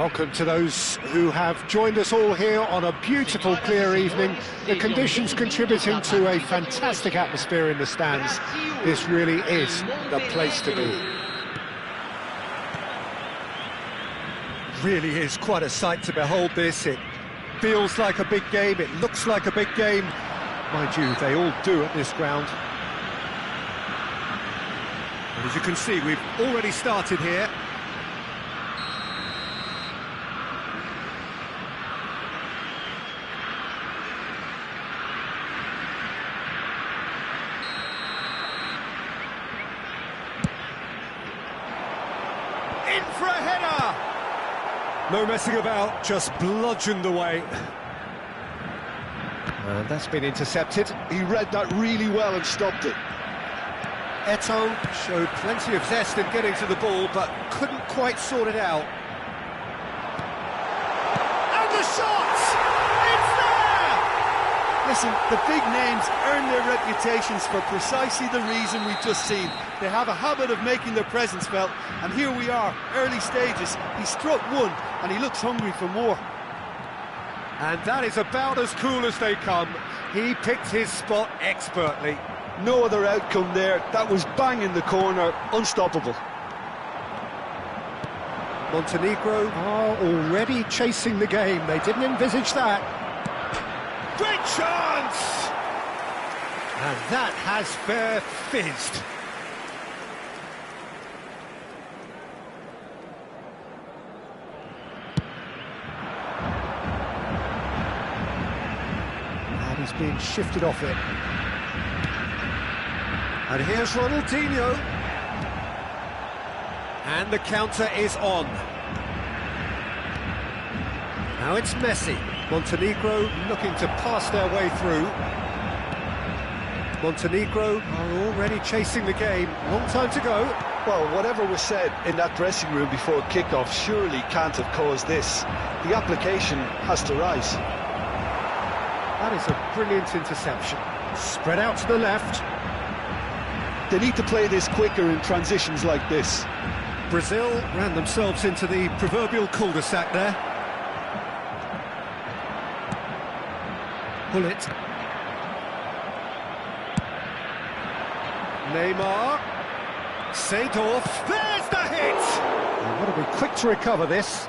Welcome to those who have joined us all here on a beautiful, clear evening. The conditions contributing to a fantastic atmosphere in the stands. This really is the place to be. Really is quite a sight to behold this. It feels like a big game, it looks like a big game. Mind you, they all do at this ground. And as you can see, we've already started here. In for a header! No messing about, just bludgeoned away. And that's been intercepted. He read that really well and stopped it. Eto'o showed plenty of zest in getting to the ball, but couldn't quite sort it out. And the shot! It's there! Listen, the big names earn their reputations for precisely the reason we've just seen. They have a habit of making their presence felt, and here we are, early stages. He struck one, and he looks hungry for more. And that is about as cool as they come. He picked his spot expertly. No other outcome there. That was bang in the corner, unstoppable. Montenegro are already chasing the game. They didn't envisage that. Great chance! And that has fair fizzed. And he's being shifted off it. And here's Ronaldinho. And the counter is on. Now it's Messi. Montenegro looking to pass their way through. Montenegro are already chasing the game. Long time to go. Well, whatever was said in that dressing room before kickoff surely can't have caused this. The application has to rise. That is a brilliant interception. Spread out to the left. They need to play this quicker in transitions like this. Brazil ran themselves into the proverbial cul-de-sac there. Pull it. Neymar. Seedorf. There's the hit! They've got to be quick to recover this.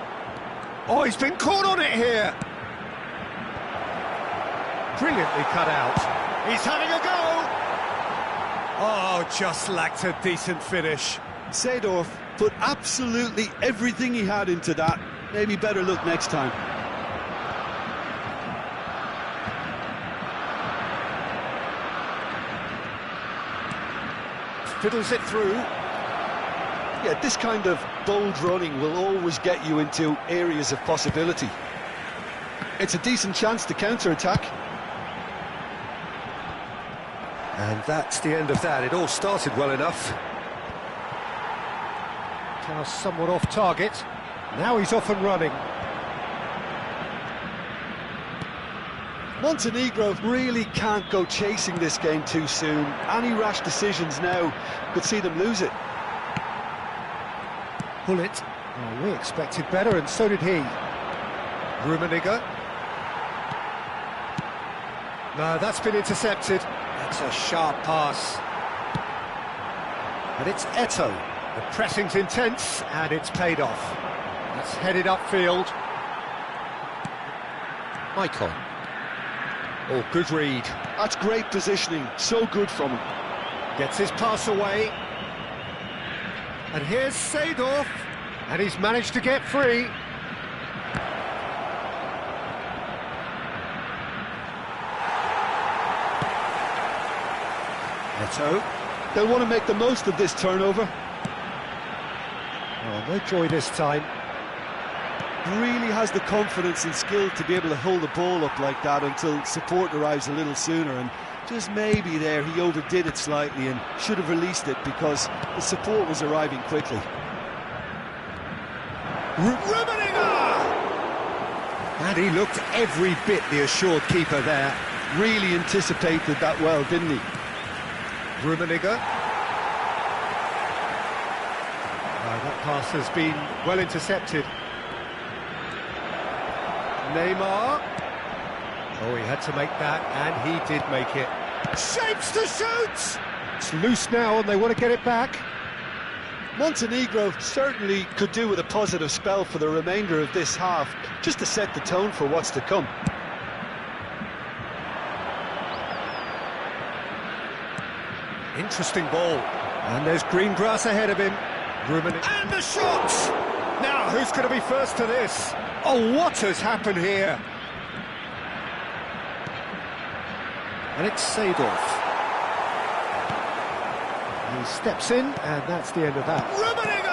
Oh, he's been caught on it here. Brilliantly cut out. He's having a go. Oh, just lacked a decent finish. Seedorf put absolutely everything he had into that. Maybe better look next time. Fiddles it through. Yeah, this kind of bold running will always get you into areas of possibility. It's a decent chance to counter-attack. And that's the end of that. It all started well enough. Pass somewhat off target. Now he's off and running. Montenegro really can't go chasing this game too soon. Any rash decisions now could see them lose it. Pull it. Oh, we expected better, and so did he. Rummenigge. No, that's been intercepted. That's a sharp pass. And it's Eto'o. The pressing's intense, and it's paid off. That's headed upfield. Icon. Oh, good read. That's great positioning, so good from him. Gets his pass away. And here's Seedorf. And he's managed to get free. Eto'o. They'll want to make the most of this turnover. Oh, no joy this time. Really has the confidence and skill to be able to hold the ball up like that until support arrives a little sooner, and just maybe there he overdid it slightly and should have released it because the support was arriving quickly. Rummenigge! And he looked every bit the assured keeper there. Really anticipated that well, didn't he? Rummenigge. That pass has been well intercepted. Neymar. Oh, he had to make that, and he did make it. Shapes to shoot! It's loose now, and they want to get it back. Montenegro certainly could do with a positive spell for the remainder of this half, just to set the tone for what's to come. Interesting ball. And there's green grass ahead of him. And the shot! Now, who's going to be first to this? Oh, what has happened here? And it's Seedorf. He steps in, and that's the end of that. Rummenigge!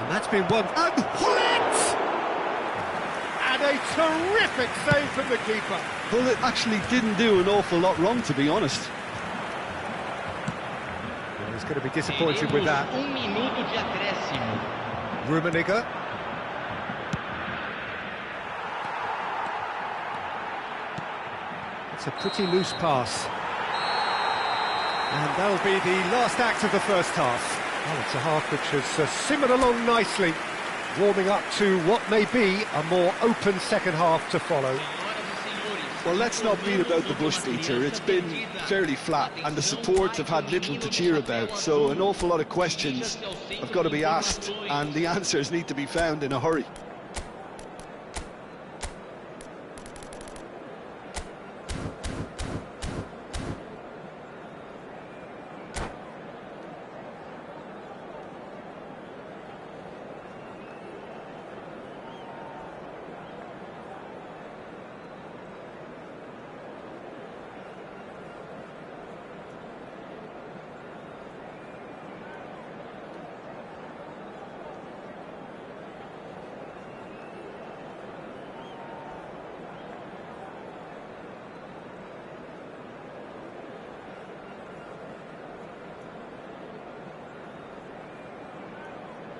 And that's been one. And Hullet! And a terrific save from the keeper. Hullet actually didn't do an awful lot wrong, to be honest. Well, he's going to be disappointed with that. Minuto de acréscimo. Rummenigge. It's a pretty loose pass. And that'll be the last act of the first half. Well, it's a half which has simmered along nicely, warming up to what may be a more open second half to follow. Well, let's not beat about the bush, Peter. It's been fairly flat, and the supports have had little to cheer about, so an awful lot of questions have got to be asked, and the answers need to be found in a hurry.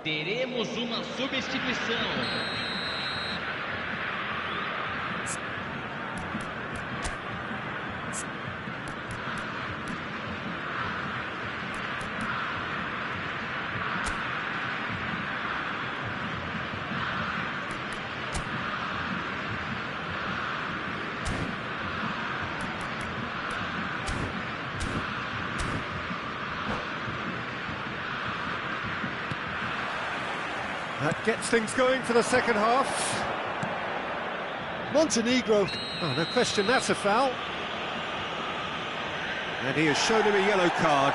Teremos uma substituição. That gets things going for the second half. Montenegro. Oh, no question, that's a foul. And he has shown him a yellow card.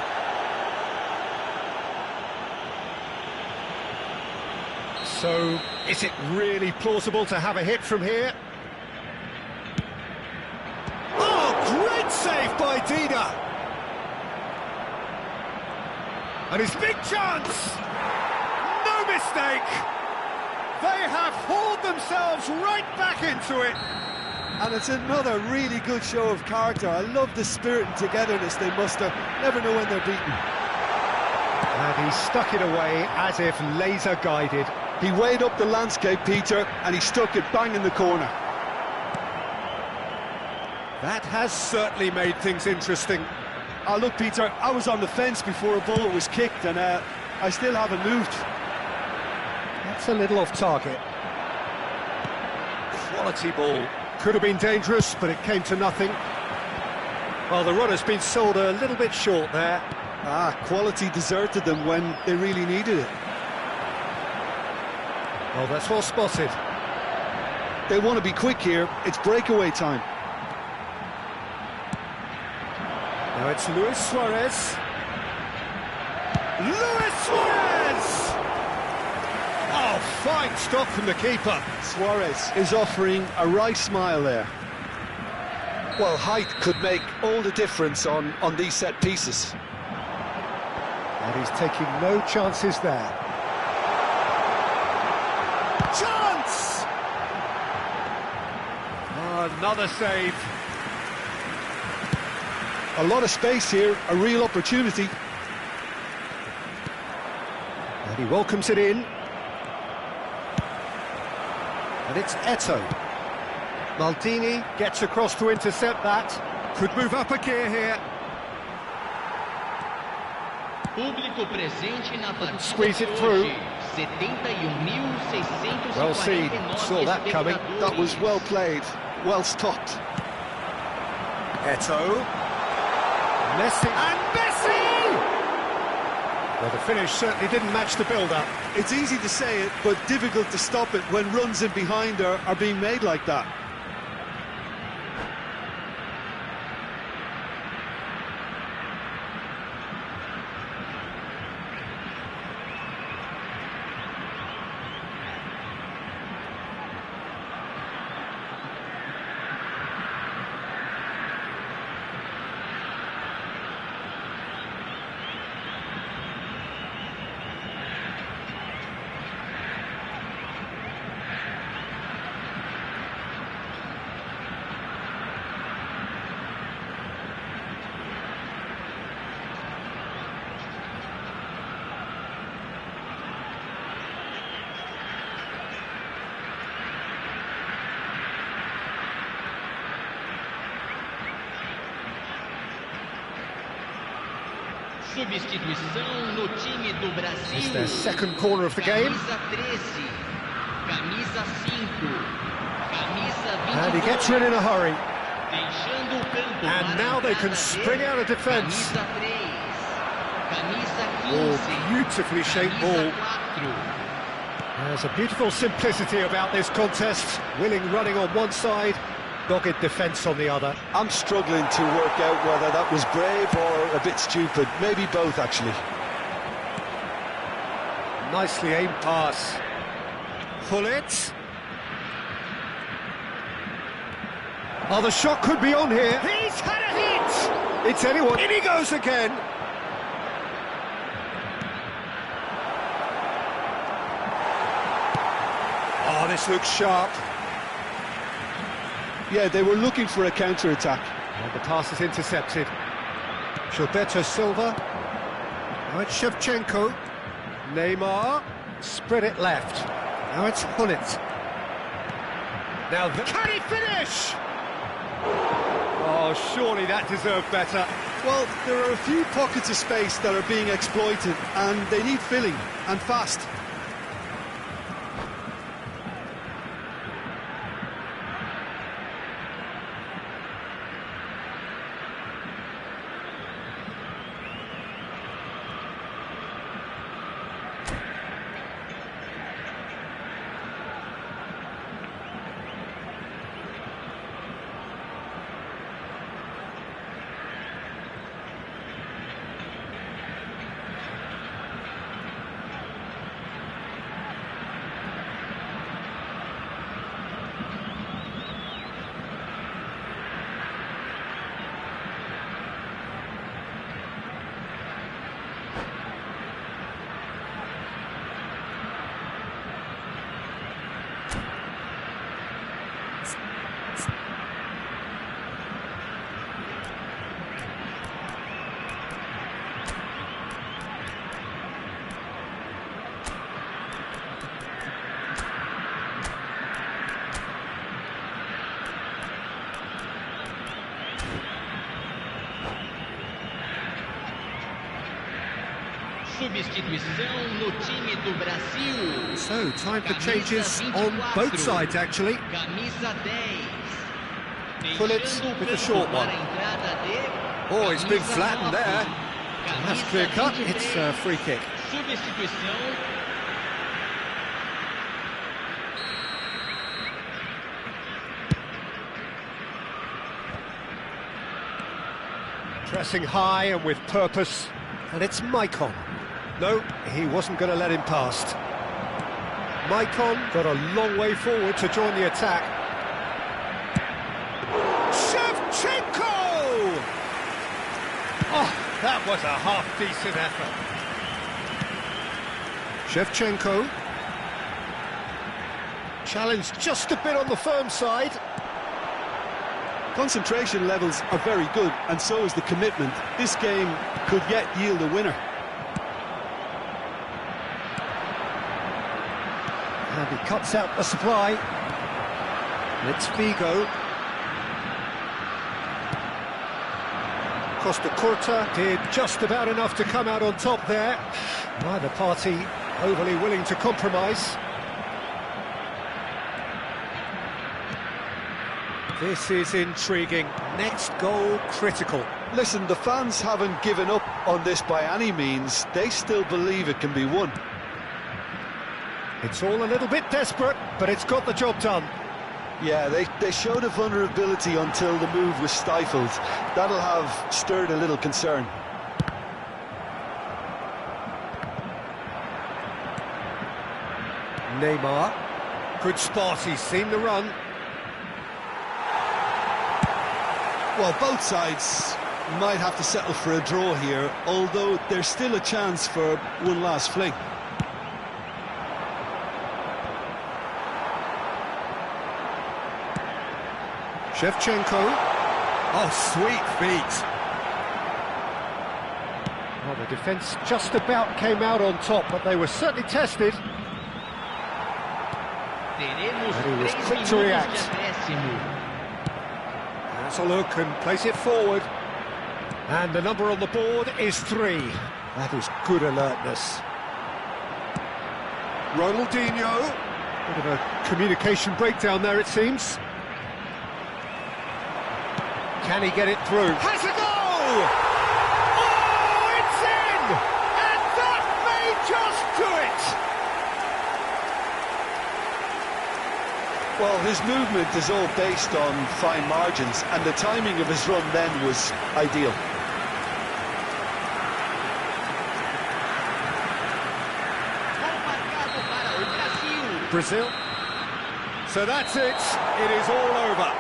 So, is it really plausible to have a hit from here? Oh, great save by Dida! And his big chance! No mistake! They have hauled themselves right back into it! And it's another really good show of character. I love the spirit and togetherness they muster. Never know when they're beaten. And he stuck it away as if laser guided. He weighed up the landscape, Peter, and he stuck it bang in the corner. That has certainly made things interesting. Oh, look, Peter, I was on the fence before a ball was kicked, and I still haven't moved. That's a little off target. Quality ball. Could have been dangerous, but it came to nothing. Well, the runner's been sold a little bit short there. Quality deserted them when they really needed it. Well, that's well spotted. They want to be quick here. It's breakaway time. Now it's Luis Suarez. Luis Suarez! Oh, fine stop from the keeper. Suarez is offering a right smile there. Well, height could make all the difference on these set pieces. And he's taking no chances there. Chance! Oh, another save. A lot of space here, a real opportunity. And he welcomes it in. And it's Eto'o. Maldini gets across to intercept that. Could move up a gear here. Público presente na partida. Squeeze it through. Well seen, saw that coming. That was well played, well stopped. Eto'o. Messi. And Messi! Well, the finish certainly didn't match the build-up. It's easy to say it, but difficult to stop it when runs in behind are being made like that. Substituição no time do Brasil. It's their second corner of the game. Camisa 13, camisa 5, camisa 22. And he gets rid in a hurry. Deixando o campo. And now they can spring out of defence. Camisa 3, camisa 15. Oh, beautifully shaped ball. There's a beautiful simplicity about this contest. Willing running on one side, dogged defence on the other. I'm struggling to work out whether that was brave or a bit stupid. Maybe both, actually. Nicely aimed pass. Gullit. Oh, the shot could be on here. He's had a hit! It's anyone. In he goes again. Oh, this looks sharp. Yeah, they were looking for a counter-attack. And the pass is intercepted. Gilberto Silva. Now it's Shevchenko. Neymar. Spread it left. Now it's Gullit. Now can he finish? Oh, surely that deserved better. Well, there are a few pockets of space that are being exploited, and they need filling, and fast. Substituição no time do Brasil. So, time for changes on both sides, actually. Camisa 10. Gullit with the short one. Oh, he's been flattened there. That's clear cut. It's a free kick. Substituição. Pressing high and with purpose. And it's Maicon. No, he wasn't going to let him past. Maicon got a long way forward to join the attack. Shevchenko! Oh, that was a half-decent effort. Shevchenko. Challenged just a bit on the firm side. Concentration levels are very good, and so is the commitment. This game could yet yield a winner. And he cuts out the supply. It's Figo. Costa Curta did just about enough to come out on top there. Neither party overly willing to compromise. This is intriguing. Next goal critical. Listen, the fans haven't given up on this by any means. They still believe it can be won. It's all a little bit desperate, but it's got the job done. Yeah, they showed a vulnerability until the move was stifled. That'll have stirred a little concern. Neymar. Good spot, he's seen the run. Well, both sides might have to settle for a draw here, although there's still a chance for one last fling. Shevchenko. Oh, sweet feet. Well, the defence just about came out on top, but they were certainly tested. And he was quick to react. That's a look and place it forward. And the number on the board is 3. That is good alertness. Ronaldinho. Bit of a communication breakdown there, it seems. Can he get it through? Has a goal! Oh, it's in! And that may just do it! Well, his movement is all based on fine margins, and the timing of his run then was ideal. Brazil. So that's it. It is all over.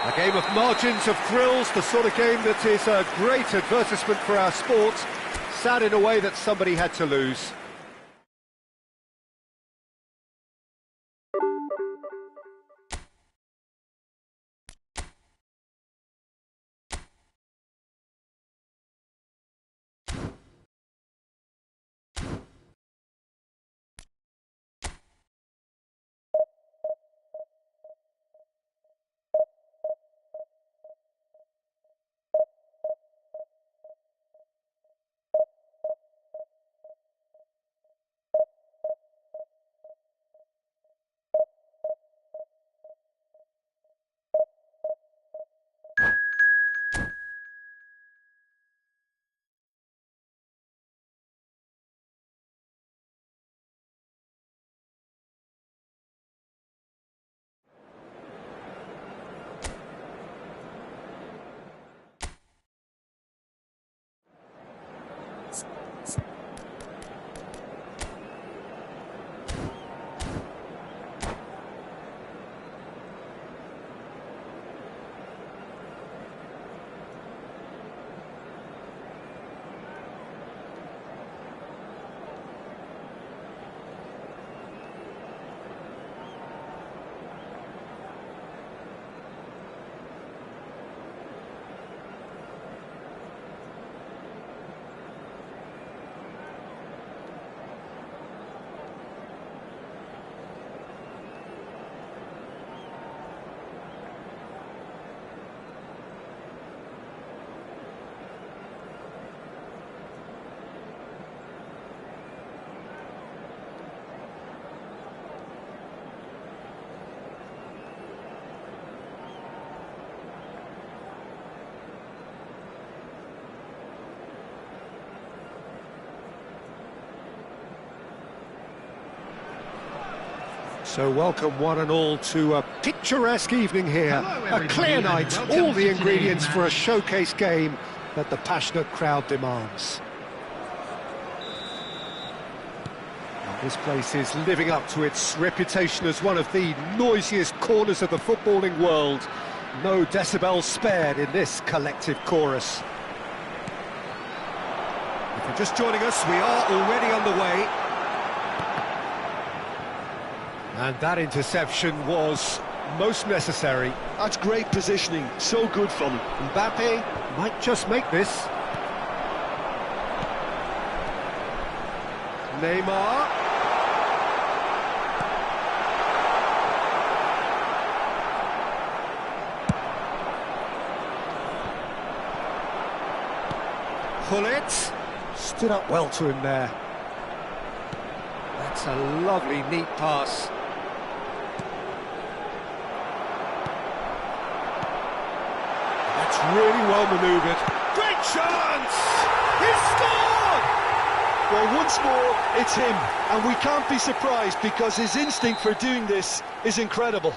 A game of margins, of thrills, the sort of game that is a great advertisement for our sport. Sad in a way that somebody had to lose. So welcome one and all to a picturesque evening here. A clear night, all the ingredients for a showcase game that the passionate crowd demands. And this place is living up to its reputation as one of the noisiest corners of the footballing world. No decibels spared in this collective chorus. If you're just joining us, we are already underway. And that interception was most necessary. That's great positioning, so good from him. Mbappe might just make this. Neymar. Hullet stood up well to him there. That's a lovely, neat pass. That's really well manoeuvred. Great chance! He's scored! Well, once more, it's him, and we can't be surprised because his instinct for doing this is incredible.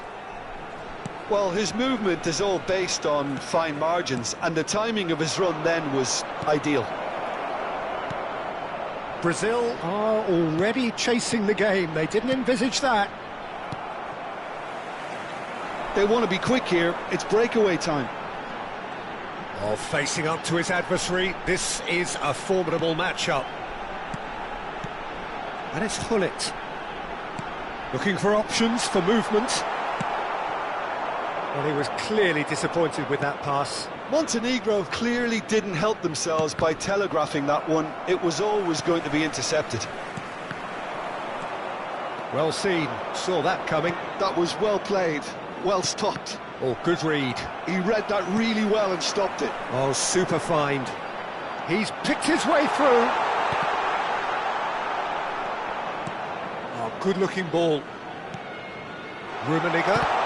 Well, his movement is all based on fine margins, and the timing of his run then was ideal. Brazil are already chasing the game. They didn't envisage that. They want to be quick here. It's breakaway time. Oh, facing up to his adversary. This is a formidable matchup. And it's Hullet. Looking for options for movement. Well, he was clearly disappointed with that pass. Montenegro clearly didn't help themselves by telegraphing that one. It was always going to be intercepted. Well seen, saw that coming. That was well played, well stopped. Oh, good read. He read that really well and stopped it. Oh, super find. He's picked his way through. Oh, good-looking ball. Rummenigge.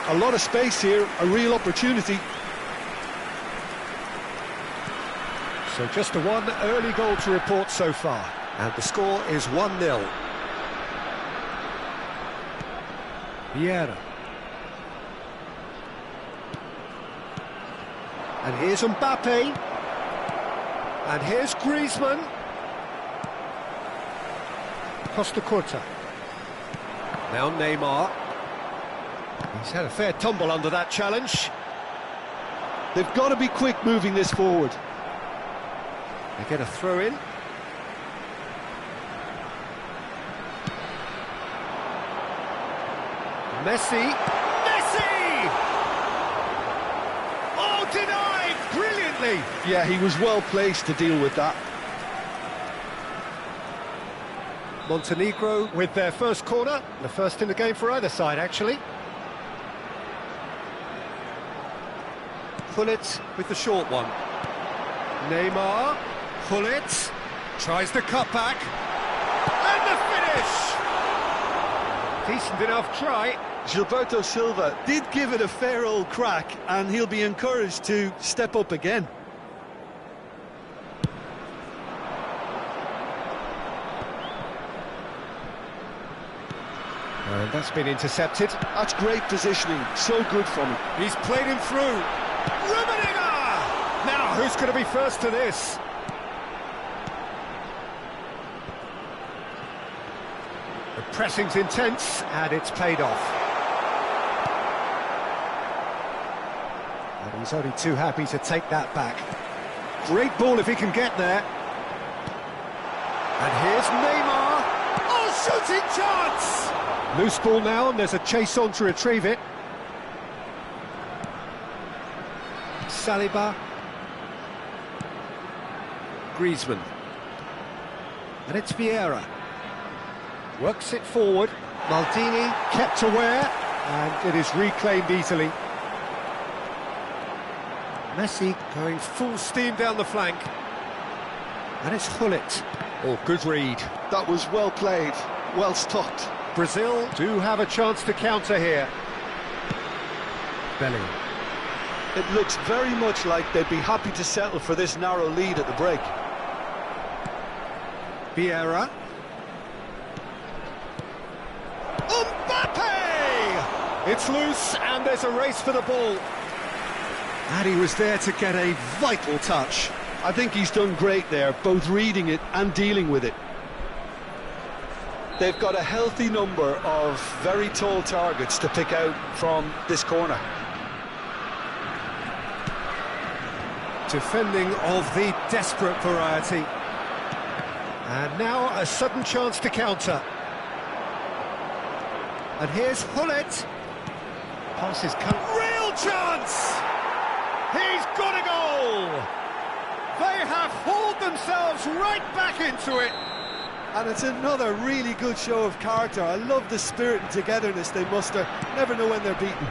A lot of space here, a real opportunity. So just the one early goal to report so far. And the score is 1-0. Vieira. And here's Mbappe. And here's Griezmann. Costa Curta. Now Neymar. He's had a fair tumble under that challenge. They've got to be quick moving this forward. They get a throw in. Messi. Messi! Oh, denied brilliantly. Yeah, he was well placed to deal with that. Montenegro with their first corner. The first in the game for either side, actually. Hullet with the short one. Neymar. Hullet tries the cutback. And the finish! Decent enough try. Gilberto Silva did give it a fair old crack, and he'll be encouraged to step up again. And that's been intercepted. That's great positioning, so good from him. He's played him through. Rummenigge! Now, who's going to be first to this? The pressing's intense, and it's paid off. And he's only too happy to take that back. Great ball if he can get there. And here's Neymar. Oh, shooting chance! Loose ball now, and there's a chase on to retrieve it. Saliba. Griezmann. And it's Vieira. Works it forward. Maldini kept aware, and it is reclaimed easily. Messi going full steam down the flank. And it's Hullet. Oh, good read. That was well played, well stopped. Brazil do have a chance to counter here. Bellingham. It looks very much like they'd be happy to settle for this narrow lead at the break. Vieira. Mbappe! It's loose, and there's a race for the ball. And he was there to get a vital touch. I think he's done great there, both reading it and dealing with it. They've got a healthy number of very tall targets to pick out from this corner. Defending of the desperate variety. And now a sudden chance to counter. And here's Hullet. Passes come. Real chance! He's got a goal! They have hauled themselves right back into it. And it's another really good show of character. I love the spirit and togetherness they muster. Never know when they're beaten.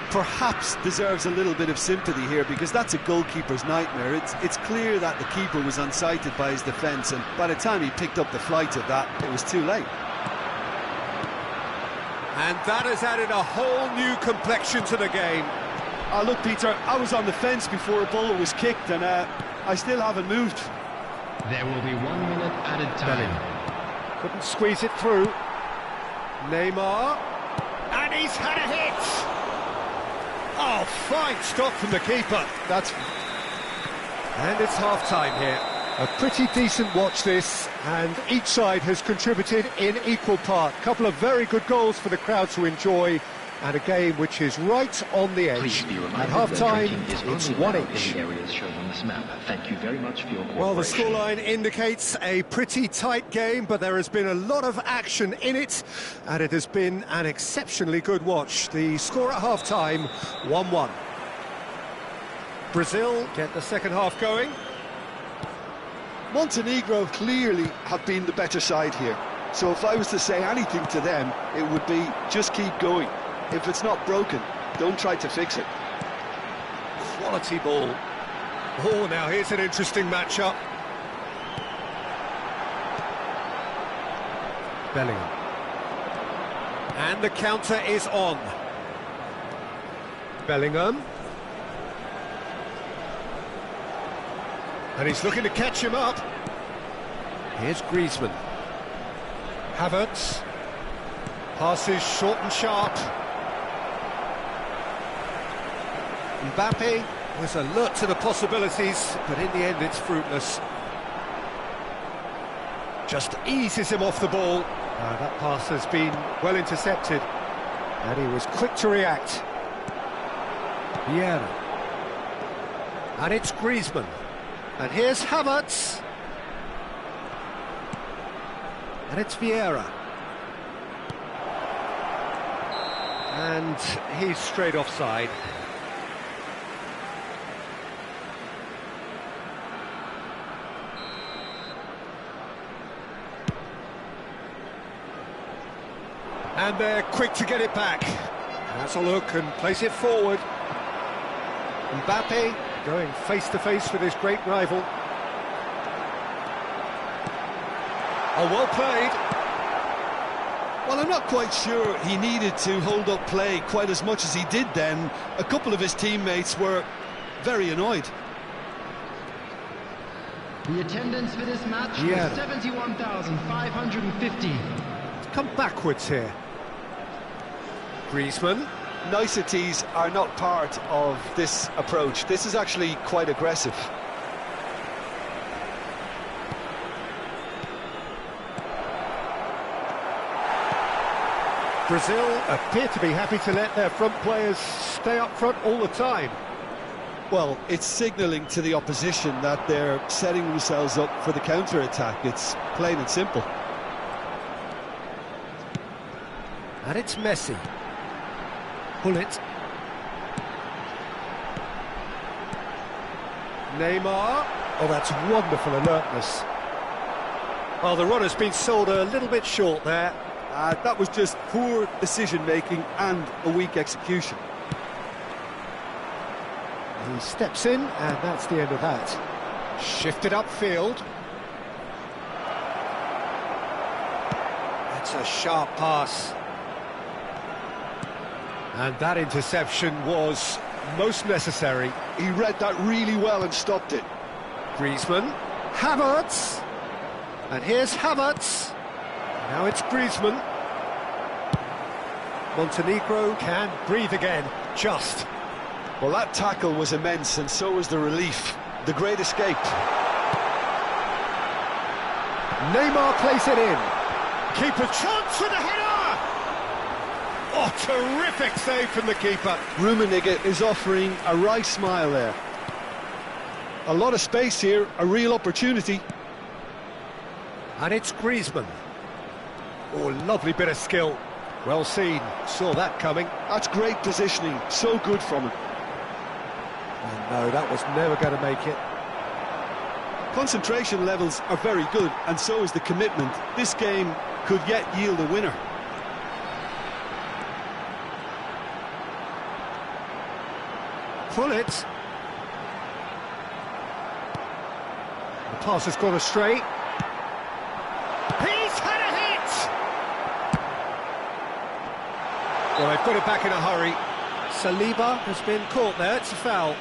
perhaps deserves a little bit of sympathy here, because that's a goalkeeper's nightmare. It's clear that the keeper was unsighted by his defence, and by the time he picked up the flight of that, it was too late. And that has added a whole new complexion to the game. Oh, look, Peter, I was on the fence before a ball was kicked, and I still haven't moved. There will be 1 minute added time. Couldn't squeeze it through. Neymar. And he's had a hit! Oh, fine stop from the keeper. And it's half-time here. A pretty decent watch this, and each side has contributed in equal part. A couple of very good goals for the crowd to enjoy, and a game which is right on the edge. At half-time, it's 1-1. Thank you very much for your cooperation. Well, the scoreline indicates a pretty tight game, but there has been a lot of action in it, and it has been an exceptionally good watch. The score at half-time, 1-1. Brazil get the second half going. Montenegro clearly have been the better side here, so if I was to say anything to them, it would be just keep going. If it's not broken, don't try to fix it. Quality ball. Oh, now here's an interesting matchup. Bellingham. And the counter is on. Bellingham. And he's looking to catch him up. Here's Griezmann. Havertz. Passes short and sharp. Mbappe was alert to the possibilities, but in the end it's fruitless. Just eases him off the ball. That pass has been well intercepted, and he was quick to react. Vieira. And it's Griezmann. And here's Havertz. And it's Vieira. And he's straight offside. And they're quick to get it back. Has a look and place it forward. Mbappe going face-to-face with his great rival. Oh, well played. Well, I'm not quite sure he needed to hold up play quite as much as he did then. A couple of his teammates were very annoyed. The attendance for this match was 71,550. Come backwards here. Griezmann. Niceties are not part of this approach. This is actually quite aggressive. Brazil appear to be happy to let their front players stay up front all the time. Well, it's signalling to the opposition that they're setting themselves up for the counter-attack. It's plain and simple. And it's Messi. Pull it. Neymar. Oh, that's wonderful alertness. Well, the run has been sold a little bit short there. That was just poor decision-making and a weak execution. He steps in, and that's the end of that. Shifted upfield. That's a sharp pass. And that interception was most necessary. He read that really well and stopped it. Griezmann. Havertz. And here's Havertz. Now it's Griezmann. Montenegro can breathe again, just. Well, that tackle was immense, and so was the relief. The great escape. Neymar plays it in. Keeper chance for the header! Oh, terrific save from the keeper. Rummenigge is offering a right smile there. A lot of space here, a real opportunity. And it's Griezmann. Oh, lovely bit of skill. Well seen, saw that coming. That's great positioning, so good from him. Oh, no, that was never going to make it. Concentration levels are very good, and so is the commitment. This game could yet yield a winner. pull it. The pass has gone astray. He's had a hit! Well, they've got it back in a hurry. Saliba has been caught there, it's a foul.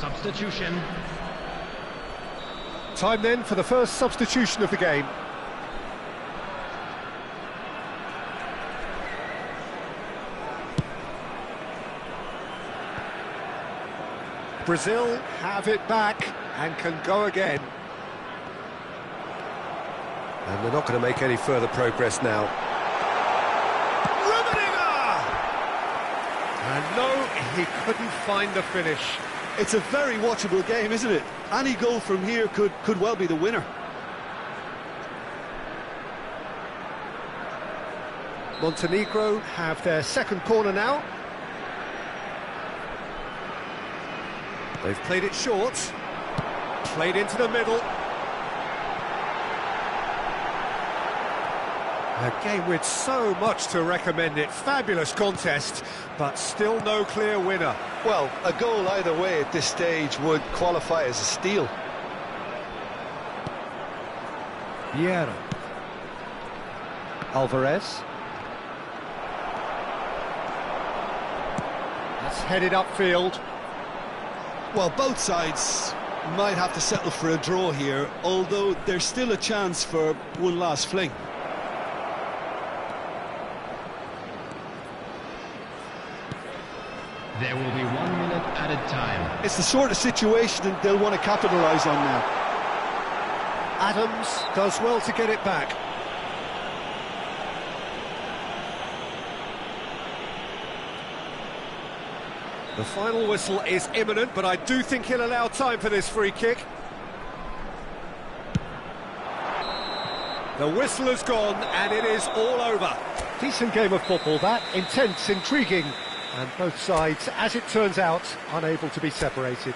Substitution. Time then for the first substitution of the game. Brazil have it back and can go again. And they're not going to make any further progress now. And no, he couldn't find the finish. It's a very watchable game, isn't it? Any goal from here could well be the winner. Montenegro have their second corner now. They've played it short. Played into the middle. A game with so much to recommend it. Fabulous contest, but still no clear winner. Well, a goal either way at this stage would qualify as a steal. Vieira. Alvarez. That's headed upfield. Well, both sides might have to settle for a draw here, although there's still a chance for one last fling. There will be 1 minute added time. It's the sort of situation they'll want to capitalise on now. Adams does well to get it back. The final whistle is imminent, but I do think he'll allow time for this free kick. The whistle has gone, and it is all over. Decent game of football, that. Intense, intriguing, and both sides, as it turns out, unable to be separated.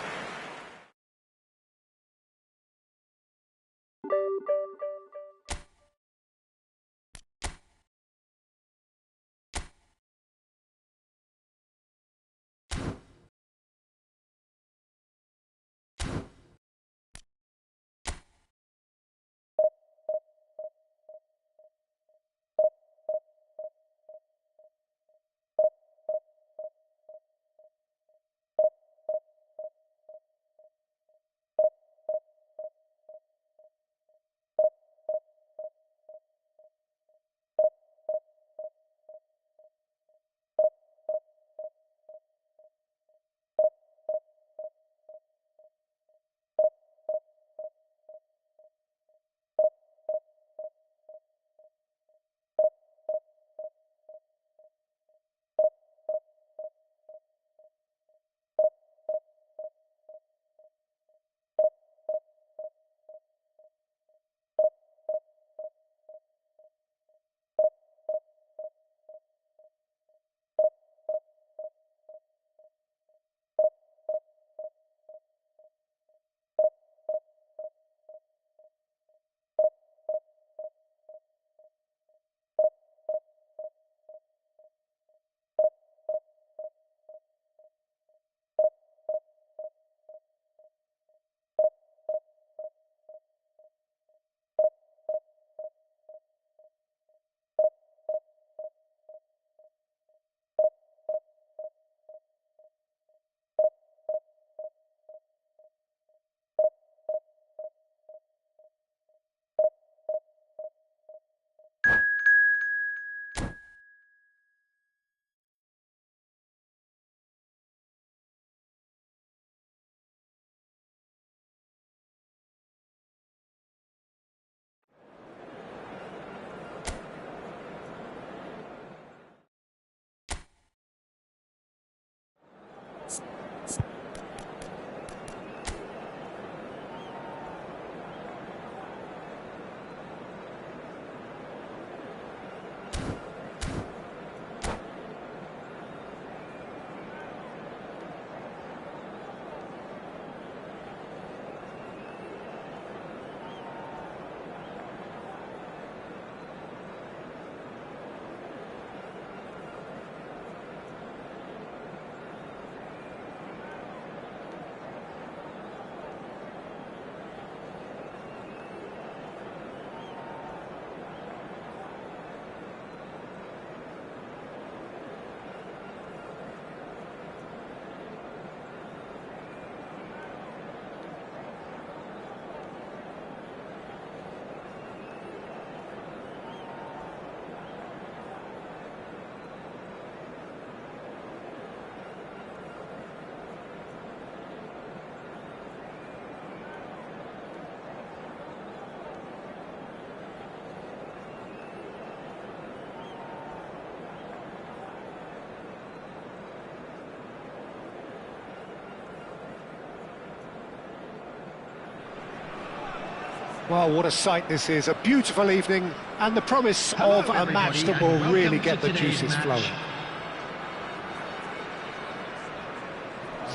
Well, what a sight this is, a beautiful evening, and the promise of a match that will really get the juices flowing.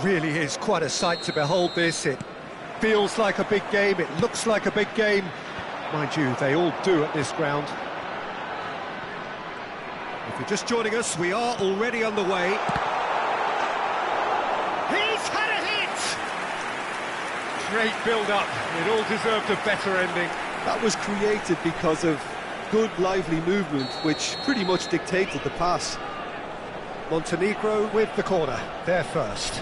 Really is quite a sight to behold this. It feels like a big game, it looks like a big game. Mind you, they all do at this ground. If you're just joining us, we are already underway. He's had a hit! Great build-up, it all deserved a better ending. That was created because of good, lively movement, which pretty much dictated the pass. Montenegro with the corner, there first.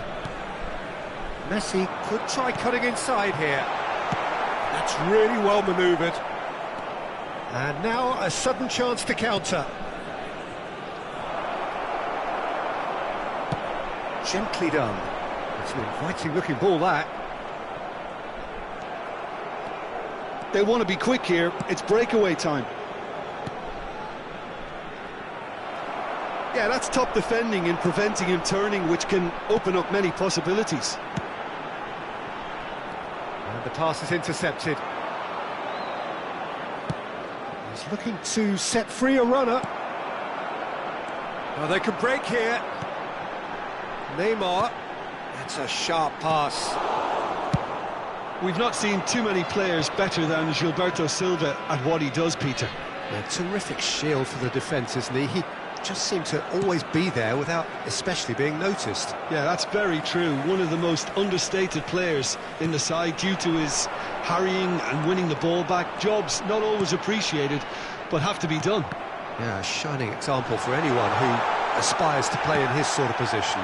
Messi could try cutting inside here. That's really well manoeuvred. And now a sudden chance to counter. Gently done. It's an inviting looking ball, that. They want to be quick here, it's breakaway time. Yeah, that's top defending and preventing him turning, which can open up many possibilities. And the pass is intercepted. He's looking to set free a runner. Well, they can break here. Neymar. That's a sharp pass. We've not seen too many players better than Gilberto Silva at what he does, Peter. A terrific shield for the defence, isn't he? He just seemed to always be there without especially being noticed. Yeah, that's very true. One of the most understated players in the side due to his harrying and winning the ball back. Jobs not always appreciated, but have to be done. Yeah, a shining example for anyone who aspires to play in his sort of position.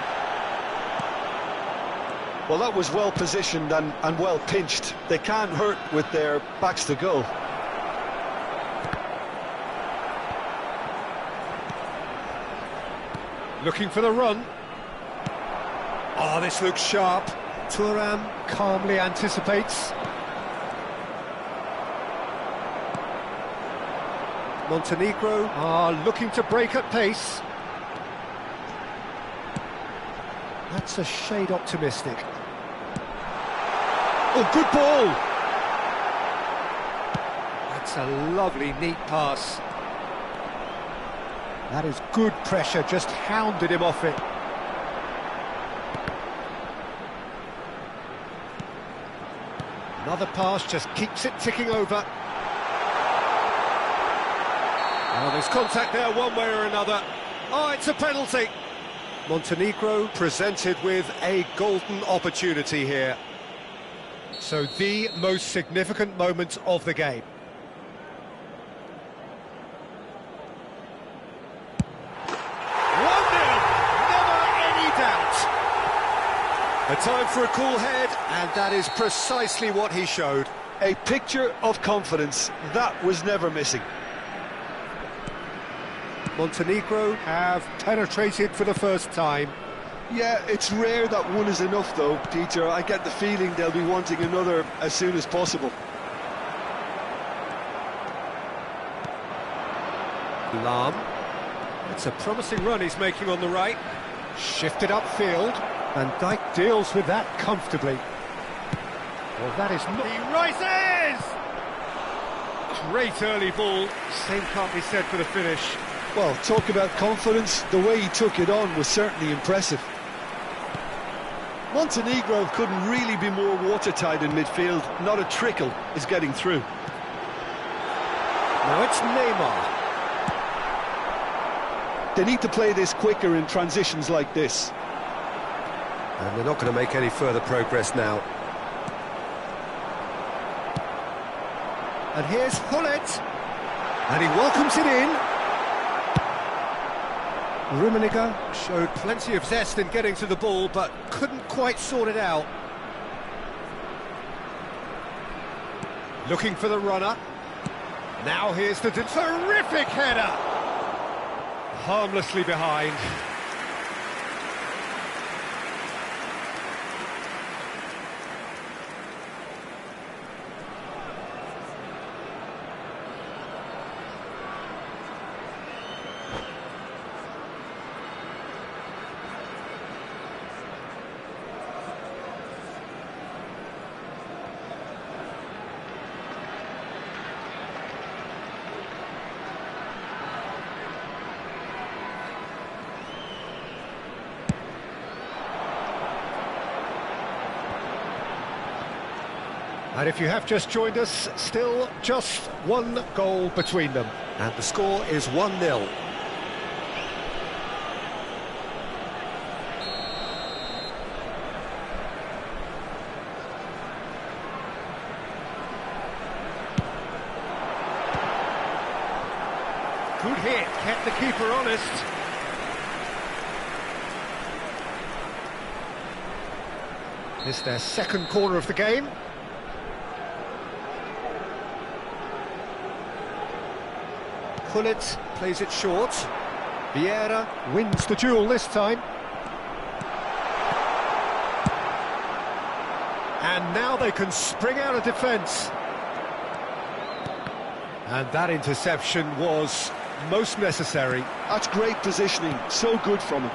Well, that was well positioned and well pinched. They can't hurt with their backs to goal. Looking for the run. Oh, this looks sharp. Thuram calmly anticipates. Montenegro are looking to break at pace. That's a shade optimistic. Oh, good ball! That's a lovely, neat pass. That is good pressure, just hounded him off it. Another pass just keeps it ticking over. Oh, there's contact there one way or another. Oh, it's a penalty. Montenegro presented with a golden opportunity here. So the most significant moment of the game. A time for a cool head, and that is precisely what he showed. A picture of confidence, that was never missing. Montenegro have penetrated for the first time. Yeah, it's rare that one is enough though, Peter. I get the feeling they'll be wanting another as soon as possible. Lam. It's a promising run he's making on the right. Shifted upfield. And Dijk deals with that comfortably. Well, that is not... He rises! Great early ball. Same can't be said for the finish. Well, talk about confidence. The way he took it on was certainly impressive. Montenegro couldn't really be more watertight in midfield. Not a trickle is getting through. Now it's Neymar. They need to play this quicker in transitions like this. And they're not going to make any further progress now. And here's Hullet. And he welcomes it in. Rummenigge showed plenty of zest in getting to the ball, but couldn't quite sort it out. Looking for the runner. Now here's the terrific header. Harmlessly behind. And if you have just joined us, still just one goal between them. And the score is 1-0. Good hit, kept the keeper honest. It's their second corner of the game. Gullit plays it short. Vieira wins the duel this time. And now they can spring out of defence. And that interception was most necessary. That's great positioning, so good from him.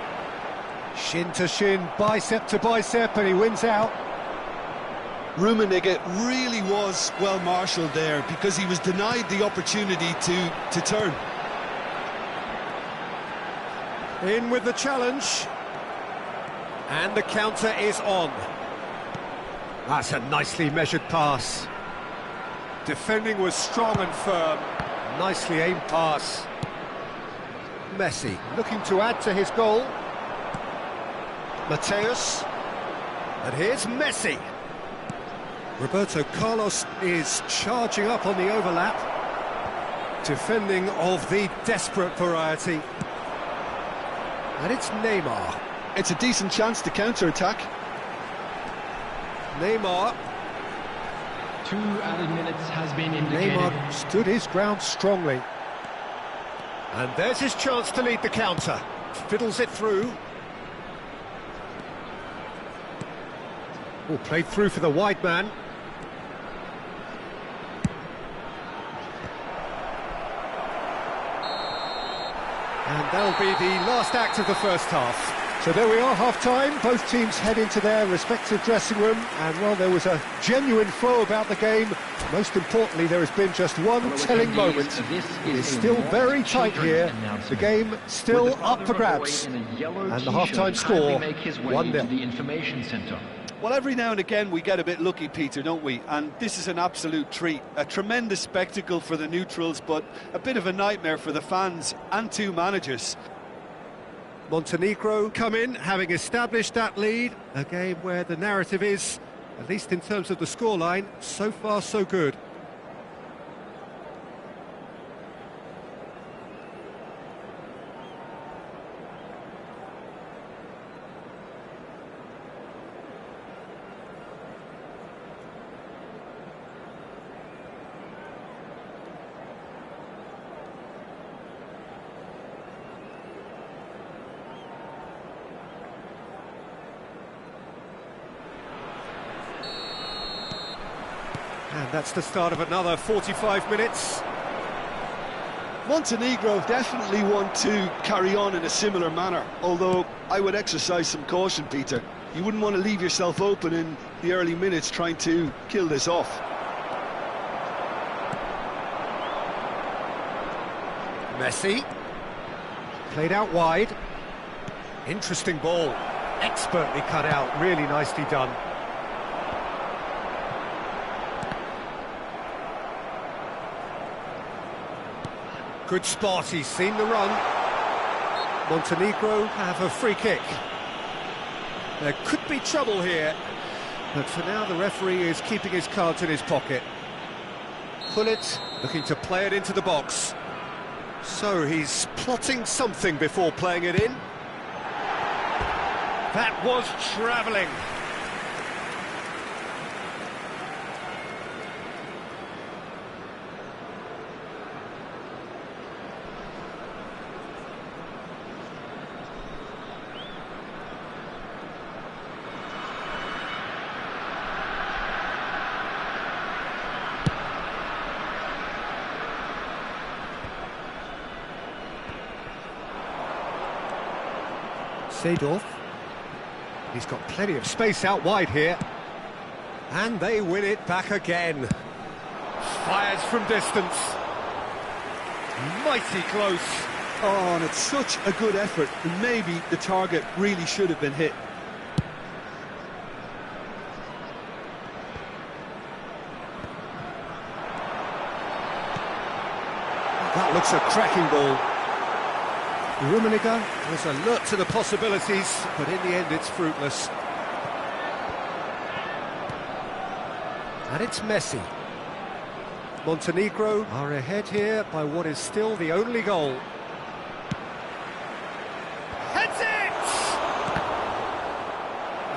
Shin to shin, bicep to bicep, and he wins out. Rummenigge really was well marshalled there because he was denied the opportunity to turn. In with the challenge. And the counter is on. That's a nicely measured pass. Defending was strong and firm. Nicely aimed pass. Messi looking to add to his goal. Mateus. And here's Messi. Roberto Carlos is charging up on the overlap. Defending of the desperate variety. And it's Neymar. It's a decent chance to counter-attack. Neymar. 2 added minutes has been indicated. Neymar stood his ground strongly. And there's his chance to lead the counter. Fiddles it through. Oh, played through for the wide man. And that'll be the last act of the first half. So there we are, half-time. Both teams head into their respective dressing room. And, well, there was a genuine flow about the game. Most importantly, there has been just one telling moment. It's still very tight here. The game still up for grabs. And the half-time score, 1-0. Well, every now and again we get a bit lucky, Peter, don't we? And this is an absolute treat. A tremendous spectacle for the neutrals, but a bit of a nightmare for the fans and two managers. Montenegro come in, having established that lead. A game where the narrative is, at least in terms of the scoreline, so far so good. And that's the start of another 45 minutes. Montenegro definitely want to carry on in a similar manner, although I would exercise some caution, Peter. You wouldn't want to leave yourself open in the early minutes trying to kill this off. Messi. Played out wide. Interesting ball. Expertly cut out, really nicely done. Good spot, he's seen the run. Montenegro have a free kick. There could be trouble here, but for now the referee is keeping his cards in his pocket. Gullit looking to play it into the box. So he's plotting something before playing it in. That was travelling. Seedorf. He's got plenty of space out wide here. And they win it back again. Fires from distance. Mighty close. Oh, and it's such a good effort, and maybe the target really should have been hit. That looks a cracking ball. Rummenigge was alert to the possibilities, but in the end it's fruitless. And it's Messi. Montenegro are ahead here by what is still the only goal. Heads it!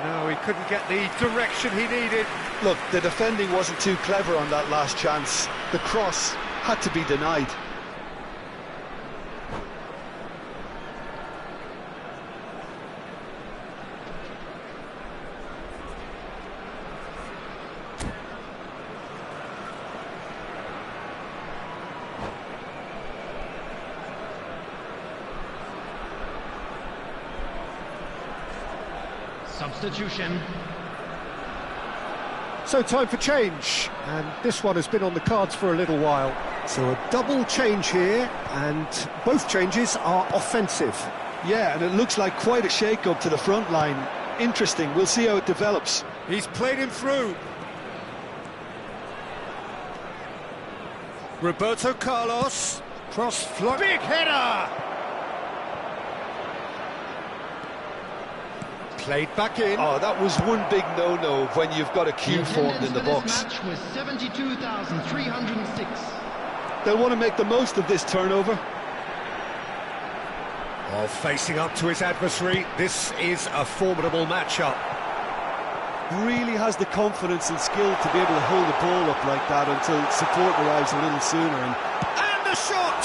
No, he couldn't get the direction he needed. Look, the defending wasn't too clever on that last chance. The cross had to be denied. Substitution. So time for change, and this one has been on the cards for a little while. So a double change here, and both changes are offensive. Yeah, and it looks like quite a shake-up to the front line. Interesting, we'll see how it develops. He's played him through. Roberto Carlos, cross flow, big header! Played back in. Oh, that was one big no-no when you've got a queue formed in the box. This match was 72,306. They'll want to make the most of this turnover. Oh, facing up to his adversary, this is a formidable matchup. Really has the confidence and skill to be able to hold the ball up like that until support arrives a little sooner. And the shot!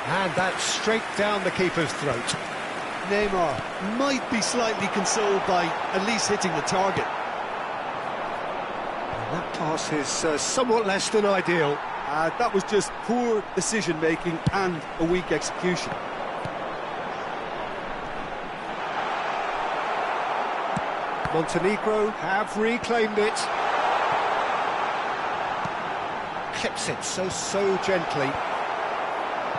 And that's straight down the keeper's throat. Neymar might be slightly consoled by at least hitting the target. And that pass is somewhat less than ideal. That was just poor decision-making and a weak execution. Montenegro have reclaimed it. Clips it so gently.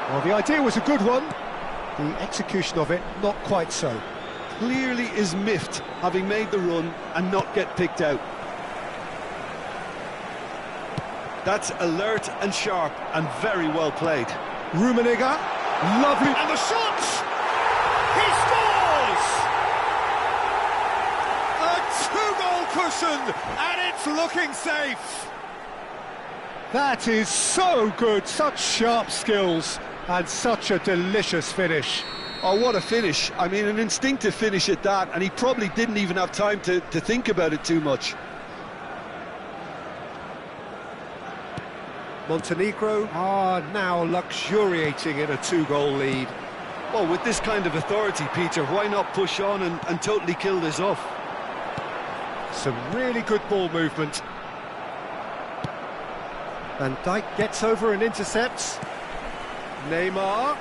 Well, the idea was a good one. The execution of it, not quite so. Clearly is miffed, having made the run and not get picked out. That's alert and sharp and very well played. Rummenigge, lovely, and the shot! He scores! A two-goal cushion, and it's looking safe. That is so good, such sharp skills. And such a delicious finish. Oh, what a finish. I mean, an instinctive finish at that, and he probably didn't even have time to think about it too much. Montenegro are now luxuriating in a two-goal lead. Well, with this kind of authority, Peter, why not push on and totally kill this off? Some really good ball movement. Van Dijk gets over and intercepts. Neymar.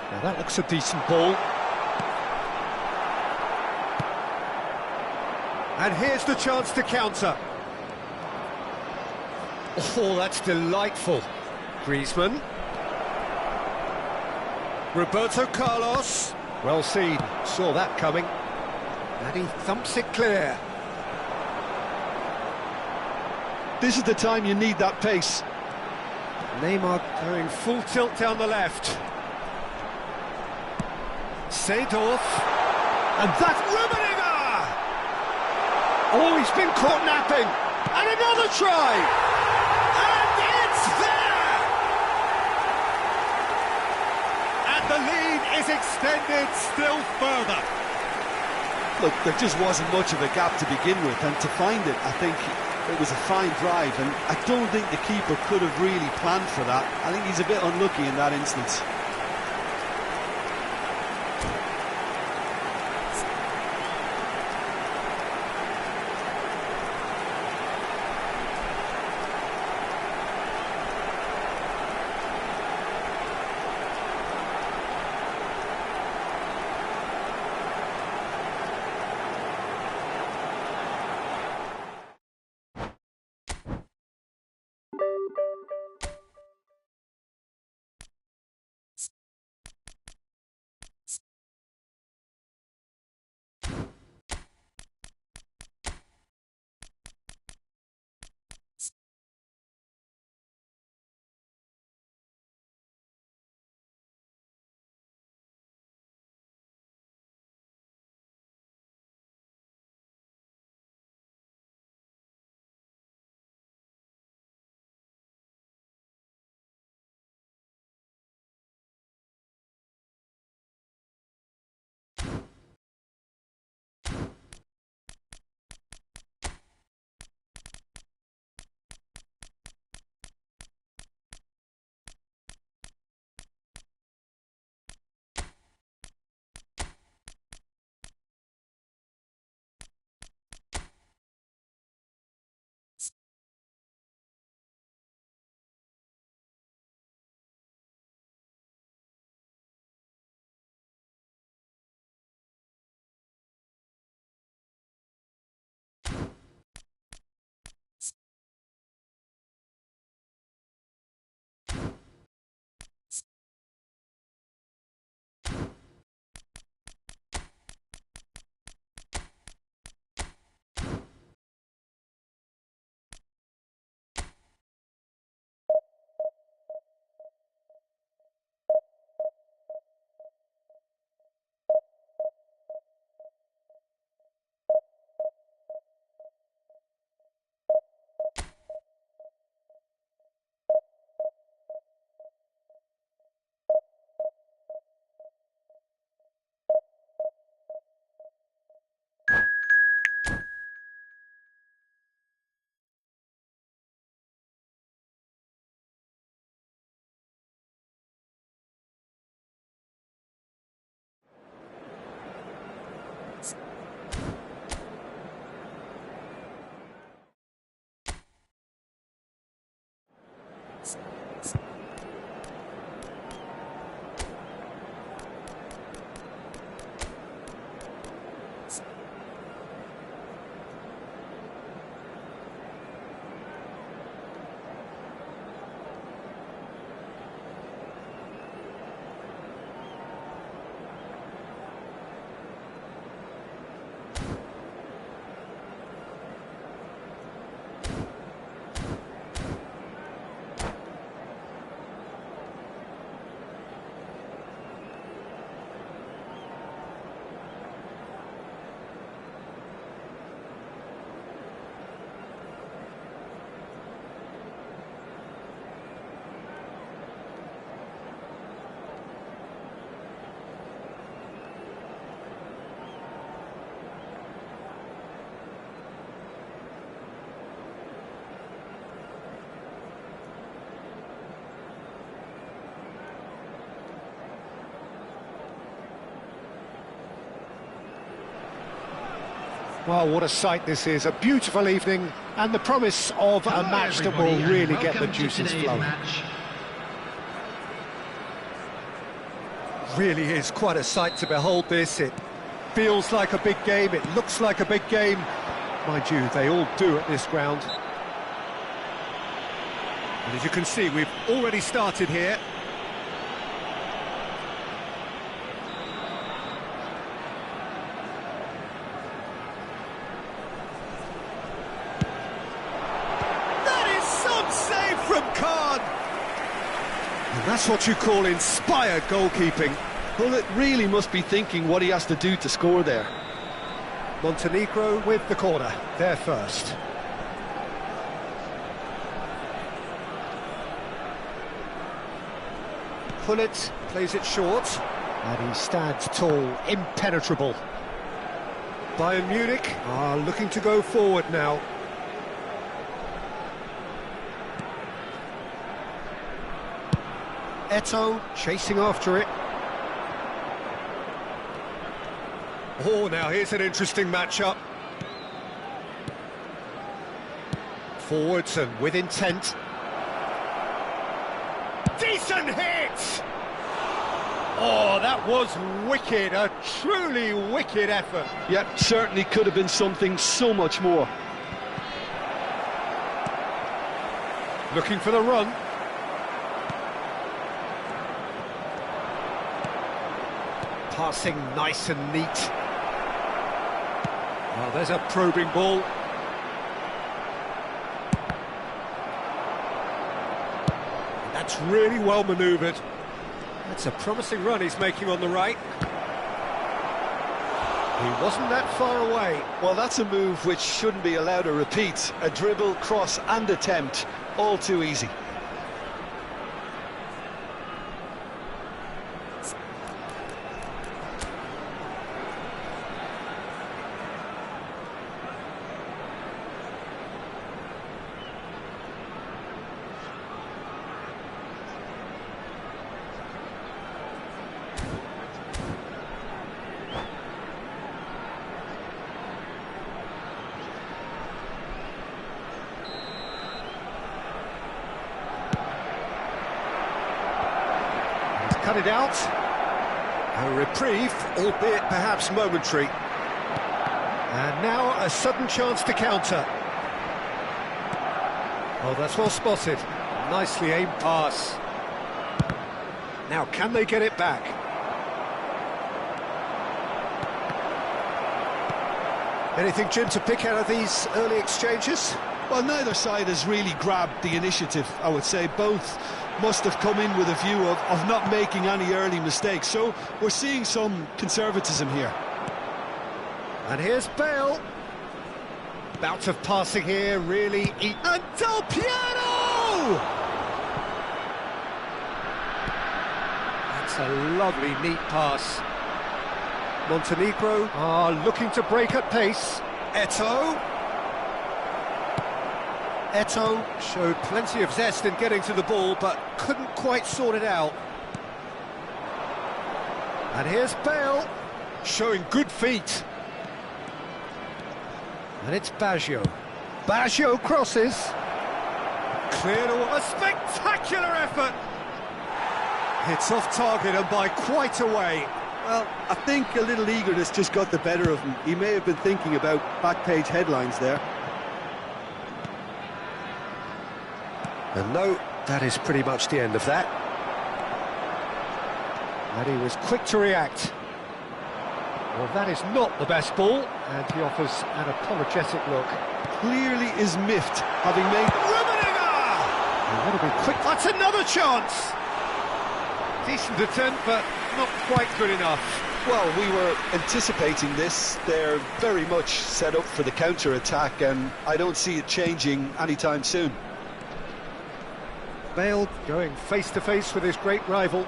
Now that looks a decent ball. And here's the chance to counter. Oh, that's delightful. Griezmann. Roberto Carlos. Well seen, saw that coming. And he thumps it clear. This is the time you need that pace. Neymar going full tilt down the left. Seedorf. And that's Rummenigge! Oh, he's been caught napping. And another try! And it's there! And the lead is extended still further. Look, there just wasn't much of a gap to begin with, and to find it, I think it was a fine drive, and I don't think the keeper could have really planned for that. I think he's a bit unlucky in that instance. Well, what a sight this is, a beautiful evening, and the promise of a match that will really get the juices flowing. Really is quite a sight to behold this. It feels like a big game, it looks like a big game. Mind you, they all do at this ground. And as you can see, we've already started here. And that's what you call inspired goalkeeping. Well, it really must be thinking what he has to do to score there. Montenegro with the corner, there first. Pullet plays it short, and he stands tall, impenetrable. Bayern Munich are looking to go forward now. Eto'o chasing after it. Oh, now here's an interesting matchup. Forwards and with intent. Decent hit! Oh, that was wicked, a truly wicked effort. Yeah, certainly could have been something so much more. Looking for the run. Passing nice and neat. Well, there's a probing ball. That's really well manoeuvred. That's a promising run he's making on the right. He wasn't that far away. Well, that's a move which shouldn't be allowed to repeat. A dribble, cross and attempt, all too easy. Cut it out. A reprieve, albeit perhaps momentary. And now a sudden chance to counter. Oh, that's well spotted. Nicely aimed pass. Now, can they get it back? Anything, Jim, to pick out of these early exchanges? Well, neither side has really grabbed the initiative, I would say. Both must have come in with a view of not making any early mistakes. So we're seeing some conservatism here. And here's Bale. Bout of passing here, really. And Del Piero! That's a lovely, neat pass. Montenegro are looking to break at pace. Eto'o. Eto'o showed plenty of zest in getting to the ball, but couldn't quite sort it out. And here's Bale, showing good feet. And it's Baggio. Baggio crosses. Cleared away. A spectacular effort! It's off target and by quite a way. Well, I think a little eagerness just got the better of him. He may have been thinking about back-page headlines there. And no, that is pretty much the end of that. And he was quick to react. Well, that is not the best ball, and he offers an apologetic look. Clearly is miffed, having made... He would have been quick. That's another chance! Decent attempt, but not quite good enough. Well, we were anticipating this. They're very much set up for the counter-attack, and I don't see it changing anytime soon. Bale going face-to-face with his great rival,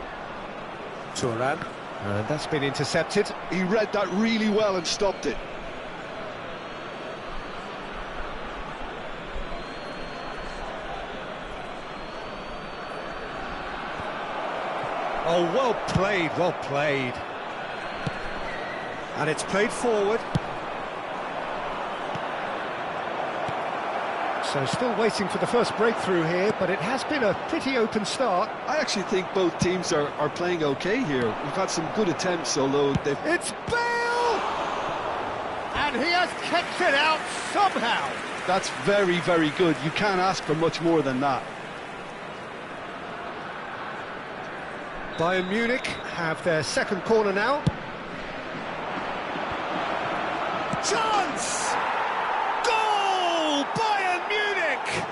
Thuram, and that's been intercepted. He read that really well and stopped it. Oh, well played, well played. And it's played forward. So still waiting for the first breakthrough here, but it has been a pretty open start. I actually think both teams are playing okay here. We've had some good attempts, although they've... It's Bale! And he has kept it out somehow. That's very, very good. You can't ask for much more than that. Bayern Munich have their second corner now. Chance! Goal! Bayern Munich!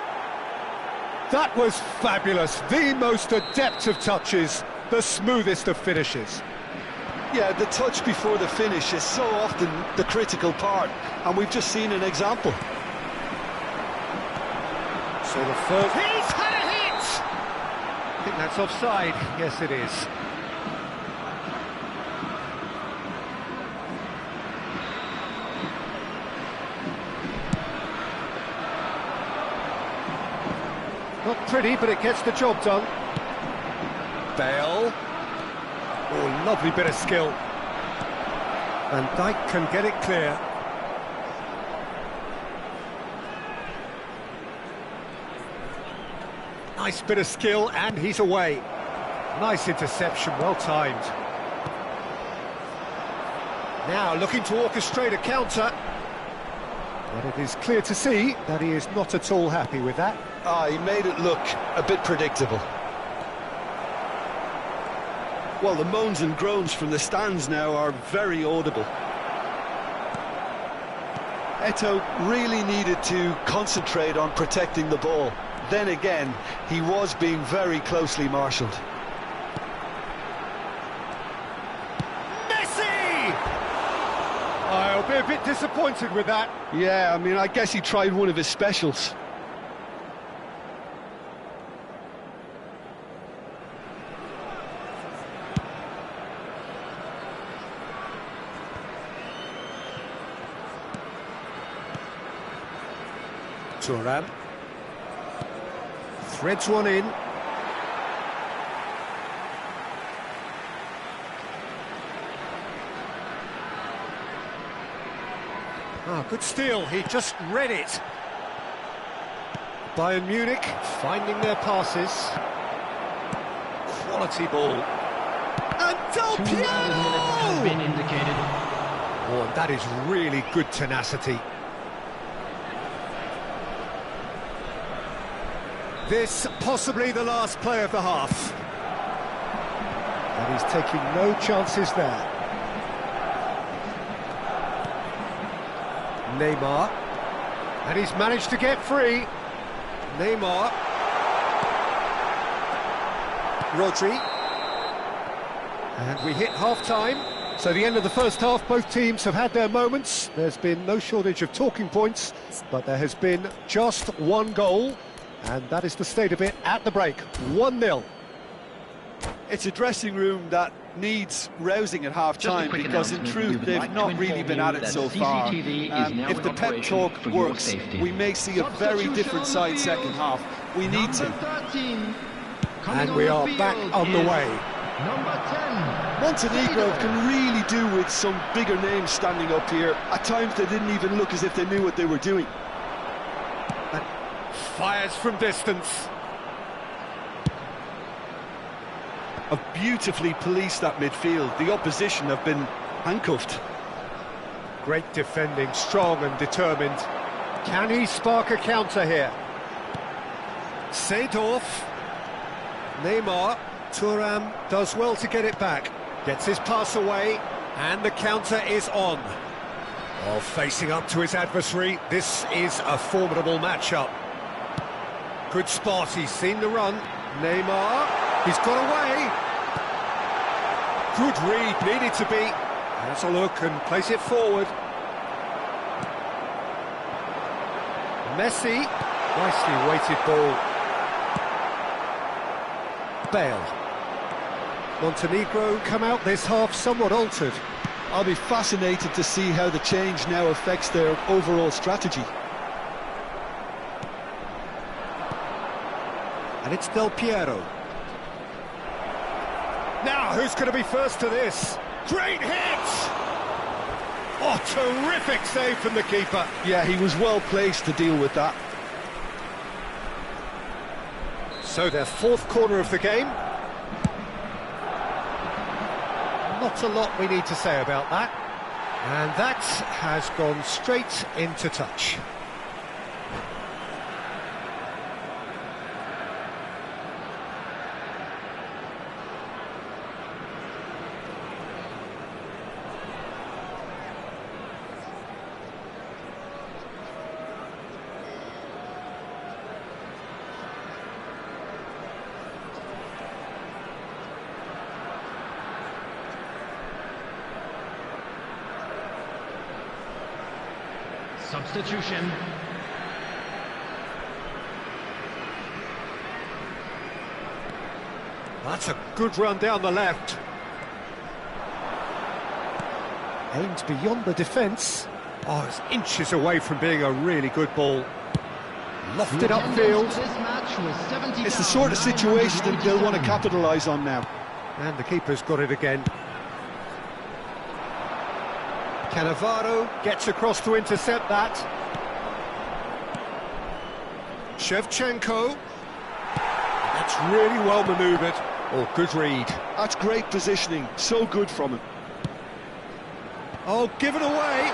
That was fabulous. The most adept of touches, the smoothest of finishes. Yeah, the touch before the finish is so often the critical part, and we've just seen an example. So the first... He's had a hit! I think that's offside. Yes, it is. Not pretty, but it gets the job done. Bale. Oh, lovely bit of skill. Van Dijk can get it clear. Nice bit of skill, and he's away. Nice interception, well timed. Now looking to orchestrate a counter. But it is clear to see that he is not at all happy with that. He made it look a bit predictable. Well, the moans and groans from the stands now are very audible. Eto'o really needed to concentrate on protecting the ball. Then again, he was being very closely marshalled. Messi! I'll be a bit disappointed with that. Yeah, I mean, I guess he tried one of his specials. Thuram threads one in. Good steal, he just read it. Bayern Munich finding their passes. Quality ball. And Del 2 added minutes have Piero! been indicated. Oh, and that is really good tenacity. This possibly the last play of the half. And he's taking no chances there. Neymar. And he's managed to get free. Neymar. Rodri. And we hit half-time. So the end of the first half, both teams have had their moments. There's been no shortage of talking points, but there has been just one goal. And that is the state of it at the break, 1-0. It's a dressing room that needs rousing at half-time because, in truth, they've not really been at it so far. If the pep talk works, we may see a very different side second half. We need to. And we are back on the way. Montenegro can really do with some bigger names standing up here. At times, they didn't even look as if they knew what they were doing. Fires from distance. Have beautifully policed that midfield. The opposition have been handcuffed. Great defending, strong and determined. Can he spark a counter here? Seedorf. Neymar. Thuram does well to get it back. Gets his pass away, and the counter is on. While facing up to his adversary, this is a formidable matchup. Good spot, he's seen the run. Neymar, he's got away. Good read, needed to be. Has a look and plays it forward. Messi, nicely weighted ball. Bale. Montenegro come out this half somewhat altered. I'll be fascinated to see how the change now affects their overall strategy. And it's Del Piero. Now, who's going to be first to this? Great hit! Oh, terrific save from the keeper. Yeah, he was well placed to deal with that. So their fourth corner of the game. Not a lot we need to say about that. And that has gone straight into touch. Substitution. That's a good run down the left. Aimed beyond the defence. Oh, it's inches away from being a really good ball. Lofted upfield. It's the sort of situation that they'll want to capitalise on now. And the keeper's got it again. Cannavaro gets across to intercept that. Shevchenko. That's really well manoeuvred. Oh, good read. That's great positioning, so good from him. Oh, given away.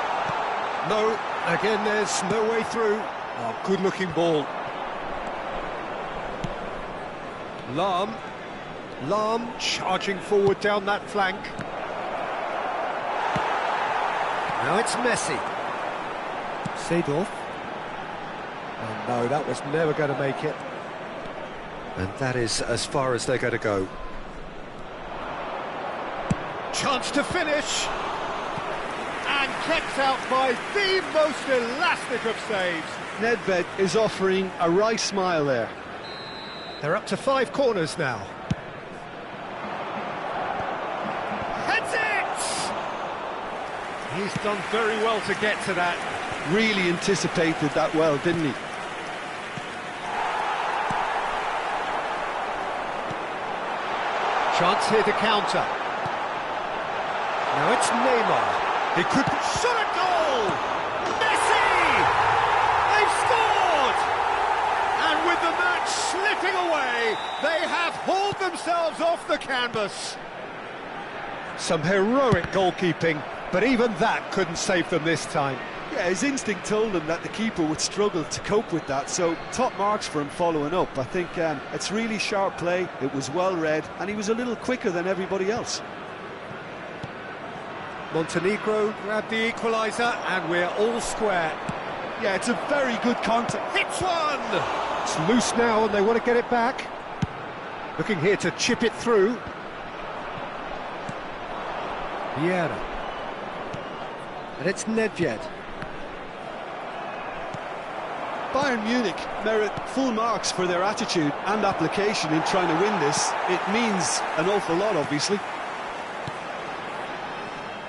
No, again there's no way through. Oh, good looking ball. Lahm charging forward down that flank. Now it's Messi. Seedorf. Oh no, that was never going to make it. And that is as far as they're going to go. Chance to finish. And kept out by the most elastic of saves. Nedved is offering a wry smile there. They're up to 5 corners now. Heads it! He's done very well to get to that. Really anticipated that well, didn't he? Chance here to counter. Now it's Neymar. He could shot a goal! Messi! They've scored! And with the match slipping away, they have hauled themselves off the canvas. Some heroic goalkeeping, but even that couldn't save them this time. Yeah, his instinct told him that the keeper would struggle to cope with that, so top marks for him following up. I think it's really sharp play, it was well read, and he was a little quicker than everybody else. Montenegro grabbed the equaliser, and we're all square. Yeah, it's a very good contact. Hits one! It's loose now, and they want to get it back. Looking here to chip it through. Vieira. And it's Nedved. Bayern Munich merit full marks for their attitude and application in trying to win this. It means an awful lot, obviously.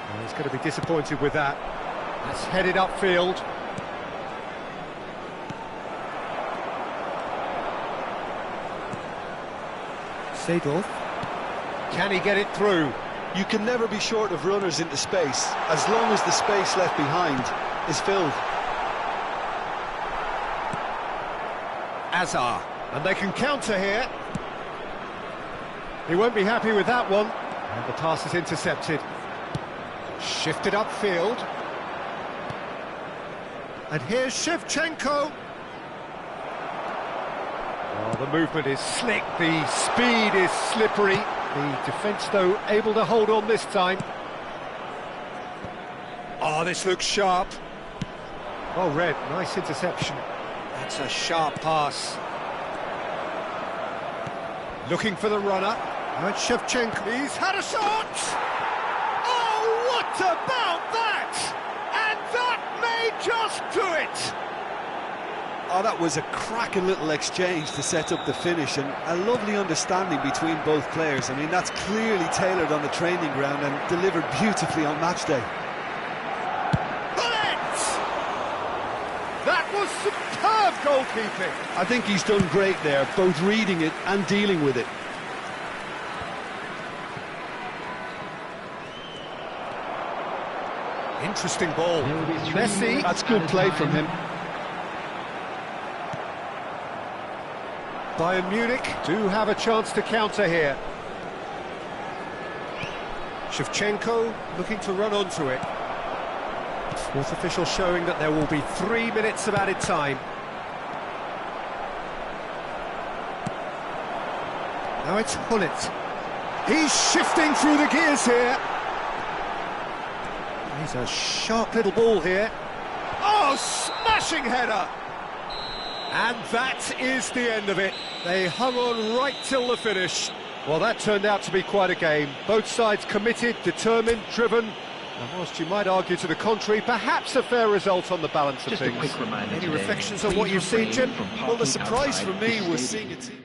Well, he's going to be disappointed with that. That's headed upfield. Seedorf. Can he get it through? You can never be short of runners into space, as long as the space left behind is filled. Azar, and they can counter here. He won't be happy with that one. And the pass is intercepted. Shifted upfield. And here's Shevchenko. Oh, the movement is slick, the speed is slippery. The defence, though, able to hold on this time. Oh, this looks sharp. Well read, nice interception. That's a sharp pass. Looking for the runner. Now it's Shevchenko. He's had a shot! Oh, what about that? And that may just do it! Oh, that was a cracking little exchange to set up the finish, and a lovely understanding between both players. I mean, that's clearly tailored on the training ground and delivered beautifully on match day. That was superb goalkeeping. I think he's done great there, both reading it and dealing with it. Interesting ball. Messi. That's good play from him. Bayern Munich do have a chance to counter here. Shevchenko looking to run onto it. Fourth official showing that there will be 3 minutes of added time. Now it's Hullet. He's shifting through the gears here. He's a sharp little ball here. Oh, smashing header! And that is the end of it. They hung on right till the finish. Well, that turned out to be quite a game. Both sides committed, determined, driven. And whilst you might argue to the contrary, perhaps a fair result on the balance of things. Just a quick reminder. Any reflections on what you've seen, Jim? Well, the surprise for me was seeing a team...